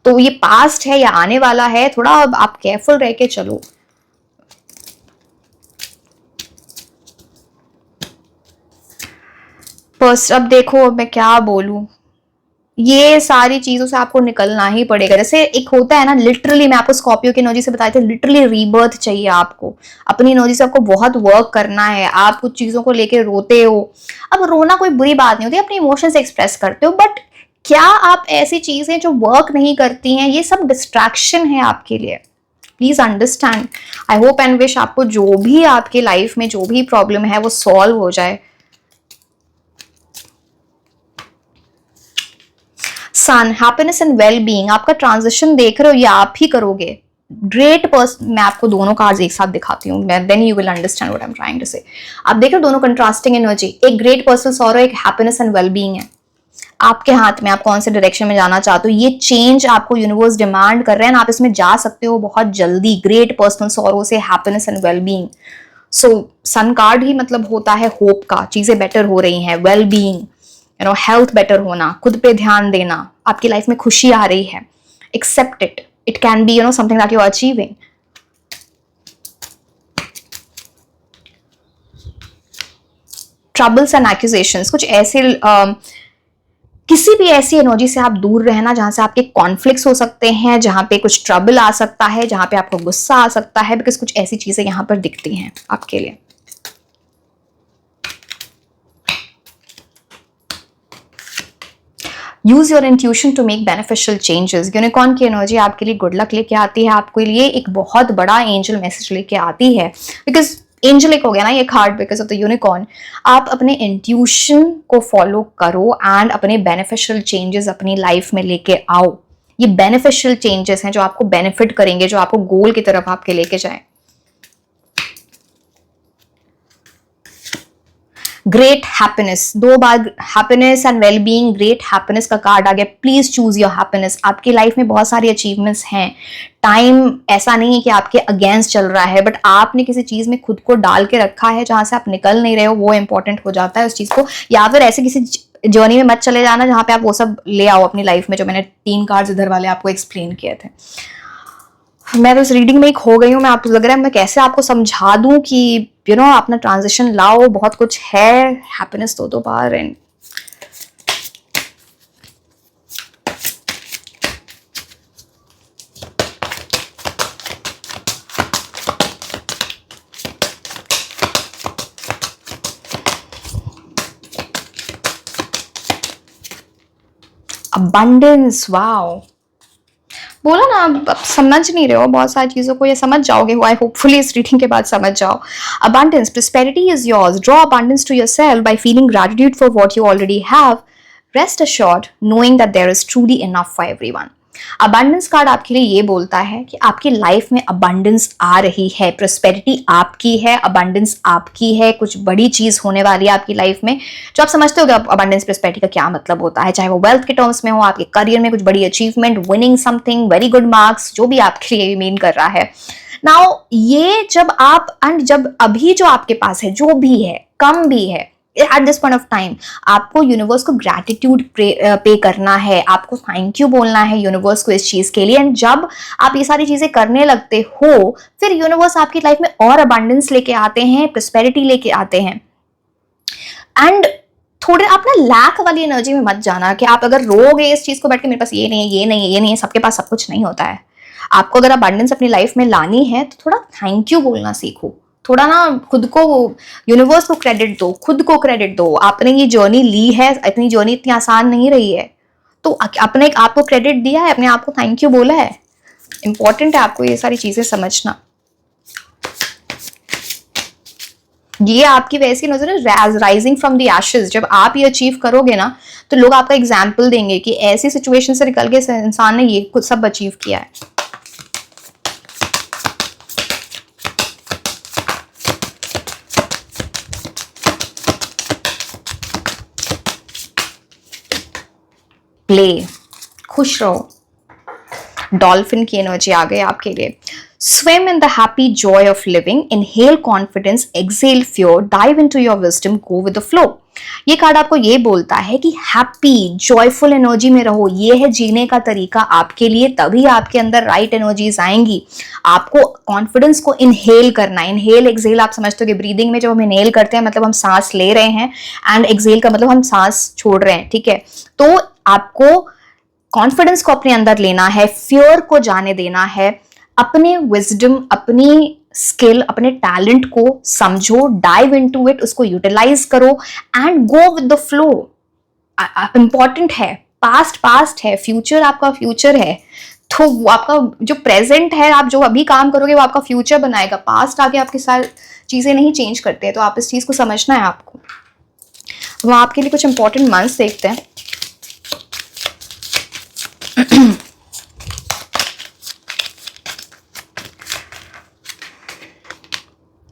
तो ये पास्ट है या आने वाला है, थोड़ा अब आप केयरफुल रह के चलो। बस अब देखो, अब मैं क्या बोलूं, ये सारी चीजों से आपको निकलना ही पड़ेगा। जैसे एक होता है ना, लिटरली मैं आपको स्कॉर्पियो की एनर्जी से बताया था, लिटरली रीबर्थ चाहिए आपको, अपनी एनर्जी से आपको बहुत वर्क करना है। आप कुछ चीजों को लेके रोते हो, अब रोना कोई बुरी बात नहीं होती, अपने इमोशंस एक्सप्रेस करते हो, बट क्या आप ऐसी चीजें जो वर्क नहीं करती हैं, ये सब डिस्ट्रैक्शन है आपके लिए। Please understand. I hope and wish आपको जो भी आपके लाइफ में जो भी प्रॉब्लम है वो सॉल्व हो जाए। सन, हैप्पीनेस एंड वेल बीइंग, आपका ट्रांजिशन देख रहे हो, ये आप ही करोगे। ग्रेट पर्सन, मैं आपको दोनों कार्ड्स एक साथ दिखाती हूँ, then you will understand what I am trying to say. आप देख रहे हो दोनों कंट्रास्टिंग एनर्जी, एक ग्रेट पर्सन सॉरो, एक हैप्पीनेस एंड वेल बीइंग है। आपके हाथ में, आप कौन से डायरेक्शन में जाना चाहते हो, ये चेंज आपको यूनिवर्स डिमांड कर रहे हैं, आप इसमें जा सकते हो बहुत जल्दी, ग्रेट पर्सनल सॉरो से happiness and well being. So sun card ही मतलब होता है होप का, चीजें बेटर हो रही हैं, वेल बीइंग, हेल्थ बेटर होना, खुद पे ध्यान देना, आपकी लाइफ में खुशी आ रही है, accept it, it can be something that you are achieving. Troubles and accusations, कुछ ऐसे किसी भी ऐसी एनर्जी से आप दूर रहना जहां से आपके कॉन्फ्लिक्ट्स हो सकते हैं, जहां पे कुछ ट्रबल आ सकता है, जहां पे आपको गुस्सा आ सकता है, बिकॉज कुछ ऐसी चीजें यहां पर दिखती हैं आपके लिए। Use your intuition to make beneficial changes. Unicorn की एनर्जी आपके लिए गुड लक लेके आती है, आपके लिए एक बहुत बड़ा एंजल मैसेज लेके आती है, बिकॉज एंजलिक हो गया ना ये card because of the unicorn. आप अपने इंट्यूशन को फॉलो करो एंड अपने बेनिफिशियल चेंजेस अपनी लाइफ में लेके आओ। ये बेनिफिशियल चेंजेस हैं जो आपको बेनिफिट करेंगे, जो आपको गोल की तरफ आपके लेके जाए। Great happiness, 2 bar happiness and well being, great happiness का कार्ड आ गया। Please choose your happiness. आपकी लाइफ में बहुत सारी अचीवमेंट्स हैं, टाइम ऐसा नहीं है कि आपके अगेंस्ट चल रहा है, बट आपने किसी चीज में खुद को डाल के रखा है जहां से आप निकल नहीं रहे हो, वो इंपॉर्टेंट हो जाता है उस चीज को। या फिर ऐसे किसी जर्नी में मत चले जाना जहां पे आप वो सब ले आओ अपनी लाइफ में, जो मैंने 3 कार्ड्स इधर वाले आपको एक्सप्लेन किए थे। मैं तो इस रीडिंग में ही खो गई हूँ। मैं आपको लग रहा है मैं कैसे आपको समझा दूं कि अपना ट्रांजिशन लाओ, बहुत कुछ है, happiness 2 bar and abundance. Wow, बोला ना, आप समझ नहीं रहे हो बहुत सारी चीजों को, ये समझ जाओगे। आई होपफुली इस रीडिंग के बाद समझ जाओ। Abundance, prosperity is yours. Draw abundance to yourself by feeling gratitude for what you already have. Rest assured knowing that there is truly enough for everyone. Abundance card आपके लिए ये बोलता है कि आपकी लाइफ में अबंडेंस आ रही है, प्रोस्पेरिटी आपकी है, अबंडेंस आपकी है, कुछ बड़ी चीज होने वाली है आपकी लाइफ में। जो आप समझते हो अबंडेंस प्रोस्पेरिटी का क्या मतलब होता है, चाहे वो वेल्थ के टर्म्स में हो, आपके करियर में कुछ बड़ी achievement, winning something, very good marks, जो भी आपके लिए मीन कर रहा है। नाउ ये जब आप जब अभी जो आपके पास है, जो भी है, कम भी है, eight this point of time आपको यूनिवर्स को ग्रैटिट्यूड पे करना है, आपको थैंक यू बोलना है यूनिवर्स को इस चीज के लिए। एंड जब आप ये सारी चीजें करने लगते हो, फिर यूनिवर्स आपकी लाइफ में और अबंडेंस लेके आते हैं, प्रोस्पेरिटी लेके आते हैं। एंड थोड़े आप ना लैक वाली एनर्जी में मत जाना कि आप अगर रोगे इस चीज को बैठ के, मेरे पास ये नहीं है, ये नहीं है, ये नहीं है, सबके पास सब कुछ नहीं होता है। आपको अगर अबंडेंस अपनी लाइफ में लानी है तो थोड़ा थैंक यू बोलना सीखो, थोड़ा ना खुद को, यूनिवर्स को क्रेडिट दो, खुद को क्रेडिट दो। आपने ये जर्नी ली है, इतनी जर्नी इतनी आसान नहीं रही है, तो अपने आप को क्रेडिट दिया है, अपने आप को थैंक यू बोला है। इंपॉर्टेंट है आपको ये सारी चीजें समझना। ये आपकी वैसी नजर है राइजिंग फ्रॉम द एशेस। जब आप ये अचीव करोगे ना, तो लोग आपका एग्जाम्पल देंगे कि ऐसी सिचुएशन से निकल के इंसान ने ये कुछ सब अचीव किया है। प्ले, खुश रहो। डॉल्फिन की एनर्जी आ गई आपके लिए। Swim in the happy joy of living. Inhale confidence, exhale fear, dive into your wisdom, go with the flow. ये कार्ड आपको ये बोलता है कि हैप्पी जॉयफुल एनर्जी में रहो, ये है जीने का तरीका आपके लिए, तभी आपके अंदर राइट एनर्जीज आएंगी। आपको कॉन्फिडेंस को इनहेल करना है। इनहेल एक्सहेल आप समझते हो कि ब्रीदिंग में जब हम इनहेल करते हैं मतलब हम सांस ले रहे हैं, एंड एक्सहेल का मतलब हम सांस छोड़ रहे हैं, ठीक है। तो आपको कॉन्फिडेंस को अपने अंदर लेना है, फियर को जाने देना है, अपने विजडम, अपनी स्किल, अपने टैलेंट को समझो, डाइव इनटू इट, उसको यूटिलाइज करो and go with the flow. Important है, पास्ट पास्ट है, फ्यूचर आपका फ्यूचर है। तो वो आपका जो प्रेजेंट है, आप जो अभी काम करोगे वो आपका फ्यूचर बनाएगा। पास्ट आके आपके साथ चीजें नहीं चेंज करते हैं, तो आप इस चीज को समझना है आपको। वो आपके लिए कुछ इंपॉर्टेंट मंथ्स देखते हैं।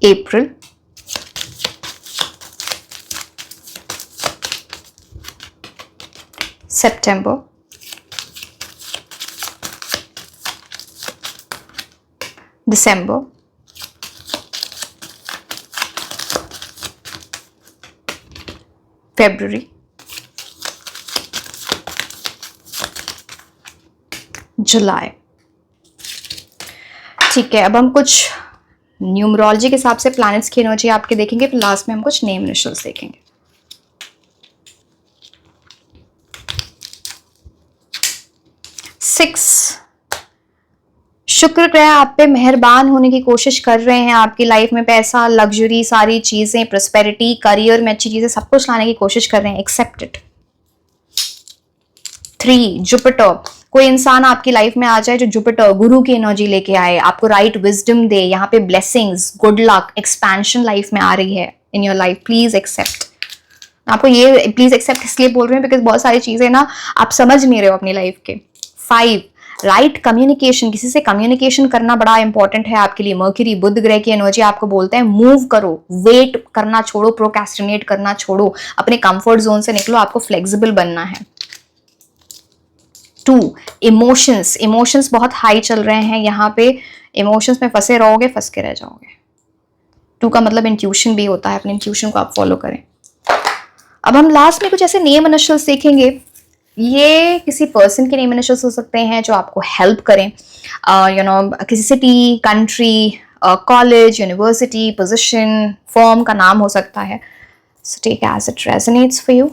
April, September, December, February, July। ठीक है, अब हम कुछ न्यूमरोलॉजी के हिसाब से प्लैनेट्स की एनर्जी आपके देखेंगे, फिर लास्ट में हम कुछ नेम इनिशियल्स देखेंगे। 6, शुक्र ग्रह आप पे मेहरबान होने की कोशिश कर रहे हैं, आपकी लाइफ में पैसा, लग्जरी, सारी चीजें, प्रोस्पेरिटी, करियर में अच्छी चीजें, सब कुछ लाने की कोशिश कर रहे हैं। Accept it. 3, जुपिटर, कोई इंसान आपकी लाइफ में आ जाए जो जुपिटर गुरु की एनर्जी लेके आए, आपको राइट विजडम दे, यहाँ पे blessings, good luck, expansion life में आ रही है in your life. Please accept. आपको ये प्लीज एक्सेप्ट इसलिए बोल रहे हैं बिकॉज बहुत सारी चीजें ना आप समझ नहीं रहे हो अपनी लाइफ के। 5, राइट कम्युनिकेशन, किसी से कम्युनिकेशन करना बड़ा इंपॉर्टेंट है आपके लिए। मर्क्यूरी बुध ग्रह की एनर्जी आपको बोलते हैं मूव करो, वेट करना छोड़ो, प्रोक्रेस्टिनेट करना छोड़ो, अपने कंफर्ट जोन से निकलो, आपको फ्लेक्सिबल बनना है। 2, इमोशंस बहुत हाई चल रहे हैं यहाँ पे, इमोशंस में फंसे रहोगे, फंस के रह जाओगे। 2 का मतलब इंट्यूशन भी होता है, अपने इंट्यूशन को आप फॉलो करें। अब हम लास्ट में कुछ ऐसे नेम इनिशियल्स देखेंगे, ये किसी पर्सन के नेम इनिशियल्स हो सकते हैं जो आपको हेल्प करें, किसी city, country, college, university, position, firm का नाम हो सकता है। So take as it resonates for you.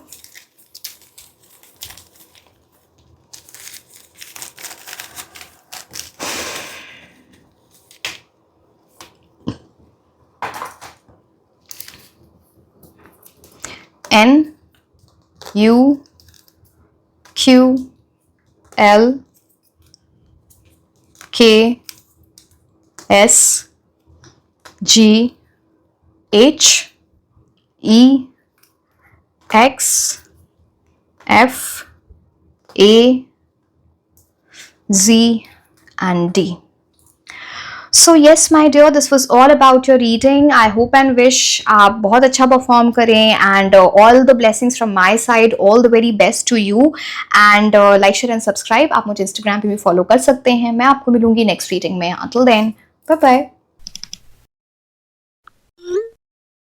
N U Q L K S G H E X F A Z and D. So yes my dear, this was all about your reading. I hope and wish आप बहुत अच्छा perform करें and all the blessings from my side, all the very best to you and like share and subscribe। आप मुझे Instagram पे भी follow कर सकते हैं। मैं आपको मिलूंगी नेक्स्ट रीडिंग में। Until then, bye bye।